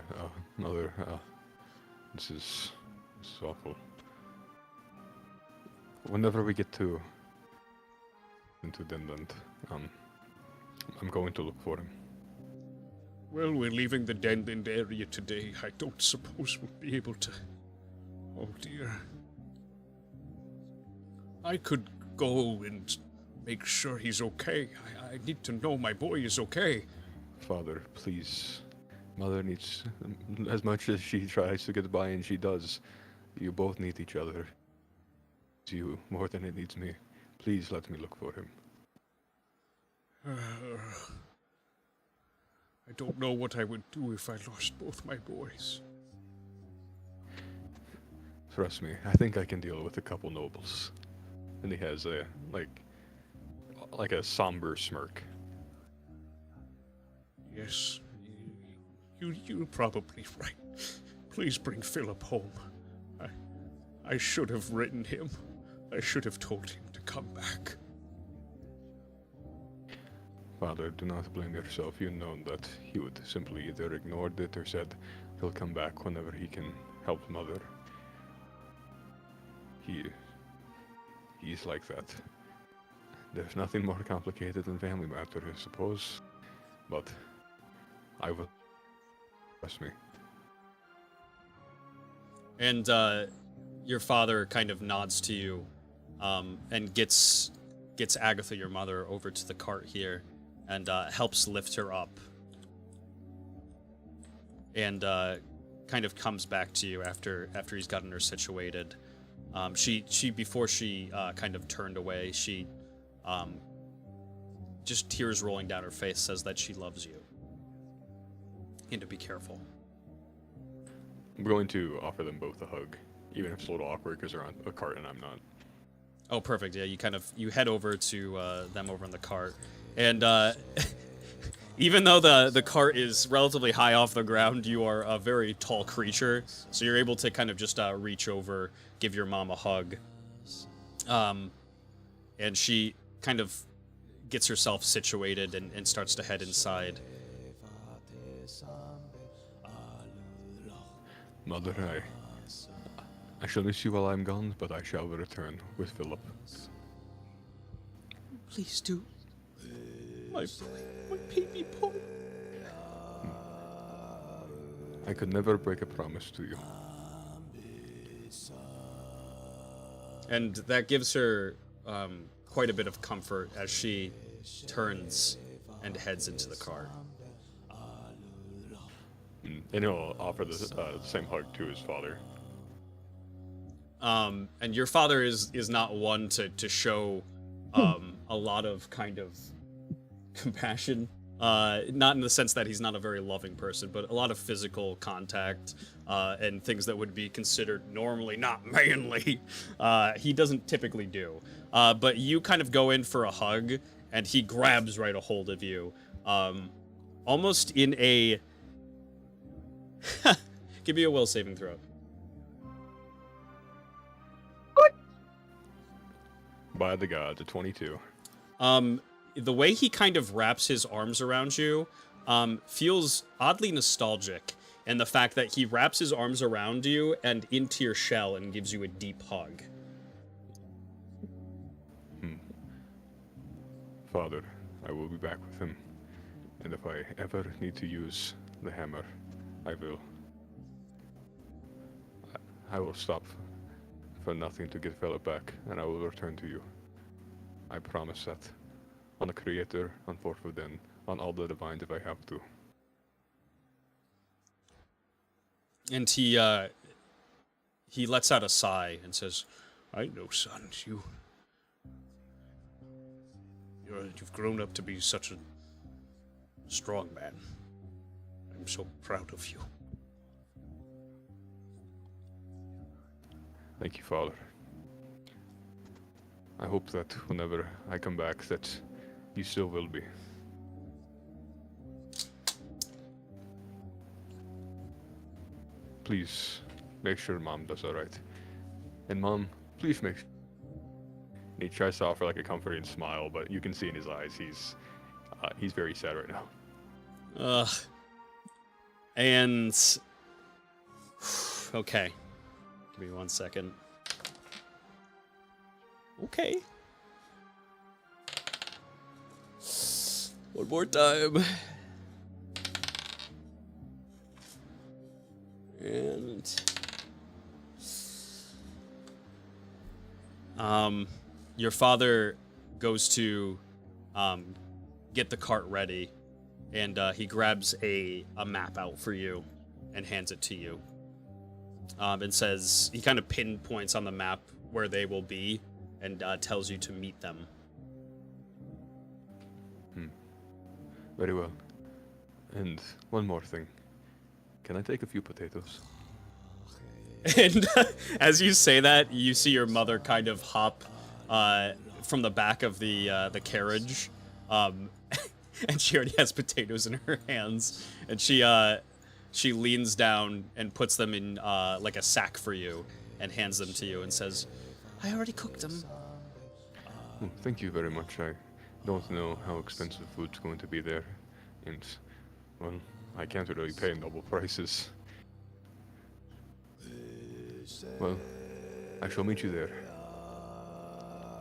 Mother, this is awful. Whenever we get into Denland, I'm going to look for him. Well, we're leaving the Denland area today. I don't suppose we'll be able to... Oh dear. I could go and make sure he's okay. I need to know my boy is okay. Father, please. Mother needs, as much as she tries to get by, and she does, you both need each other. It's you more than it needs me. Please let me look for him. I don't know what I would do if I lost both my boys. Trust me, I think I can deal with a couple nobles. And he has a, like a somber smirk. Yes, you're probably right. Please bring Philip home. I should have written him. I should have told him to come back. Father, do not blame yourself. You know that he would simply either ignored it or said he'll come back whenever he can help Mother. He's like that. There's nothing more complicated than family matter, I suppose. But I will. Trust me. And your father kind of nods to you, and gets Agatha, your mother, over to the cart here, and helps lift her up. And kind of comes back to you after he's gotten her situated. She before she kind of turned away, she just tears rolling down her face, says that she loves you. And to be careful. I'm going to offer them both a hug, even if it's a little awkward because they're on a cart and I'm not. Oh, perfect. Yeah, you head over to them over in the cart, and even though the cart is relatively high off the ground, you are a very tall creature, so you're able to kind of just reach over, give your mom a hug, and she kind of gets herself situated and starts to head inside. Mother, I shall miss you while I'm gone, but I shall return with Philip. Please do. My baby boy. I could never break a promise to you. And that gives her quite a bit of comfort as she turns and heads into the car. And he'll offer the same hug to his father. And your father is not one to show a lot of kind of compassion. Not in the sense that he's not a very loving person, but a lot of physical contact and things that would be considered normally not manly. He doesn't typically do. But you kind of go in for a hug, and he grabs right a hold of you, almost in a... Give me a will saving throw. By the gods, a 22. The way he kind of wraps his arms around you feels oddly nostalgic, and the fact that he wraps his arms around you and into your shell and gives you a deep hug. Father, I will be back with him. And if I ever need to use the hammer, I will. I will stop for nothing to get Philip back, and I will return to you. I promise that. On the Creator, on Fourth Within, on all the Divines if I have to. And he lets out a sigh and says, I know, son. You've grown up to be such a strong man. I'm so proud of you. Thank you, Father. I hope that whenever I come back that you still will be. Please make sure Mom does alright. And Mom, please make sure. And he tries to offer like a comforting smile, but you can see in his eyes he's very sad right now. And okay. Give me 1 second. Okay. One more time. And your father goes to get the cart ready, and he grabs a map out for you and hands it to you. And says, he kind of pinpoints on the map where they will be and tells you to meet them. Very well. And one more thing. Can I take a few potatoes? And as you say that, you see your mother kind of hop from the back of the carriage, and she already has potatoes in her hands, and she leans down and puts them in like a sack for you and hands them to you and says, I already cooked them. Oh, thank you very much. I don't know how expensive food's going to be there, and well, I can't really pay double prices. Well, I shall meet you there.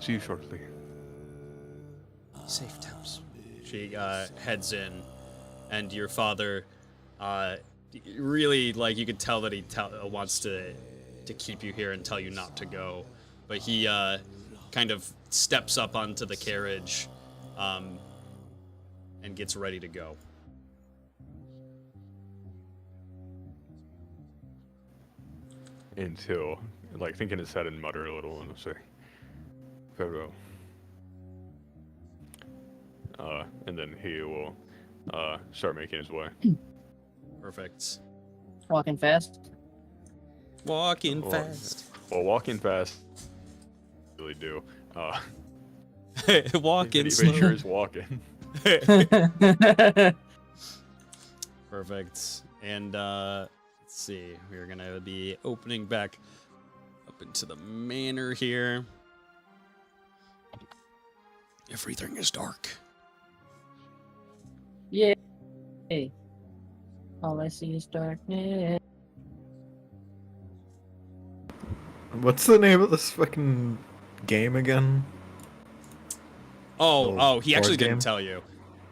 See you shortly. Safe times. She heads in, and your father, really, like, you could tell that he wants to keep you here and tell you not to go, but he kind of steps up onto the carriage, and gets ready to go. And he'll, like, think in his head and mutter a little and say, farewell. And then he will start making his way. Perfect. Walking fast. Walking fast. Well, walking fast, really do. Walking He slow. sure is walking. Perfect. And let's see, we're gonna be opening back up into the manor here. Everything is dark. Yeah. Hey. All I see is darkness. What's the name of this fucking game again? Oh, he board actually game? didn't tell you.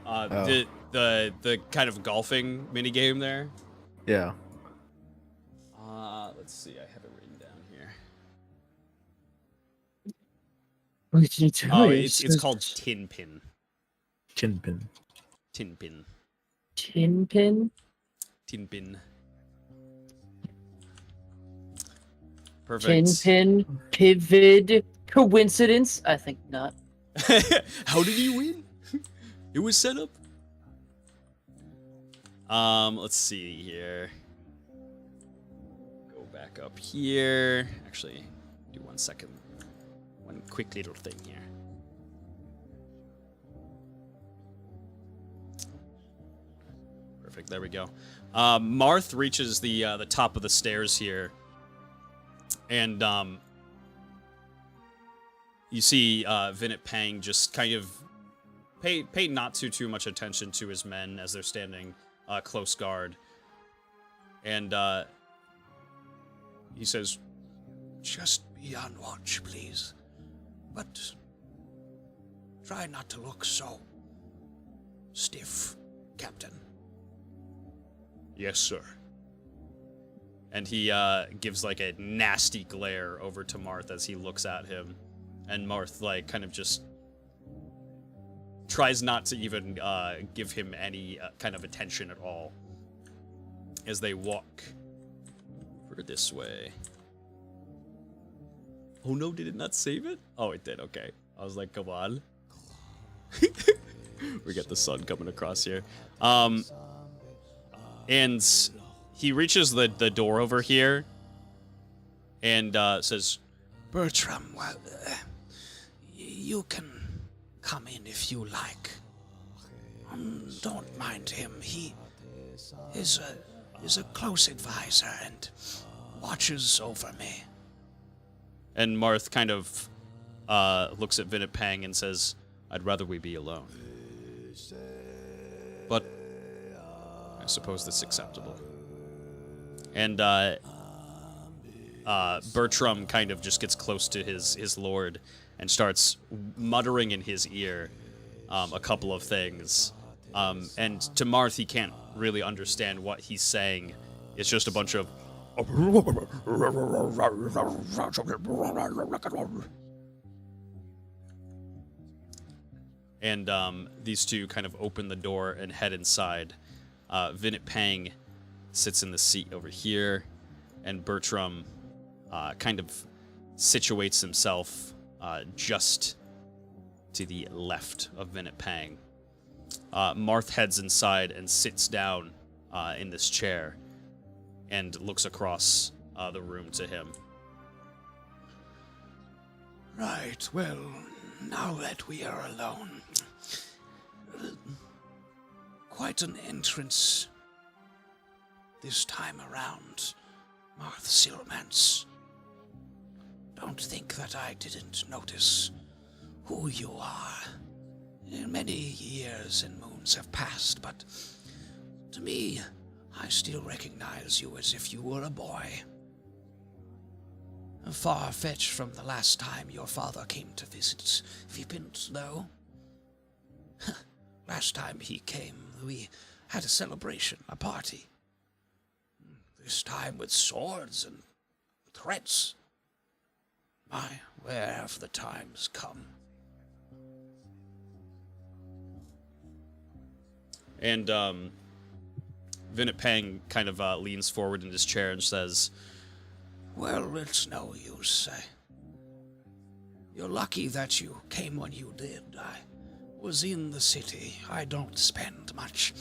The kind of golfing mini game there. Yeah. Let's see, I have it written down here. What did you do? Oh, it's called Tin Pin. Chinpin. Tin Pin. Tin Pin? Tin Pin. Perfect. Tin Pin? Pivot? Coincidence? I think not. How did he win? It was set up. Let's see here. Go back up here. Actually, do 1 second. One quick little thing here. Perfect. There we go. Marth reaches the top of the stairs here, and you see Vinit Pang just kind of pay not too much attention to his men as they're standing close guard, and he says, Just be on watch, please. But try not to look so stiff. Captain. Yes, sir. And he gives like a nasty glare over to Marth as he looks at him. And Marth like kind of just tries not to even give him any kind of attention at all as they walk over this way. Oh no, did it not save it? Oh, it did, okay. I was like, come on. We got the sun coming across here. And he reaches the door over here and says, Bertram, well, you can come in if you like. Don't mind him. He is a close advisor and watches over me. and Marth kind of looks at Vinnipang and says, I'd rather we be alone. But I suppose that's acceptable. And Bertram kind of just gets close to his lord and starts muttering in his ear a couple of things. And to Marth, he can't really understand what he's saying. It's just a bunch of... And these two kind of open the door and head inside. Vinnipang sits in the seat over here, and Bertram kind of situates himself just to the left of Vinnipang. Marth heads inside and sits down in this chair and looks across the room to him. Right, well, now that we are alone, quite an entrance this time around, Marth Silmance. Don't think that I didn't notice who you are. Many years and moons have passed, but to me, I still recognize you as if you were a boy. Far-fetched from the last time your father came to visit Vipint, though. Last time he came, we had a celebration, a party. This time with swords and threats. My, where have the times come? And Vinnipang kind of leans forward in his chair and says, Well, it's no use. You're lucky that you came when you did. I was in the city. I don't spend much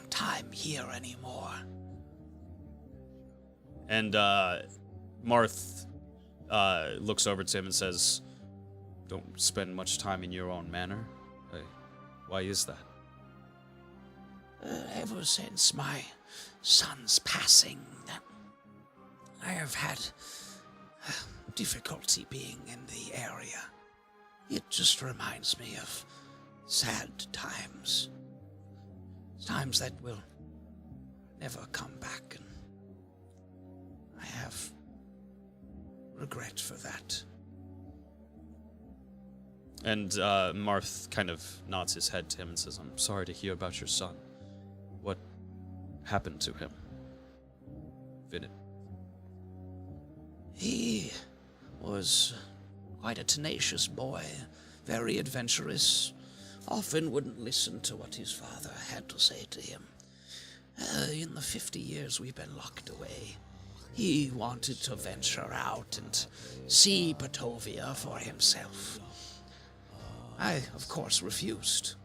time here anymore. And Marth looks over to him and says, Don't spend much time in your own manor? Why is that? Ever since my son's passing, I have had difficulty being in the area. It just reminds me of sad times. Times that will never come back, and I have regret for that. And Marth kind of nods his head to him and says, I'm sorry to hear about your son. What happened to him? Vinnip. He was quite a tenacious boy, very adventurous, often wouldn't listen to what his father had to say to him. In the 50 years we've been locked away, he wanted to venture out and see Batovia for himself. I, of course, refused.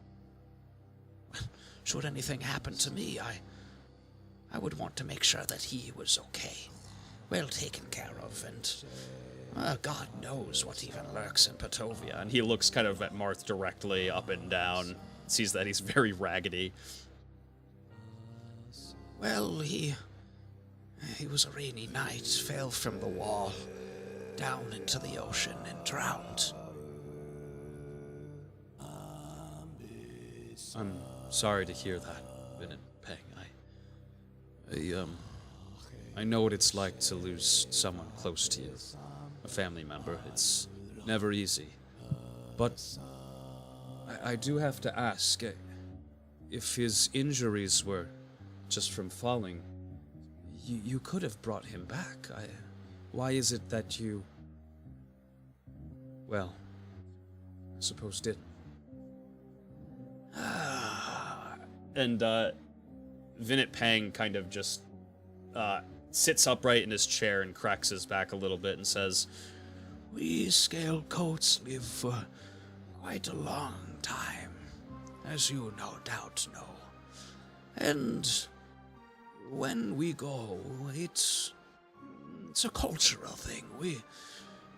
Should anything happen to me, I would want to make sure that he was okay, well taken care of, and God knows what even lurks in Batovia. And he looks kind of at Marth directly, up and down, sees that he's very raggedy. Well, he was a rainy night, fell from the wall, down into the ocean, and drowned. I'm sorry to hear that, Vinnipang. I know what it's like to lose someone close to you, a family member. It's never easy. But I do have to ask, if his injuries were just from falling, you could have brought him back. Why is it that you... Well, I suppose didn't. And Vinit Pang kind of just sits upright in his chair and cracks his back a little bit and says, We scale coats live for quite a long time, as you no doubt know. And when we go, it's a cultural thing.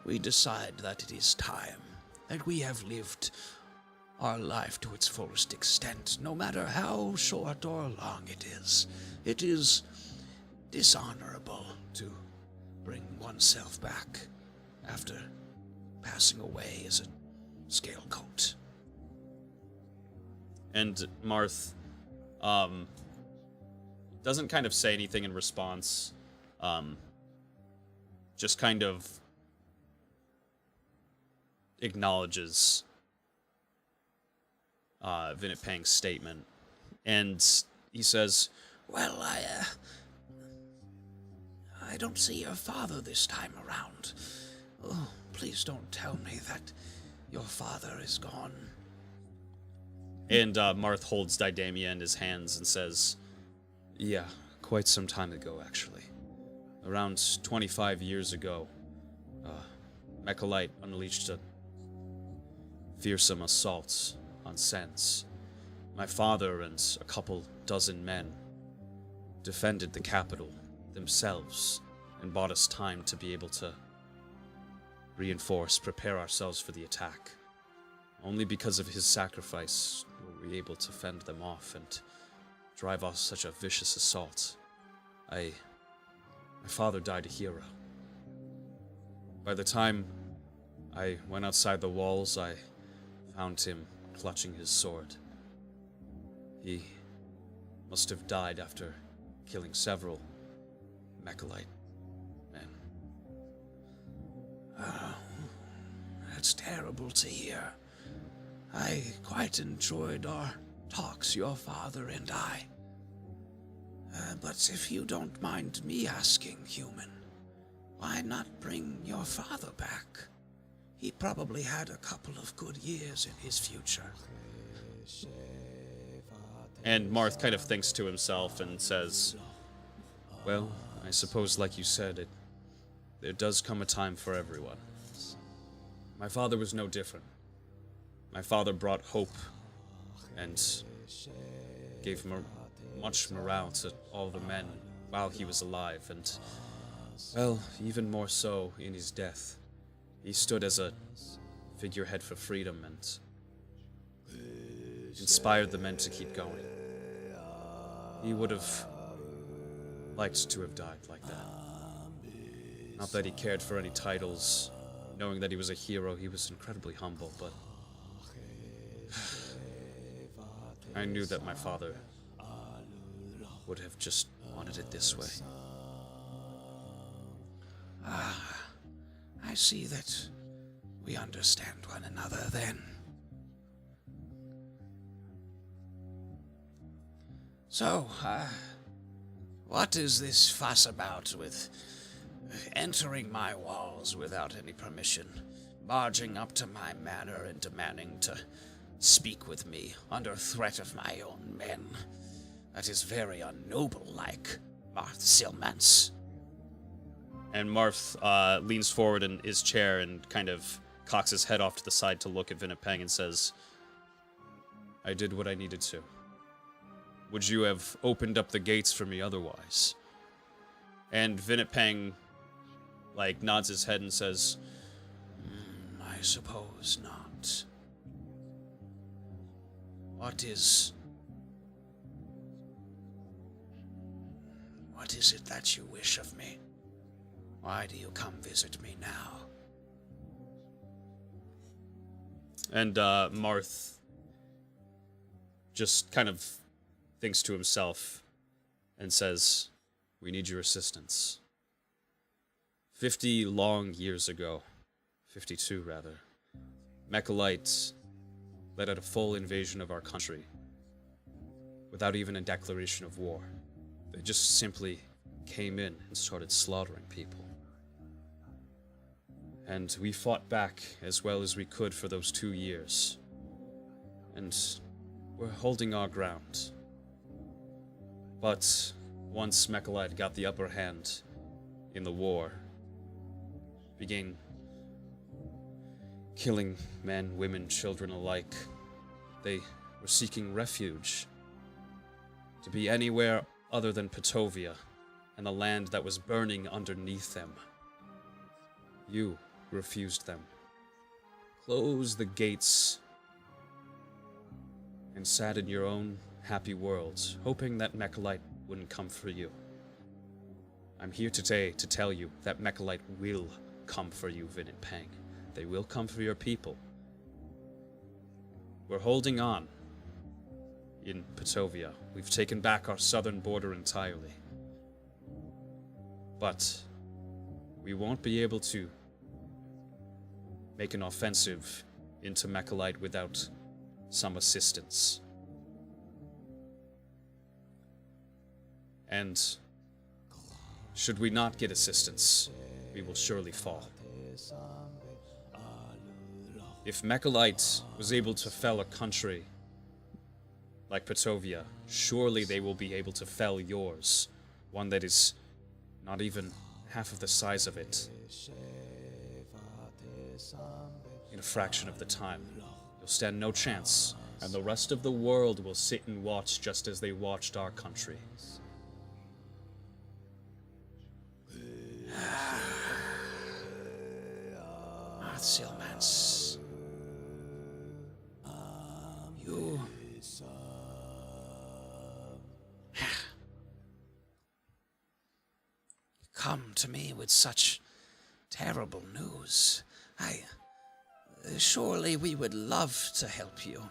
We decide that it is time, that we have lived our life to its fullest extent, no matter how short or long it is. It is dishonorable to bring oneself back after passing away as a scale coat. and Marth doesn't kind of say anything in response, just kind of acknowledges Vinit Pang's statement, and he says, Well, I don't see your father this time around. Oh, please don't tell me that your father is gone. and Marth holds Didamia in his hands and says, Yeah, quite some time ago, actually. Around 25 years ago, Mechalite unleashed a fearsome assault on Sens. My father and a couple dozen men defended the capital themselves and bought us time to be able to prepare ourselves for the attack. Only because of his sacrifice were we able to fend them off and drive off such a vicious assault. My father died a hero. By the time I went outside the walls, I found him clutching his sword. He must have died after killing several Mechalite men. That's terrible to hear. I quite enjoyed our talks, your father and I. But if you don't mind me asking, human, why not bring your father back? He probably had a couple of good years in his future. and Marth kind of thinks to himself and says, Well, I suppose, like you said, there does come a time for everyone. My father was no different. My father brought hope and gave much morale to all the men while he was alive, and, well, even more so in his death. He stood as a figurehead for freedom and inspired the men to keep going. He would have liked to have died like that. Not that he cared for any titles. Knowing that he was a hero, he was incredibly humble, but I knew that my father would have just wanted it this way. I see that we understand one another then. So, what is this fuss about with entering my walls without any permission, barging up to my manor and demanding to speak with me under threat of my own men? That is very unnoble-like, Marth Silmans. and Marth leans forward in his chair and kind of cocks his head off to the side to look at Vinit Pang and says, I did what I needed to. Would you have opened up the gates for me otherwise? And Vinit Pang, nods his head and says, I suppose not. What is it that you wish of me? Why do you come visit me now? And Marth just kind of thinks to himself and says, we need your assistance. 50 long years ago, 52 rather, Mechalites led out a full invasion of our country. without even a declaration of war. They just simply came in and started slaughtering people. And we fought back as well as we could for those 2 years. And we're holding our ground. But once Mechalite got the upper hand in the war, began killing men, women, children alike, they were seeking refuge to be anywhere other than Petovia and the land that was burning underneath them. You refused them, closed the gates, and sat in your own happy worlds, hoping that Mechalite wouldn't come for you. I'm here today to tell you that Mechalite will come for you, Vinit Pang. They will come for your people. We're holding on in Petovia. We've taken back our southern border entirely. But we won't be able to make an offensive into Mechalite without some assistance. And should we not get assistance, we will surely fall. If Mechalite was able to fell a country like Petovia, surely they will be able to fell yours, one that is not even half of the size of it, in a fraction of the time. You'll stand no chance, and the rest of the world will sit and watch just as they watched our country. Marth Silmans, you come to me with such terrible news. Surely we would love to help you,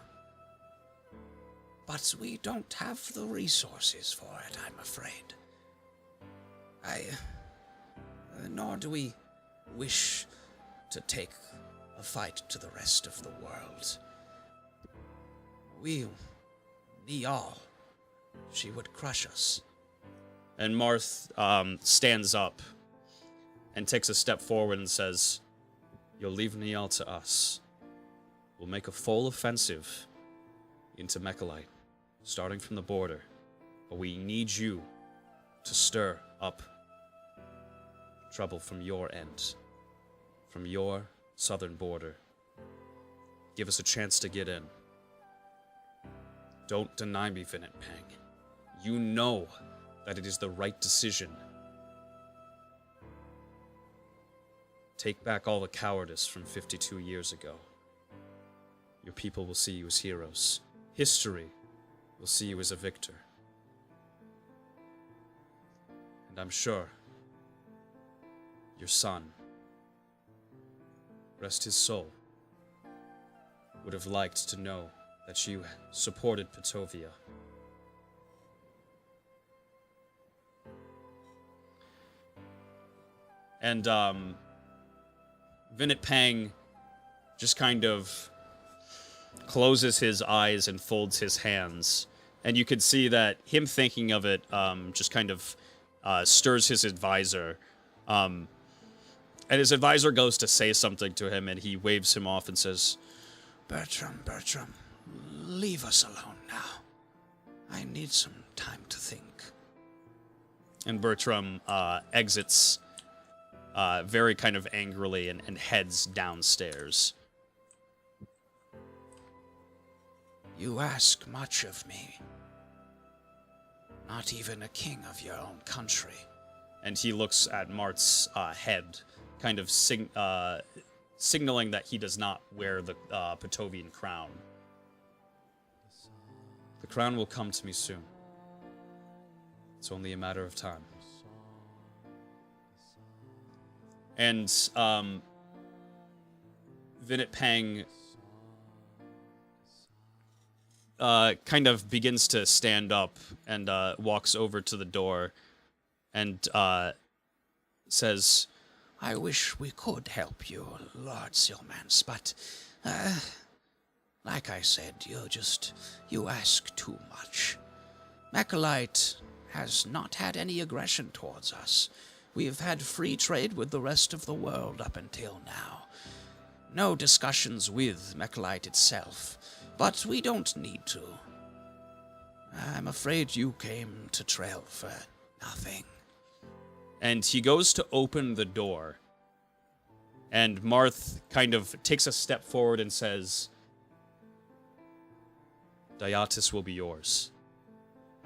but we don't have the resources for it, I'm afraid. Nor do we wish to take a fight to the rest of the world. Niall, she would crush us. And Marth stands up and takes a step forward and says, "You'll leave Niall to us. We'll make a full offensive into Mechalite, starting from the border. But we need you to stir up trouble from your end, from your southern border. Give us a chance to get in. Don't deny me, Vinit Pang. You know that it is the right decision. Take back all the cowardice from 52 years ago. Your people will see you as heroes. History will see you as a victor. And I'm sure your son, rest his soul, would have liked to know that you supported Petovia. And Vinit Pang just kind of closes his eyes and folds his hands. And you could see that him thinking of it just kind of stirs his advisor. And his advisor goes to say something to him, and he waves him off and says, Bertram, leave us alone now. I need some time to think. And Bertram exits very kind of angrily and heads downstairs. You ask much of me. Not even a king of your own country. And he looks at Marth's head, kind of signaling that he does not wear the Petovian crown. The crown will come to me soon. It's only a matter of time. And Vinit Pang kind of begins to stand up and walks over to the door and says, I wish we could help you, Lord Silmans, but like I said, you ask too much. Mechalite has not had any aggression towards us. We have had free trade with the rest of the world up until now. No discussions with Mechalite itself, but we don't need to. I'm afraid you came to Trail for nothing. And he goes to open the door. And Marth kind of takes a step forward and says, Diotis will be yours.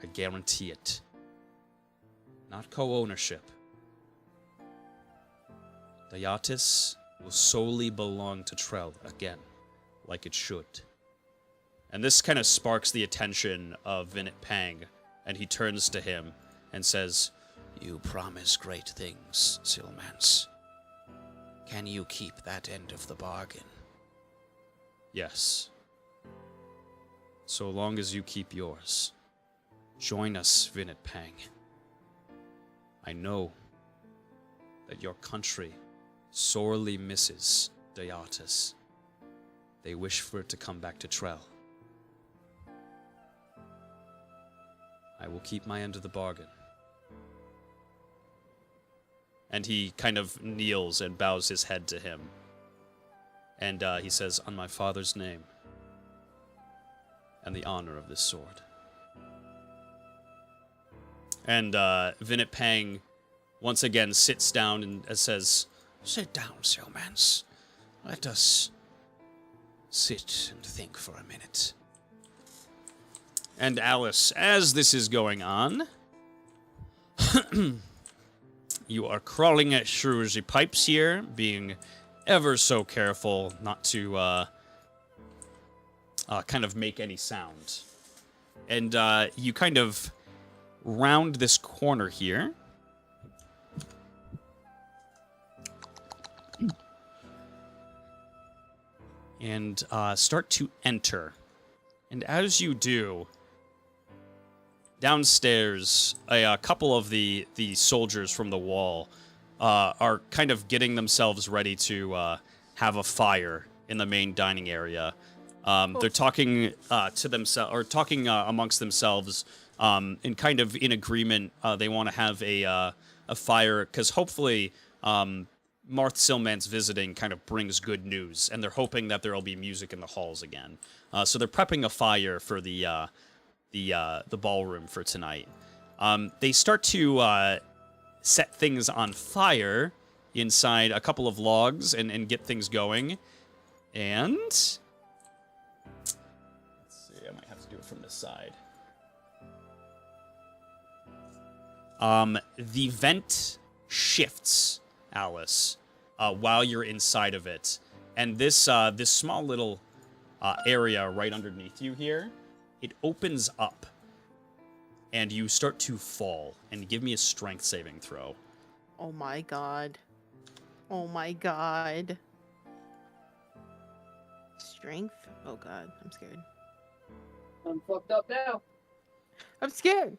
I guarantee it. Not co-ownership. Diotis will solely belong to Trell again, like it should. And this kind of sparks the attention of Vinit Pang, and he turns to him and says, You promise great things, Silmance. Can you keep that end of the bargain? Yes. So long as you keep yours. Join us, Vinit Pang. I know that your country sorely misses Diotis. They wish for it to come back to Trell. I will keep my end of the bargain. And he kind of kneels and bows his head to him. And he says, On my father's name, and the honor of this sword. And Vinit Pang once again sits down and says, Sit down, Silmance. Let us sit and think for a minute. And Alice, as this is going on, you are crawling at through the pipes here, being ever so careful not to kind of make any sound. And you kind of round this corner here. And start to enter. And as you do, downstairs, a couple of the soldiers from the wall are kind of getting themselves ready to have a fire in the main dining area. They're talking to themselves, or talking amongst themselves, in kind of in agreement. They want to have a fire because hopefully Marth Silman's visiting kind of brings good news, and they're hoping that there will be music in the halls again. So they're prepping a fire for the ballroom for tonight. They start to set things on fire inside a couple of logs and get things going. And let's see, I might have to do it from this side. The vent shifts, Alice, while you're inside of it, and this this small little area right underneath you here, it opens up, and you start to fall. And give me a strength saving throw. Oh my god. Oh my god. Strength? Oh god, I'm scared. I'm fucked up now. I'm scared.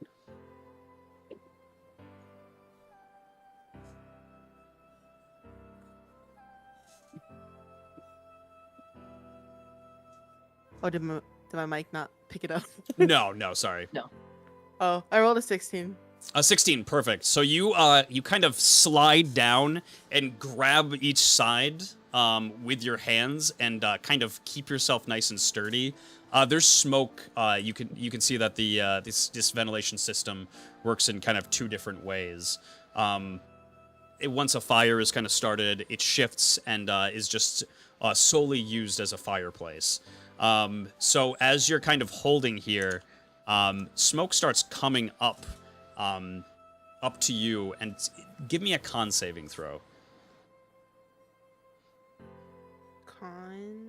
Oh, did my mic not pick it up? No, sorry. No. Oh, I rolled a 16. 16, perfect. So you kind of slide down and grab each side with your hands and kind of keep yourself nice and sturdy. There's smoke. You can see that the this ventilation system works in kind of two different ways. Once a fire is kind of started, it shifts and is just solely used as a fireplace. So as you're kind of holding here, smoke starts coming up to you, and give me a con saving throw. Con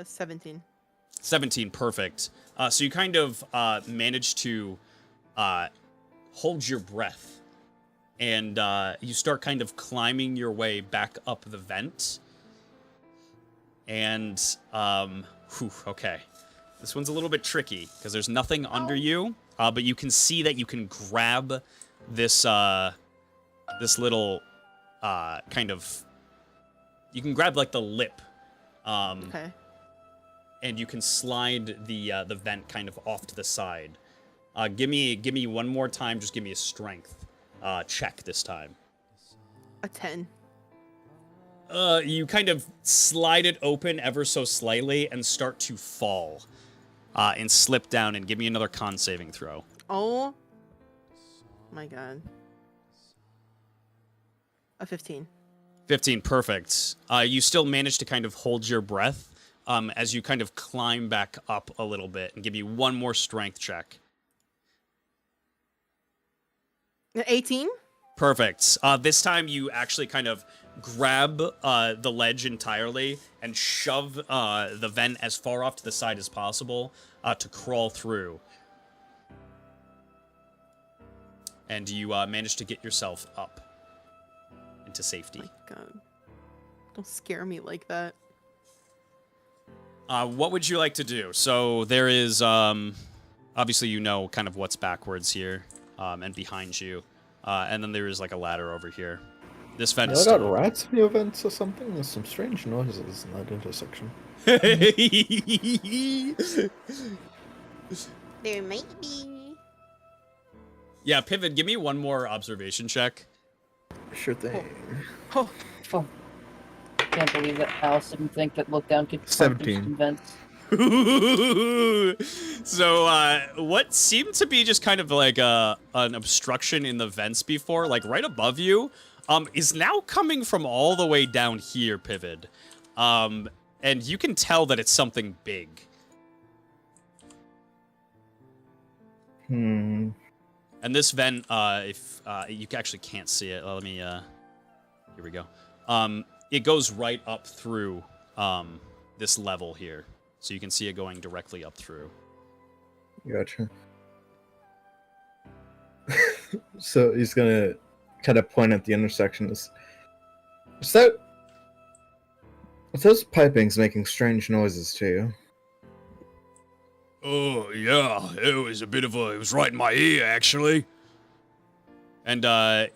17. 17, perfect. So you kind of manage to hold your breath, and you start kind of climbing your way back up the vent. And okay, this one's a little bit tricky because there's nothing under you, but you can see that you can grab this this little kind of, you can grab like the lip, Okay. and you can slide the vent kind of off to the side, Give me one more time. Just give me a strength check this time. A 10. You kind of slide it open ever so slightly and start to fall. And slip down and give me another con saving throw. Oh my god. A 15. 15, perfect. You still manage to kind of hold your breath as you kind of climb back up a little bit and give you one more strength check. 18? Perfect. This time you actually kind of grab the ledge entirely and shove the vent as far off to the side as possible to crawl through. And you manage to get yourself up into safety. My god. Don't scare me like that. What would you like to do? So there is, obviously you know kind of what's backwards here and behind you. And then there is like a ladder over here. This vent is I got still rats in your vents or something? There's some strange noises in that intersection. There might be. Yeah, Pivot, give me one more observation check. Sure thing. Oh, can't believe that Alice didn't think that look down could 17. Vents. So, what seemed to be just kind of like an obstruction in the vents before, like right above you, is now coming from all the way down here, Pivot. And you can tell that it's something big. Hmm. And this vent, if you actually can't see it, let me, here we go. It goes right up through this level here. So you can see it going directly up through. Gotcha. So he's gonna kind of point at the intersection. Is that... Are those pipings making strange noises to you? Oh, yeah, it was it was right in my ear, actually. And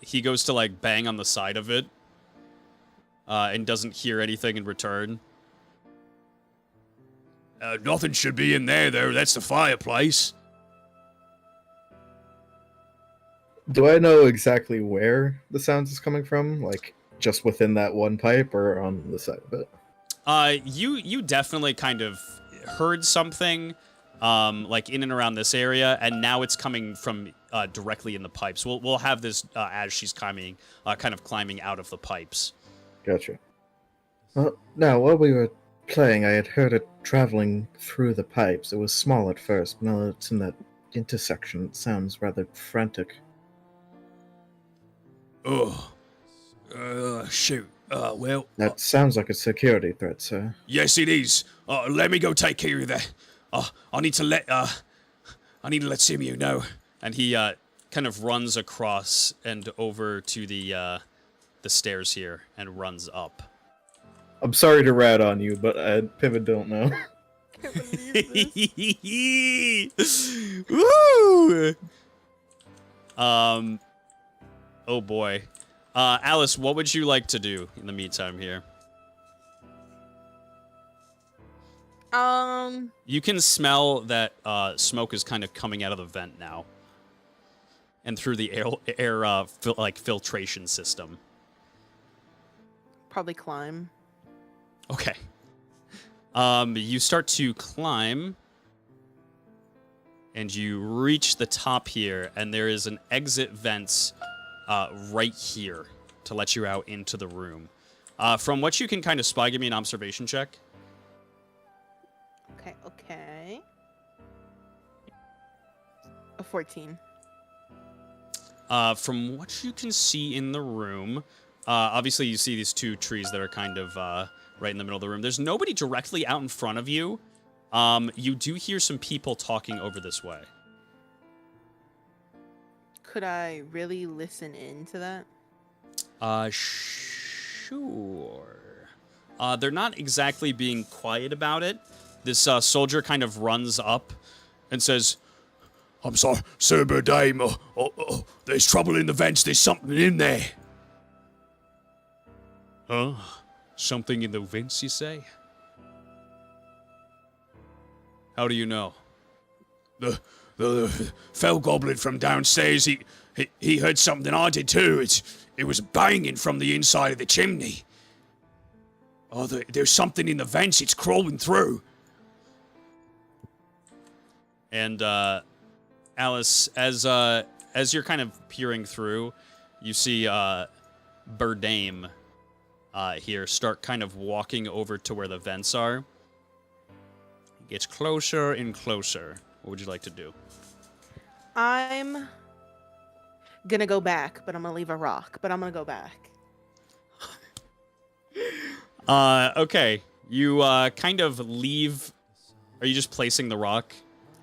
he goes to like bang on the side of it. And doesn't hear anything in return. Nothing should be in there, though. That's the fireplace. Do I know exactly where the sounds is coming from? Like, just within that one pipe or on the side of it? You definitely kind of heard something, like in and around this area, and now it's coming from directly in the pipes. We'll have this as she's climbing, kind of climbing out of the pipes. Gotcha. Well, now, while we were playing, I had heard it traveling through the pipes. It was small at first, but now that it's in that intersection, it sounds rather frantic. Oh. Shoot. Well... That sounds like a security threat, sir. Yes, it is. Let me go take care of that. I need to let Simio know. And he kind of runs across and over to the stairs here and runs up. I'm sorry to rat on you, but Pivot don't know. Woo! Oh boy. Alice, what would you like to do in the meantime here? You can smell that smoke is kind of coming out of the vent now. And through the air filtration system. Probably climb. Okay. You start to climb, and you reach the top here, and there is an exit vent right here to let you out into the room. From what you can kind of spy, give me an observation check. Okay. A 14. From what you can see in the room, obviously you see these two trees that are kind of right in the middle of the room. There's nobody directly out in front of you. You do hear some people talking over this way. Could I really listen in to that? Sure. They're not exactly being quiet about it. This soldier kind of runs up and says, I'm sorry, Sir Burdame. There's trouble in the vents. There's something in there. Huh? Something in the vents, you say? How do you know? the fell goblin from downstairs, he heard something I did too. It was banging from the inside of the chimney. Oh, there's something in the vents. It's crawling through. And Alice, as you're kind of peering through, you see Burdame here start kind of walking over to where the vents are. He gets closer and closer. What would you like to do? I'm gonna go back, but I'm gonna leave a rock. But I'm gonna go back. Okay. You kind of leave. Are you just placing the rock?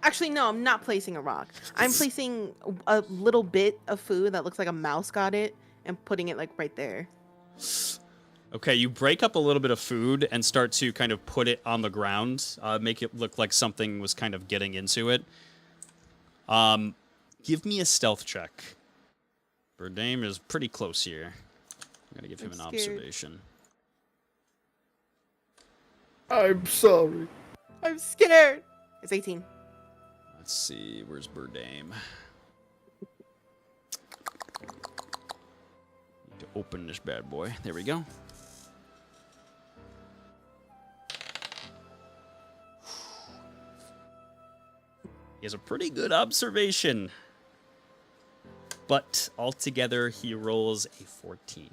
Actually, no, I'm not placing a rock. I'm placing a little bit of food that looks like a mouse got it and putting it like right there. Okay, you break up a little bit of food and start to kind of put it on the ground, make it look like something was kind of getting into it. Give me a stealth check. Burdame is pretty close here. I'm gonna give him an observation. I'm sorry. I'm scared. It's 18. Let's see, where's Burdame? Need to open this bad boy. There we go. He has a pretty good observation. But altogether, he rolls a 14.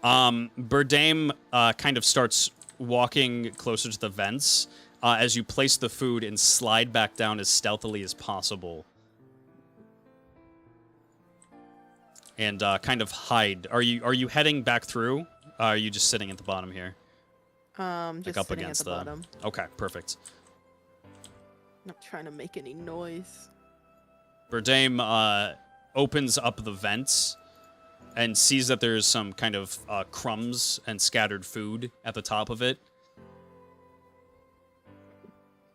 Burdame kind of starts walking closer to the vents as you place the food and slide back down as stealthily as possible. And kind of hide. Are you heading back through? Are you just sitting at the bottom here? Just Like up sitting against at the bottom. Okay, perfect. Not trying to make any noise. Burdame opens up the vents and sees that there's some kind of crumbs and scattered food at the top of it.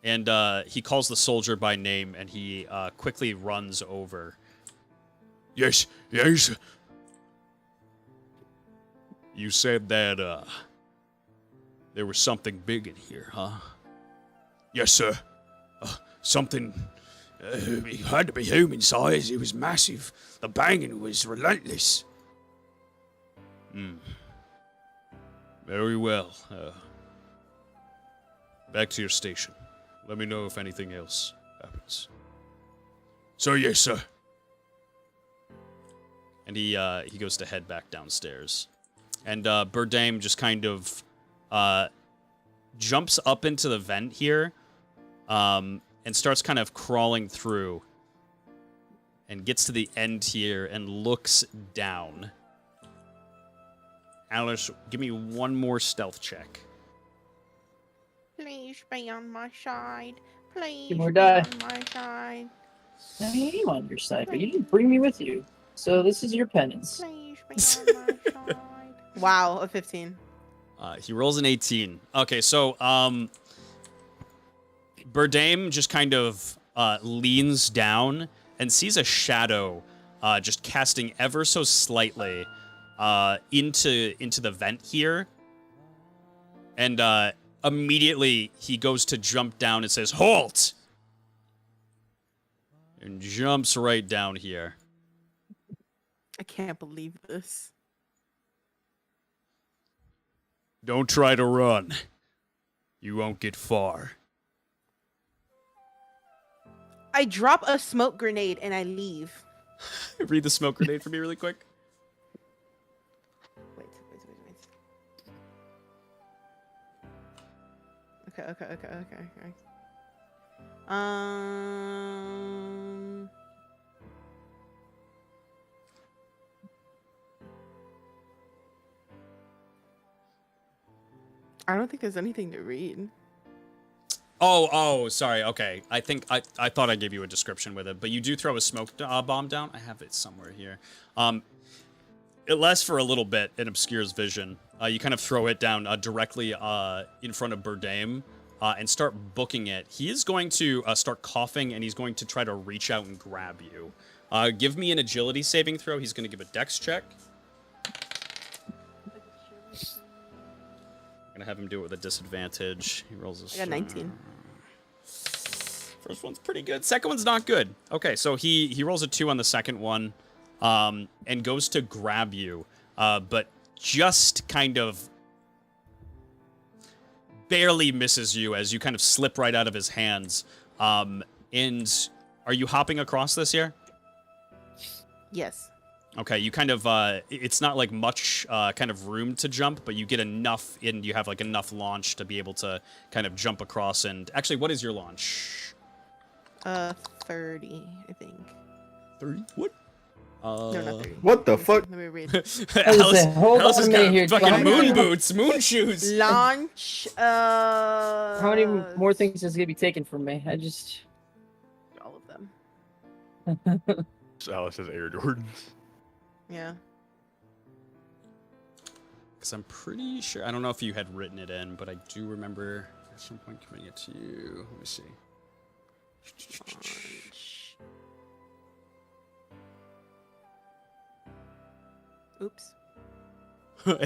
And he calls the soldier by name, and he quickly runs over. Yes. You said that, there was something big in here, huh? Yes, sir. Something... it had to be human size. It was massive. The banging was relentless. Very well. Back to your station. Let me know if anything else happens. So, yes, sir. And he goes to head back downstairs. And Burdame just kind of jumps up into the vent here and starts kind of crawling through and gets to the end here and looks down. Alice, give me one more stealth check. Please be on my side. Please Two more be die. on my side. I am on your side, but you didn't bring me with you. So this is your penance. Please be on my side. Wow, a 15. He rolls an 18. Okay, so Burdame just kind of leans down and sees a shadow just casting ever so slightly into the vent here. And immediately he goes to jump down and says, "Halt!" And jumps right down here. I can't believe this. Don't try to run. You won't get far. I drop a smoke grenade and I leave. Read the smoke grenade for me really quick. Wait. Okay. I don't think there's anything to read. Oh, sorry. Okay. I think I thought I gave you a description with it, but you do throw a smoke bomb down. I have it somewhere here. It lasts for a little bit. It obscures vision. You kind of throw it down directly in front of Burdame and start booking it. He is going to start coughing, and he's going to try to reach out and grab you. Give me an agility saving throw. He's going to give a dex check. I'm going to have him do it with a disadvantage. He rolls a... I got 19. First one's pretty good. Second one's not good. Okay, so he rolls a 2 on the second one, and goes to grab you, but just kind of barely misses you as you kind of slip right out of his hands. And are you hopping across this here? Yes. Okay, you kind of, it's not like much kind of room to jump, but you get enough you have like enough launch to be able to kind of jump across. And actually, what is your launch? 30, I think. 30? What? No, not 30. What the fuck? Let me read. Hold Alice on has a got minute here, fucking John. moon boots, moon shoes. Launch. How many more things is gonna be taken from me? I just. All of them. Alice has Air Jordans. Yeah. Because I'm pretty sure, I don't know if you had written it in, but I do remember at some point coming it to you. Let me see. Launch. Oops.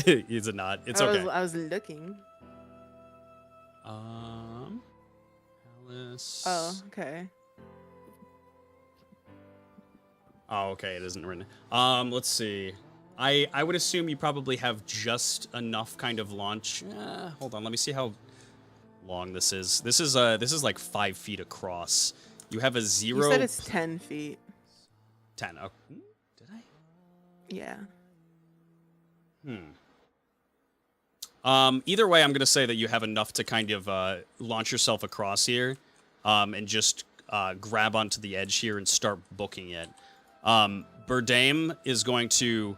Is it not? It's okay. I was looking. Alice. Oh, okay. Oh, okay, it isn't written. Let's see. I would assume you probably have just enough kind of launch. Hold on, let me see how long this is. This is like 5 feet across. You have a 0. You said it's 10 feet. 10. Oh, did I? Yeah. Either way, I'm gonna say that you have enough to kind of launch yourself across here, and just grab onto the edge here and start booking it. Burdame is going to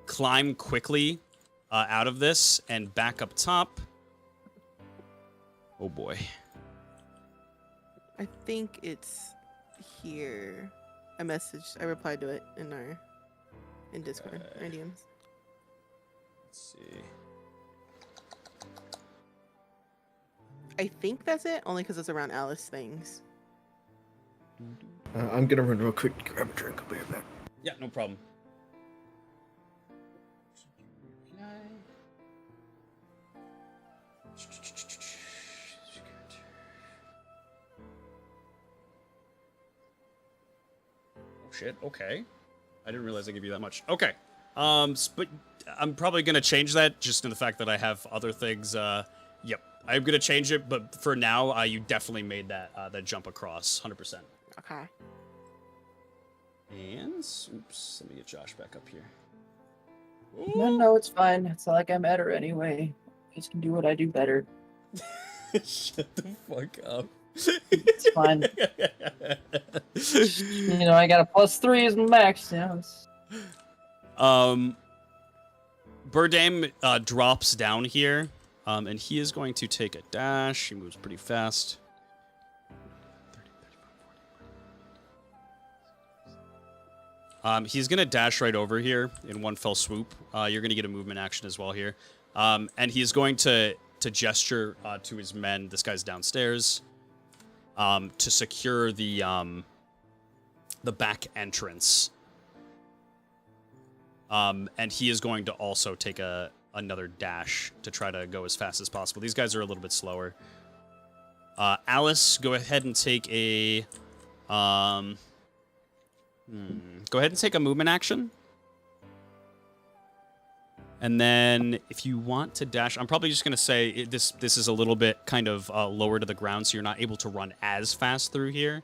climb quickly out of this and back up top. Oh boy. I think it's here. I replied to it in Discord, in DMs. Let's see. I think that's it, only because it's around Alice things. I'm gonna run real quick to grab a drink. I'll be right back. Yeah, no problem. Oh shit, okay. I didn't realize I gave you that much. Okay. But I'm probably gonna change that just in the fact that I have other things. Yep. I'm gonna change it, but for now, you definitely made that jump across, 100%. Okay. And oops, let me get Josh back up here. No, it's fine. It's not like I'm better anyway. I just can do what I do better. Shut the fuck up. It's fine. I got a +3 as my max. Burdame drops down here, and he is going to take a dash. He moves pretty fast. He's going to dash right over here in one fell swoop. You're going to get a movement action as well here. And he's going to gesture to his men. This guy's downstairs. To secure the back entrance. And he is going to also take another dash to try to go as fast as possible. These guys are a little bit slower. Alice, go ahead and take a... Go ahead and take a movement action. And then if you want to dash, I'm probably just going to say this is a little bit kind of lower to the ground, so you're not able to run as fast through here.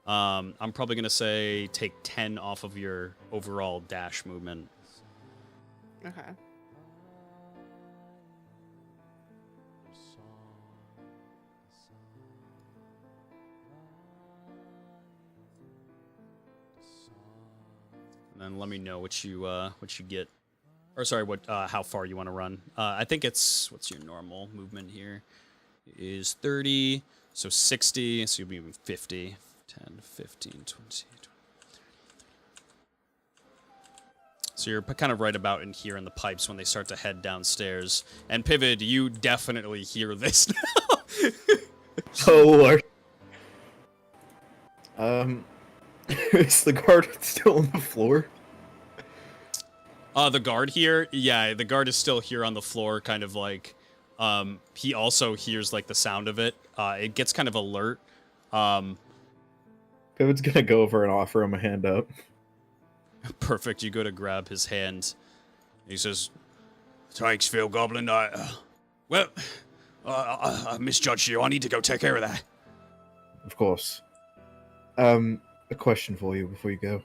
I'm probably going to say take 10 off of your overall dash movement. Okay. And then let me know what you get. Or sorry, how far you want to run. I think it's, what's your normal movement here? It is 30, so 60, so you'll be moving 50. 10, 15, 20, 20. So you're kind of right about in here in the pipes when they start to head downstairs. And Pivot, you definitely hear this now. Oh Lord. Is the guard still on the floor? The guard here? Yeah, the guard is still here on the floor, kind of like, He also hears like the sound of it. It gets kind of alert. Pivid's gonna go over and offer him a hand up. Perfect. You go to grab his hand. He says, "Thanks, Phil Goblin. I misjudged you. I need to go take care of that." Of course. A question for you before you go.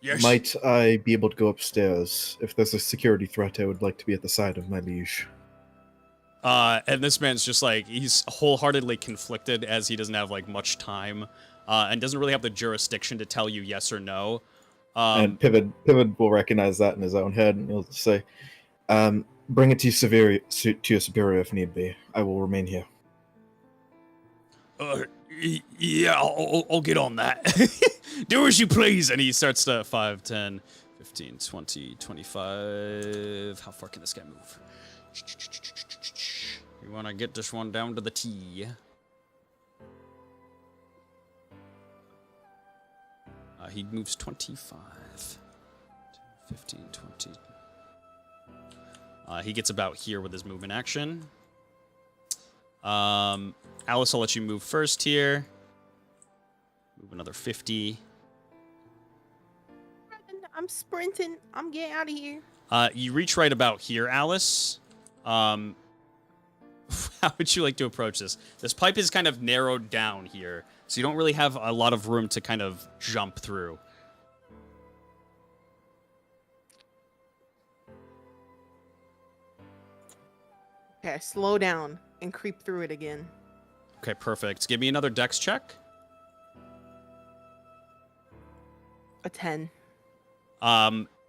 Yes. Might I be able to go upstairs? If there's a security threat, I would like to be at the side of my liege. And this man's just like, he's wholeheartedly conflicted as he doesn't have like much time, and doesn't really have the jurisdiction to tell you yes or no. And Pivid will recognize that in his own head, and he'll say, "Bring it to your superior if need be. I will remain here." Yeah, I'll get on that. Do as you please. And he starts to 5, 10, 15, 20, 25. How far can this guy move? You want to get this one down to the T. He moves 25. 15, 20. He gets about here with his movement action. Alice, I'll let you move first here. Move another 50. I'm sprinting. I'm getting out of here. You reach right about here, Alice. How would you like to approach this? This pipe is kind of narrowed down here, so you don't really have a lot of room to kind of jump through. Okay, slow down and creep through it again. Okay, perfect. Give me another dex check. A 10.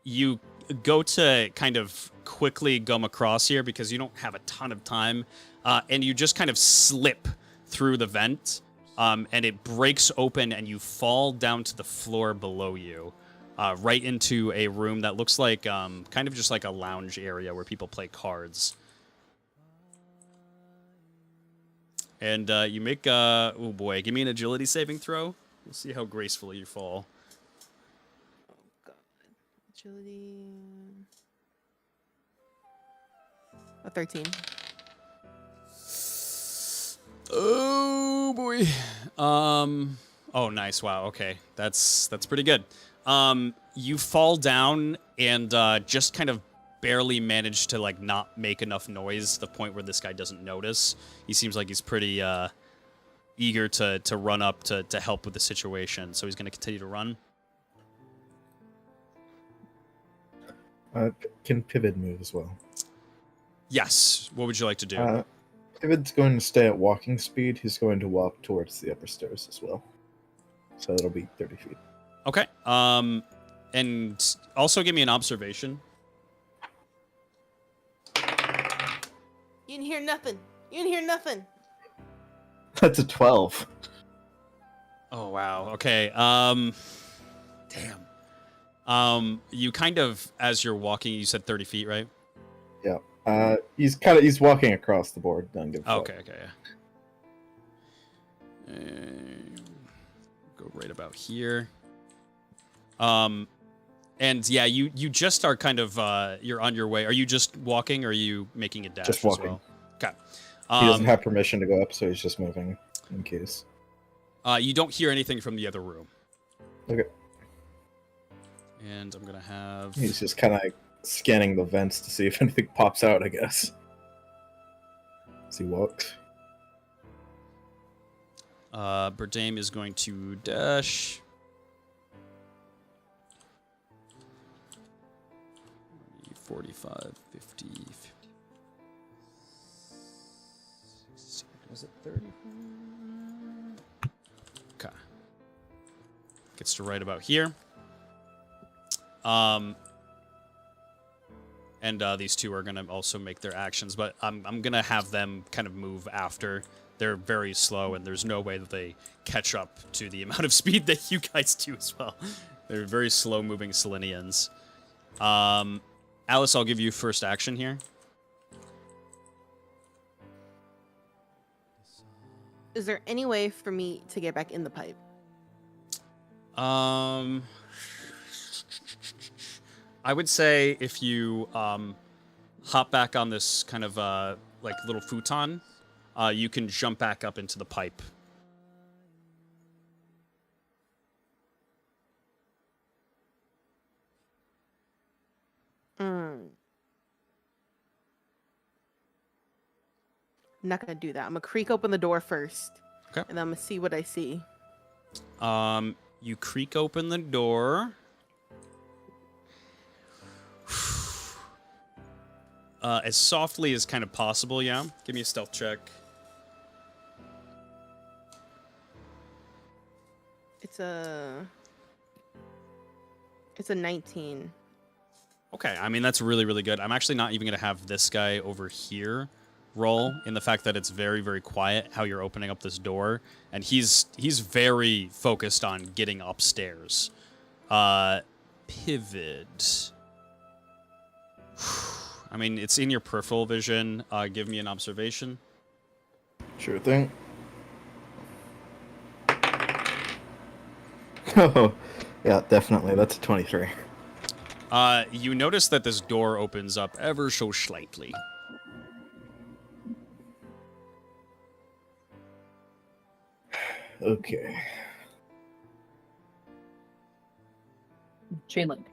You go to kind of quickly come across here because you don't have a ton of time, and you just kind of slip through the vent, and it breaks open, and you fall down to the floor below you, right into a room that looks like kind of just like a lounge area where people play cards. And you make oh boy, give me an agility saving throw. We'll see how gracefully you fall. Oh god. Agility. A 13. Oh boy. Oh nice. Wow. Okay. That's pretty good. You fall down and just kind of barely manage to like not make enough noise to the point where this guy doesn't notice. He seems like he's pretty eager to run up to help with the situation, so he's going to continue to run. Can Pivid move as well? Yes. What would you like to do? Pivid's going to stay at walking speed. He's going to walk towards the upper stairs as well. So it'll be 30 feet. Okay. And also give me an observation. You didn't hear nothing. You didn't hear nothing. That's a 12. Oh wow. Okay. Damn. You kind of, as you're walking, you said 30 feet, right? Yeah. He's walking across the board. Don't give a fuck. Okay, yeah. Go right about here. And yeah, you just are kind of you're on your way. Are you just walking, or are you making a dash Just walking. as well? Okay. He doesn't have permission to go up, so he's just moving in case. You don't hear anything from the other room. Okay. And I'm gonna have. He's just kind of scanning the vents to see if anything pops out, I guess. As he walks. Berdame is going to dash. 45, 50, 50. Was it 30? Okay. Gets to right about here. And these two are gonna also make their actions, but I'm gonna have them kind of move after. They're very slow, and there's no way that they catch up to the amount of speed that you guys do as well. They're very slow-moving Selenians. Alice, I'll give you first action here. Is there any way for me to get back in the pipe? I would say if you hop back on this kind of like little futon, you can jump back up into the pipe. I'm not gonna do that. I'm gonna creak open the door first. Okay. And I'm gonna see what I see. You creak open the door. As softly as kind of possible, yeah. Give me a stealth check. It's a 19. Okay, I mean, that's really, really good. I'm actually not even going to have this guy over here roll in the fact that it's very, very quiet how you're opening up this door. And he's very focused on getting upstairs. Pivot. I mean, it's in your peripheral vision. Give me an observation. Sure thing. Oh, yeah, definitely. That's a 23. You notice that this door opens up ever so slightly. Okay. Chain link.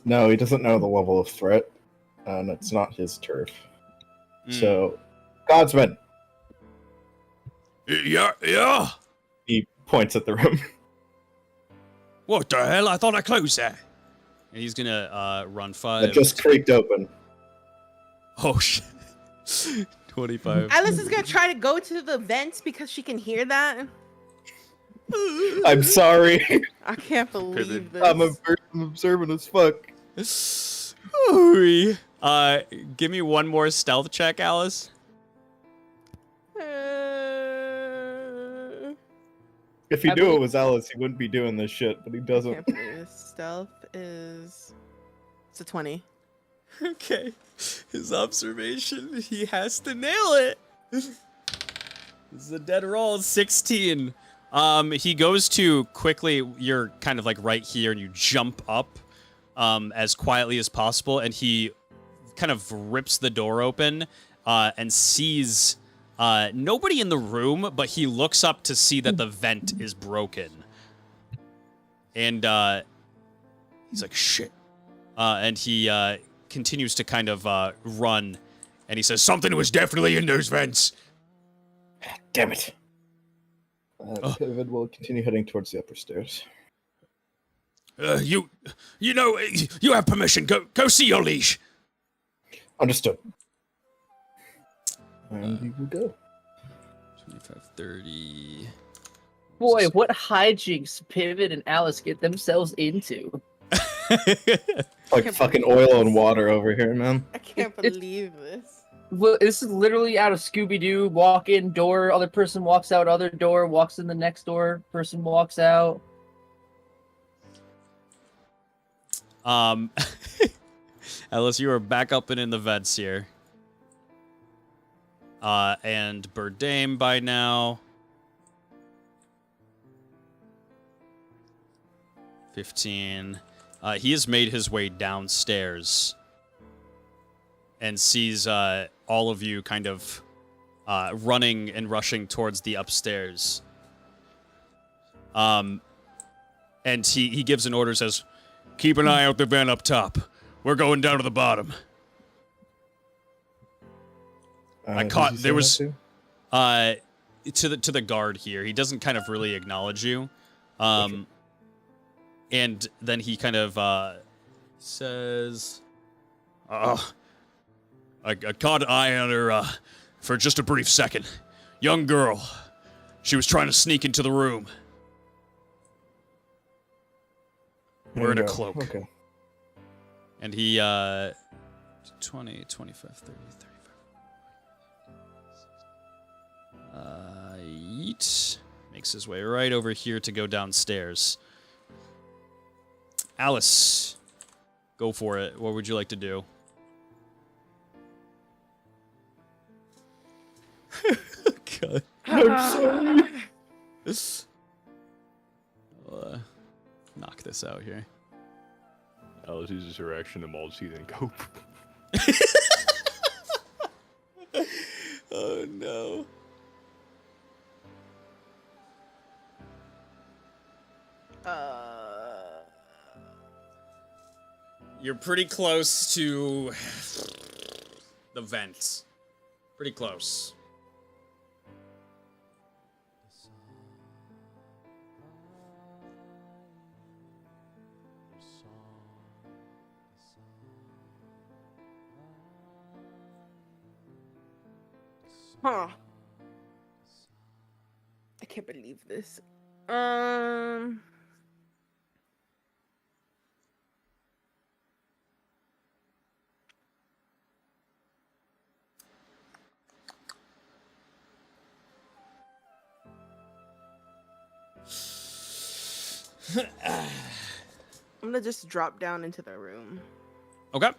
No, he doesn't know the level of threat, and it's not his turf. So, Godsman. Yeah. He points at the room. What the hell? I thought I closed that. And he's gonna run 5. It just creaked open. Oh shit. 25. Alice is gonna try to go to the vents because she can hear that. I'm sorry. I can't believe this. I'm observant as fuck. Give me one more stealth check, Alice. If he knew it was Alice, he wouldn't be doing this shit, but he I doesn't. can't believe this. Stealth is... It's a 20. Okay. His observation, he has to nail it. This is a dead roll, 16. He goes to quickly, you're kind of like right here, and you jump up as quietly as possible, and he kind of rips the door open and sees nobody in the room, but he looks up to see that the vent is broken. And he's like, shit. And he continues to kind of run, and he says, something was definitely in those vents. Damn it. David will continue heading towards the upper stairs. You know, you have permission. Go see your leash. Understood. And he will go. 25, 30. Boy, what hijinks Pivot and Alice get themselves into. Like fucking oil and water over here, man. I can't believe this. Well, this is literally out of Scooby-Doo. Walk in, door, other person walks out, other door, walks in the next door, person walks out. Alice, you are back up and in the vents here. And Birdame by now. 15. He has made his way downstairs and sees all of you kind of running and rushing towards the upstairs. And he gives an order, says, keep an eye out the vent up top. We're going down to the bottom. I caught, there was, to the guard here. He doesn't kind of really acknowledge you. And then he kind of says, I caught an eye on her for just a brief second. Young girl. She was trying to sneak into the room. Wearing a cloak. Okay. And he, 20, 25, 30, 35. Yeet. Makes his way right over here to go downstairs. Alice, go for it. What would you like to do? God. I'm sorry. Knock this out here. Alice uses her action to maul teeth and go. Oh no. You're pretty close to the vent. Pretty close. Huh. I can't believe this. I'm gonna just drop down into the room. Okay.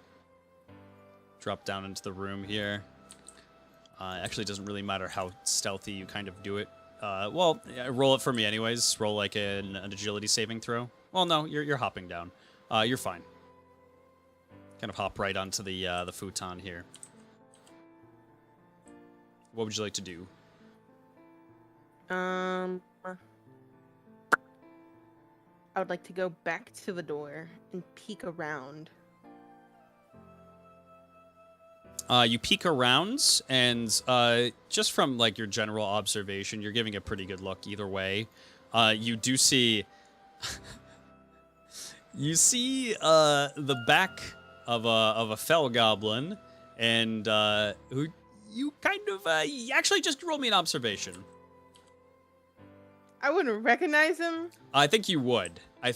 Drop down into the room here. Actually, it doesn't really matter how stealthy you kind of do it. Well, yeah, roll it for me anyways. Roll like an agility saving throw. Well, no, you're hopping down. You're fine. Kind of hop right onto the futon here. What would you like to do? I would like to go back to the door and peek around. You peek around, and just from like your general observation, you're giving a pretty good look either way. You do see, you see the back of a fell goblin, and who you kind of actually just roll me an observation. I wouldn't recognize him. I think you would. I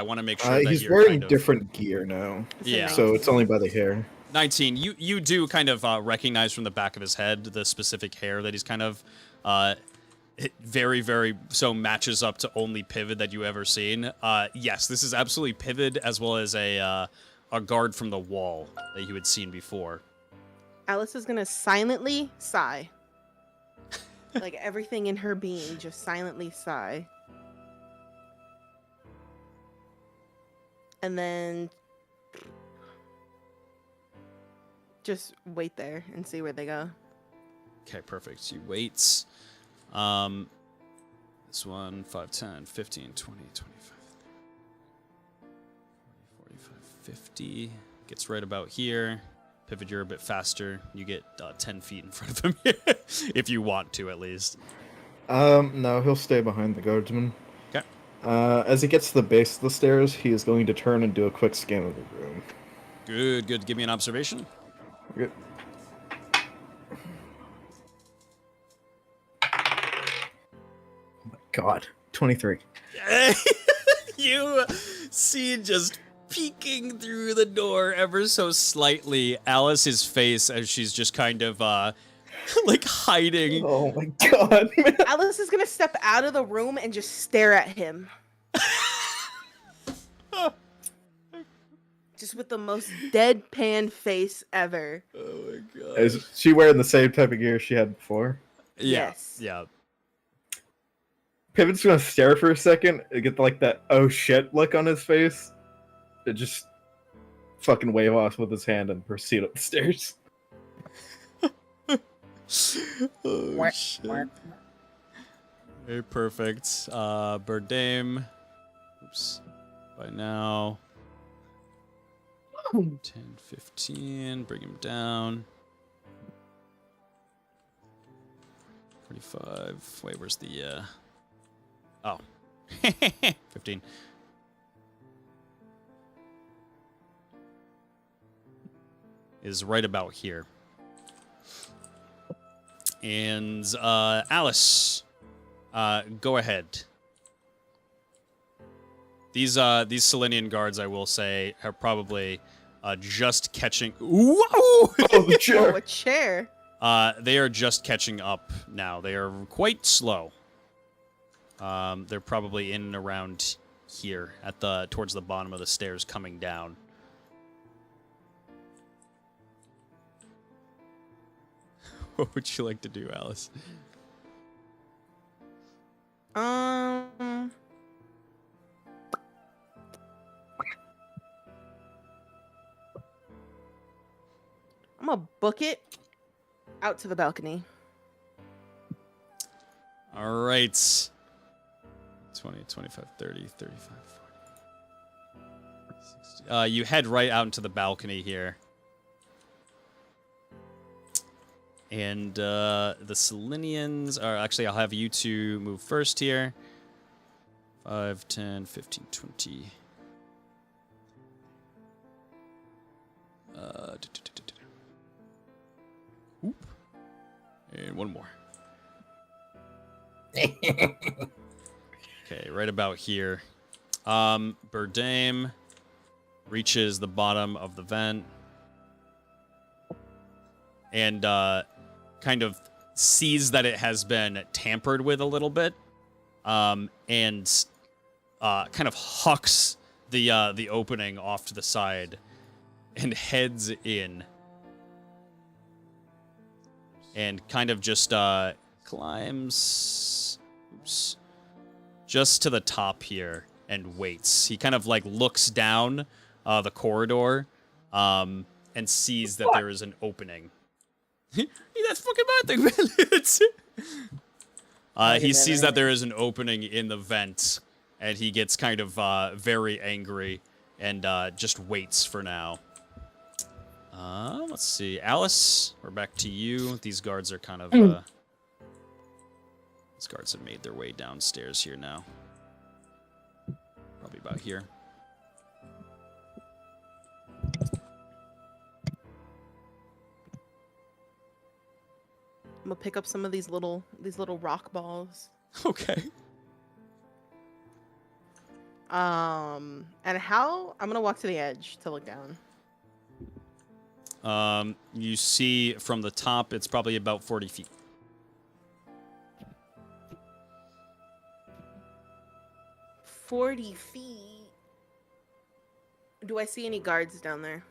want to make sure that He's you're wearing kind of, different gear now. Yeah. So it's only by the hair. 19. You do kind of recognize from the back of his head the specific hair that he's kind of it very, very so matches up to only Pivot that you ever seen. Yes, this is absolutely Pivot as well as a guard from the wall that you had seen before. Alice is gonna silently sigh. Like everything in her being, just silently sigh. And then just wait there and see where they go. Okay, perfect. You wait. This one, 5, 10, 15, 20, 25, 40, 45, 50. Gets right about here. Pivot, you're a bit faster. You get 10 feet in front of him here, if you want to, at least. No, he'll stay behind the guardsman. Okay. As he gets to the base of the stairs, he is going to turn and do a quick scan of the room. Good, good. Give me an observation. Good. Oh my god. 23. You see just peeking through the door ever so slightly Alice's face as she's just kind of like hiding. Oh my god, man. Alice is gonna step out of the room and just stare at him. Just with the most deadpan face ever. Oh my god. Is she wearing the same type of gear she had before? Yes. Yeah. Pivot's gonna stare for a second and get like that oh shit look on his face. And just fucking wave off with his hand and proceed up the stairs. Oh shit. Very perfect. Bird Dame. Oops. By now. 10, 15. Bring him down. 45. Wait, where's the oh. 15. Is right about here. And Alice, go ahead. These Selenian guards, I will say, are probably just catching. Whoa! Oh, the chair. Oh, a chair. They are just catching up now. They are quite slow. They're probably in and around here at towards the bottom of the stairs coming down. What would you like to do, Alice? gonna book it out to the balcony. All right. 20, 25, 30, 35, 40, 60. You head right out into the balcony here. And the Selenians are... Actually, I'll have you two move first here. 5, 10, 15, 20. Oop. And one more. Okay, right about here. Burdame reaches the bottom of the vent and kind of sees that it has been tampered with a little bit, and kind of hucks the opening off to the side and heads in and kind of just climbs just to the top here and waits. He kind of like looks down the corridor and sees that there is an opening. That's fucking my thing, man. He sees that there is an opening in the vent, and he gets kind of very angry and just waits for now. Let's see. Alice, we're back to you. These guards are kind of... these guards have made their way downstairs here now. Probably about here. I'm gonna pick up some of these little rock balls. Okay. And how I'm gonna walk to the edge to look down. You see from the top, it's probably about 40 feet. $40 feet. Do I see any guards down there?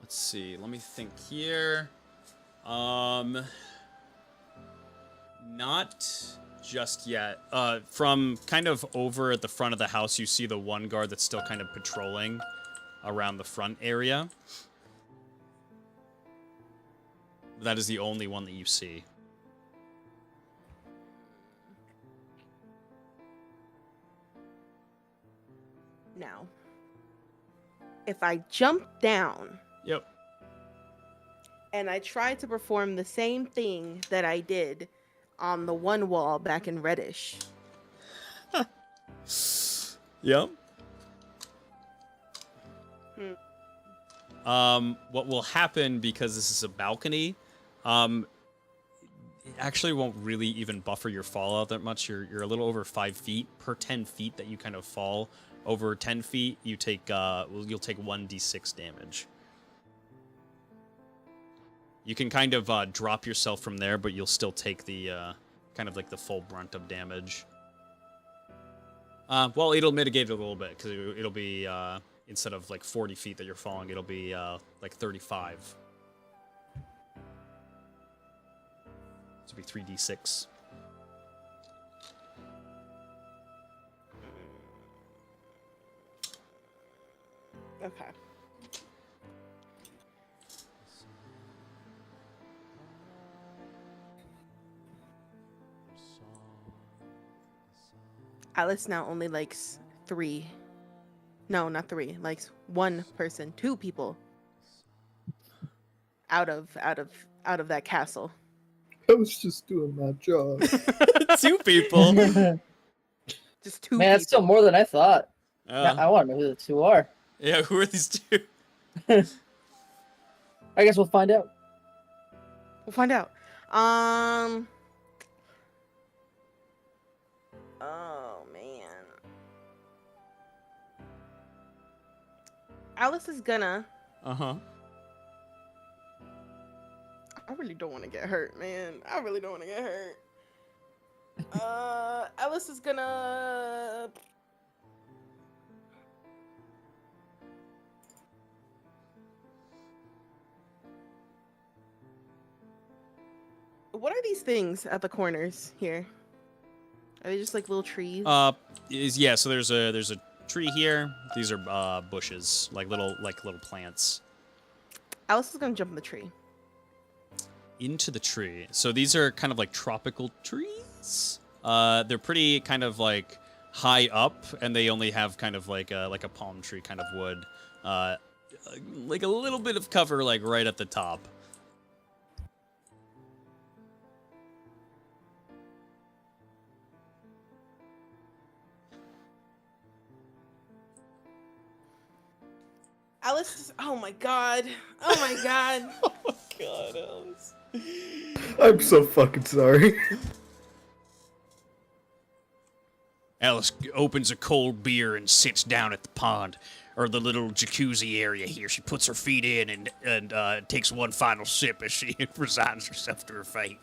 Let's see. Let me think here. Not just yet. From kind of over at the front of the house, you see the one guard that's still kind of patrolling around the front area. That is the only one that you see. Now, if I jump down... Yep. And I tried to perform the same thing that I did on the one wall back in Reddish. Yep. What will happen, because this is a balcony, it actually won't really even buffer your fall out that much. You're a little over 5 feet. Per 10 feet that you kind of fall over 10 feet, you take you'll take 1d6 damage. You can kind of drop yourself from there, but you'll still take the kind of like the full brunt of damage. Well, it'll mitigate it a little bit, because it'll be instead of like 40 feet that you're falling, it'll be like 35. This will be 3d6. Okay. Alice now only likes 3. No, not 3. Likes 1 person, 2 people out of that castle. I was just doing my job. 2 people. Just 2 Man, that's still more than I thought. I want to know who the 2 are. Yeah, who are these 2? I guess we'll find out. We'll find out. Oh man. Alice is gonna. Uh-huh. I really don't want to get hurt, man. I really don't want to get hurt. Alice is gonna. What are these things at the corners here? Are they just like little trees? Yeah. So there's a tree here. These are bushes, like little plants. Alice is gonna jump in the tree. Into the tree. So these are kind of like tropical trees. They're pretty kind of like high up, and they only have kind of like a palm tree kind of wood. Like a little bit of cover like right at the top. Alice, oh my god. Oh my god. Oh my god, Alice. I'm so fucking sorry. Alice opens a cold beer and sits down at the pond, or the little jacuzzi area here. She puts her feet in and takes one final sip as she resigns herself to her fate.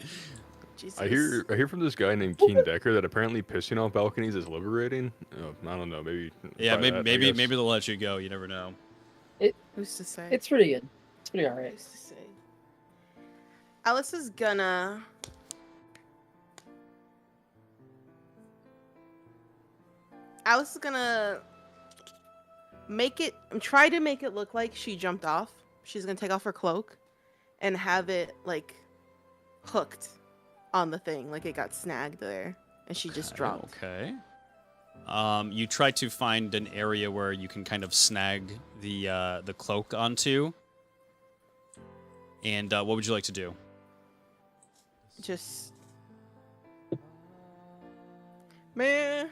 Jesus. I hear from this guy named Keen Decker that apparently pissing off balconies is liberating. I don't know, maybe. Yeah, try that, I maybe guess. they'll let you go. You never know. Who's to say? It's pretty good. It's pretty alright. Who's to say? Alice is gonna try to make it look like she jumped off. She's gonna take off her cloak and have it like hooked on the thing, like it got snagged there, and she just dropped. Okay. You try to find an area where you can kind of snag the cloak onto. And what would you like to do? Just, man,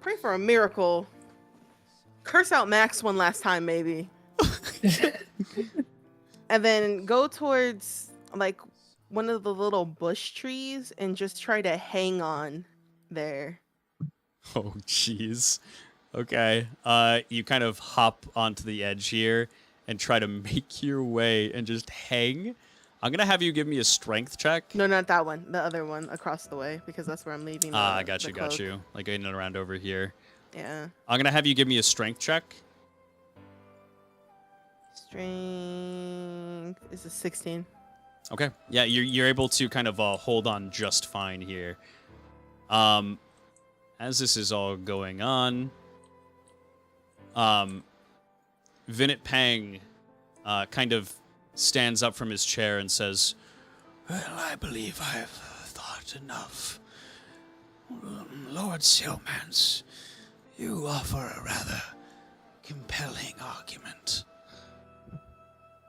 pray for a miracle. Curse out Max one last time, maybe. And then go towards like one of the little bush trees and just try to hang on there. Oh, jeez. Okay. You kind of hop onto the edge here and try to make your way and just hang. I'm gonna have you give me a strength check. No, not that one. The other one across the way, because that's where I'm leaving. I got the you, got cloak. you. Like in and around over here. Yeah. I'm gonna have you give me a strength check. Strength is a 16. Okay. Yeah, you're able to kind of hold on just fine here. As this is all going on, Vinit Pang kind of stands up from his chair and says, Well, I believe I've thought enough. Lord Silmans, you offer a rather compelling argument.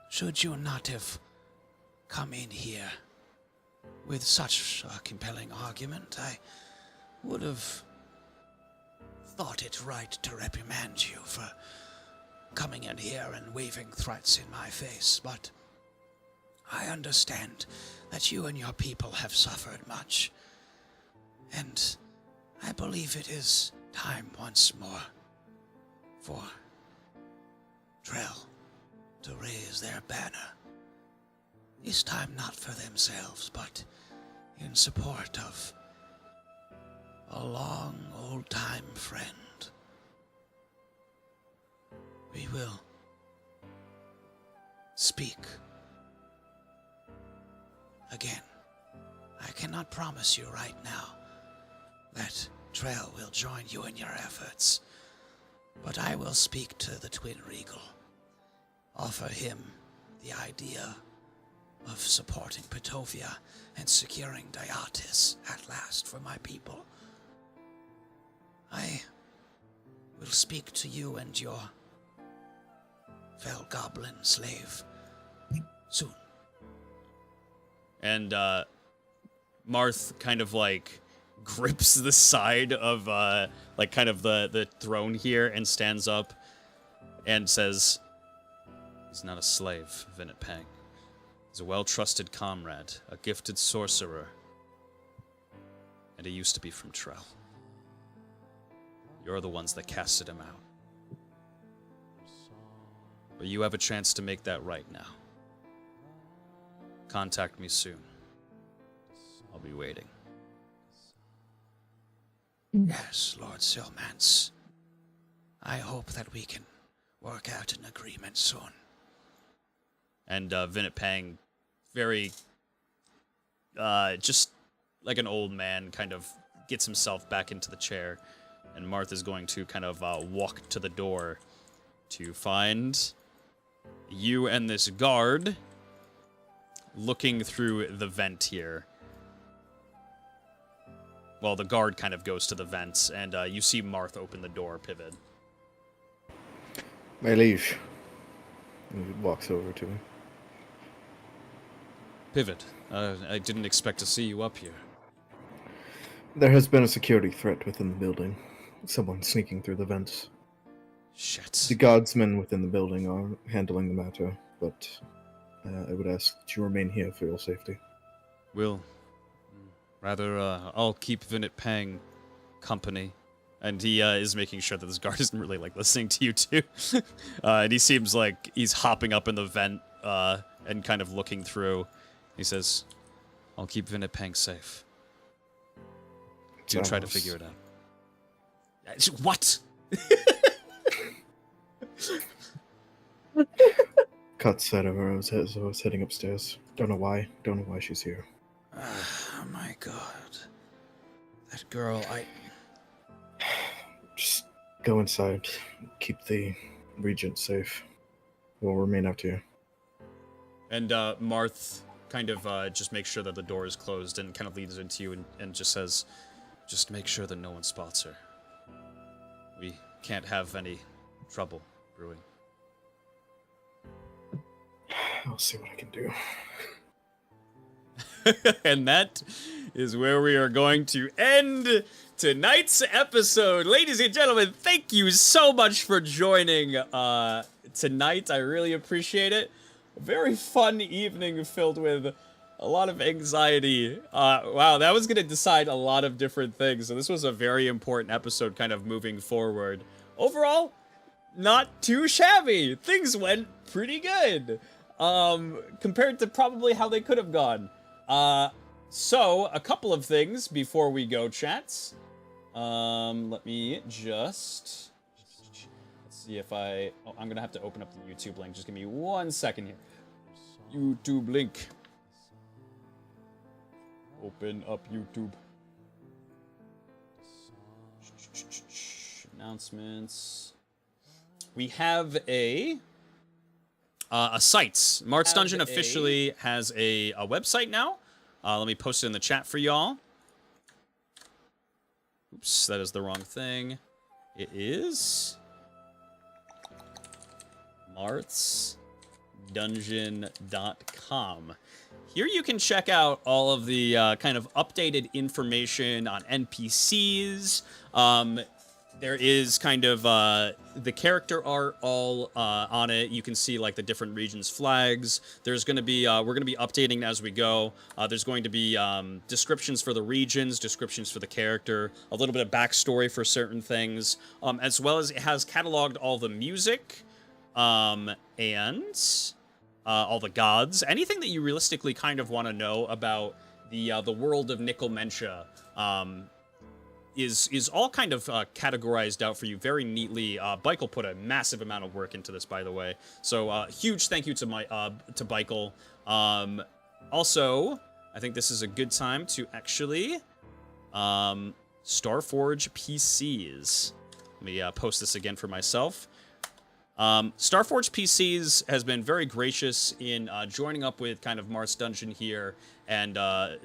Should you not have come in here with such a compelling argument, I would have thought it right to reprimand you for coming in here and waving threats in my face, but I understand that you and your people have suffered much, and I believe it is time once more for Trell to raise their banner. This time not for themselves, but in support of a long old-time friend. We will speak again. I cannot promise you right now that Trell will join you in your efforts, but I will speak to the Twin Regal, offer him the idea of supporting Petovia and securing Diatis at last for my people. I will speak to you and your fell goblin slave soon. and Marth kind of like grips the side of like kind of the throne here and stands up and says, "He's not a slave, Vinit Pang. He's a well-trusted comrade, a gifted sorcerer, and he used to be from Trell. You're the ones that casted him out. But you have a chance to make that right now. Contact me soon. I'll be waiting." Yes, Lord Silmance. I hope that we can work out an agreement soon. And Vinit Pang, very, just like an old man, kind of gets himself back into the chair. And Marth is going to kind of walk to the door to find you and this guard looking through the vent here. Well, the guard kind of goes to the vents, and you see Marth open the door, pivot. My liege. He walks over to me. Pivot, I didn't expect to see you up here. There has been a security threat within the building. Someone sneaking through the vents. Shit. The guardsmen within the building are handling the matter, but I would ask that you remain here for your safety. I'll keep Vinit Pang company. And he is making sure that this guard isn't really, like, listening to you, too. And he seems like he's hopping up in the vent and kind of looking through. He says, I'll keep Vinit Pang safe. Do try to figure it out. What? Cut said of her as I was heading upstairs. Don't know why she's here. Oh my god. That girl, Just go inside. Keep the regent safe. We'll remain out here. And Marth kind of just makes sure that the door is closed and kind of leads into you and just says, just make sure that no one spots her. We can't have any trouble brewing. I'll see what I can do. And that is where we are going to end tonight's episode. Ladies and gentlemen, thank you so much for joining tonight. I really appreciate it. A very fun evening filled with a lot of anxiety. Wow, that was going to decide a lot of different things. So this was a very important episode kind of moving forward. Overall, not too shabby. Things went pretty good. Compared to probably how they could have gone. So, a couple of things before we go, chats. Let me just... Let's see if I... Oh, I'm gonna have to open up the YouTube link. Just give me 1 second here. YouTube link. Open up YouTube. Announcements. We have a site. Marth's Dungeon officially has a website now. Let me post it in the chat for y'all. Oops, that is the wrong thing. It is marthsdungeon.com. Here you can check out all of the kind of updated information on NPCs. There is kind of the character art all on it. You can see like the different regions' flags. There's going to be we're going to be updating as we go. There's going to be descriptions for the regions, descriptions for the character, a little bit of backstory for certain things, as well as it has cataloged all the music and all the gods, anything that you realistically kind of want to know about the world of Nickelmentia. Is all kind of categorized out for you very neatly. Baikel put a massive amount of work into this, by the way. So huge thank you to Baikel. Also, I think this is a good time to actually Starforge PCs. Let me post this again for myself. Starforge PCs has been very gracious in joining up with kind of Marth's Dungeon here and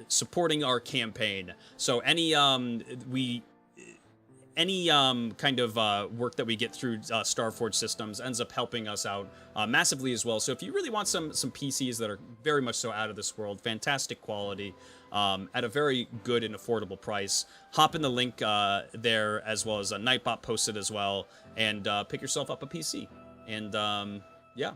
supporting our campaign. So any kind of work that we get through Starforge systems ends up helping us out massively as well. So if you really want some PCs that are very much so out of this world, fantastic quality, at a very good and affordable price, hop in the link there, as well as Nightbot posted as well, and pick yourself up a PC. And yeah,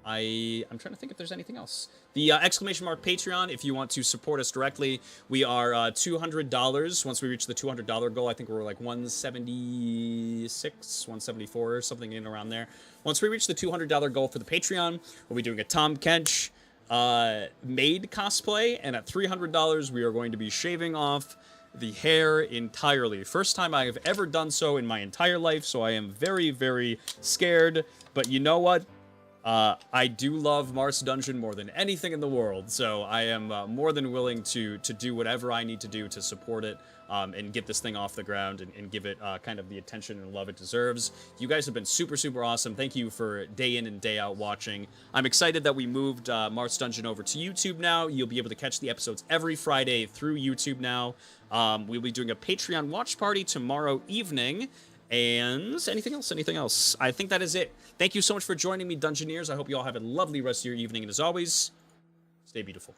I'm trying to think if there's anything else. The exclamation mark Patreon, if you want to support us directly, we are $200. Once we reach the $200 goal, I think we're like 176, 174 or something in around there. Once we reach the $200 goal for the Patreon, we'll be doing a Tom Kench maid cosplay, and at $300 we are going to be shaving off the hair entirely. First time I have ever done so in my entire life, so I am very, very scared. But you know what? I do love Marth's Dungeon more than anything in the world, so I am more than willing to do whatever I need to do to support it and get this thing off the ground and give it kind of the attention and love it deserves. You guys have been super, super awesome. Thank you for day in and day out watching. I'm excited that we moved Marth's Dungeon over to YouTube now. You'll be able to catch the episodes every Friday through YouTube now. We'll be doing a Patreon watch party tomorrow evening. And anything else? I think that is it. Thank you so much for joining me, Dungeoneers. I hope you all have a lovely rest of your evening. And as always, stay beautiful.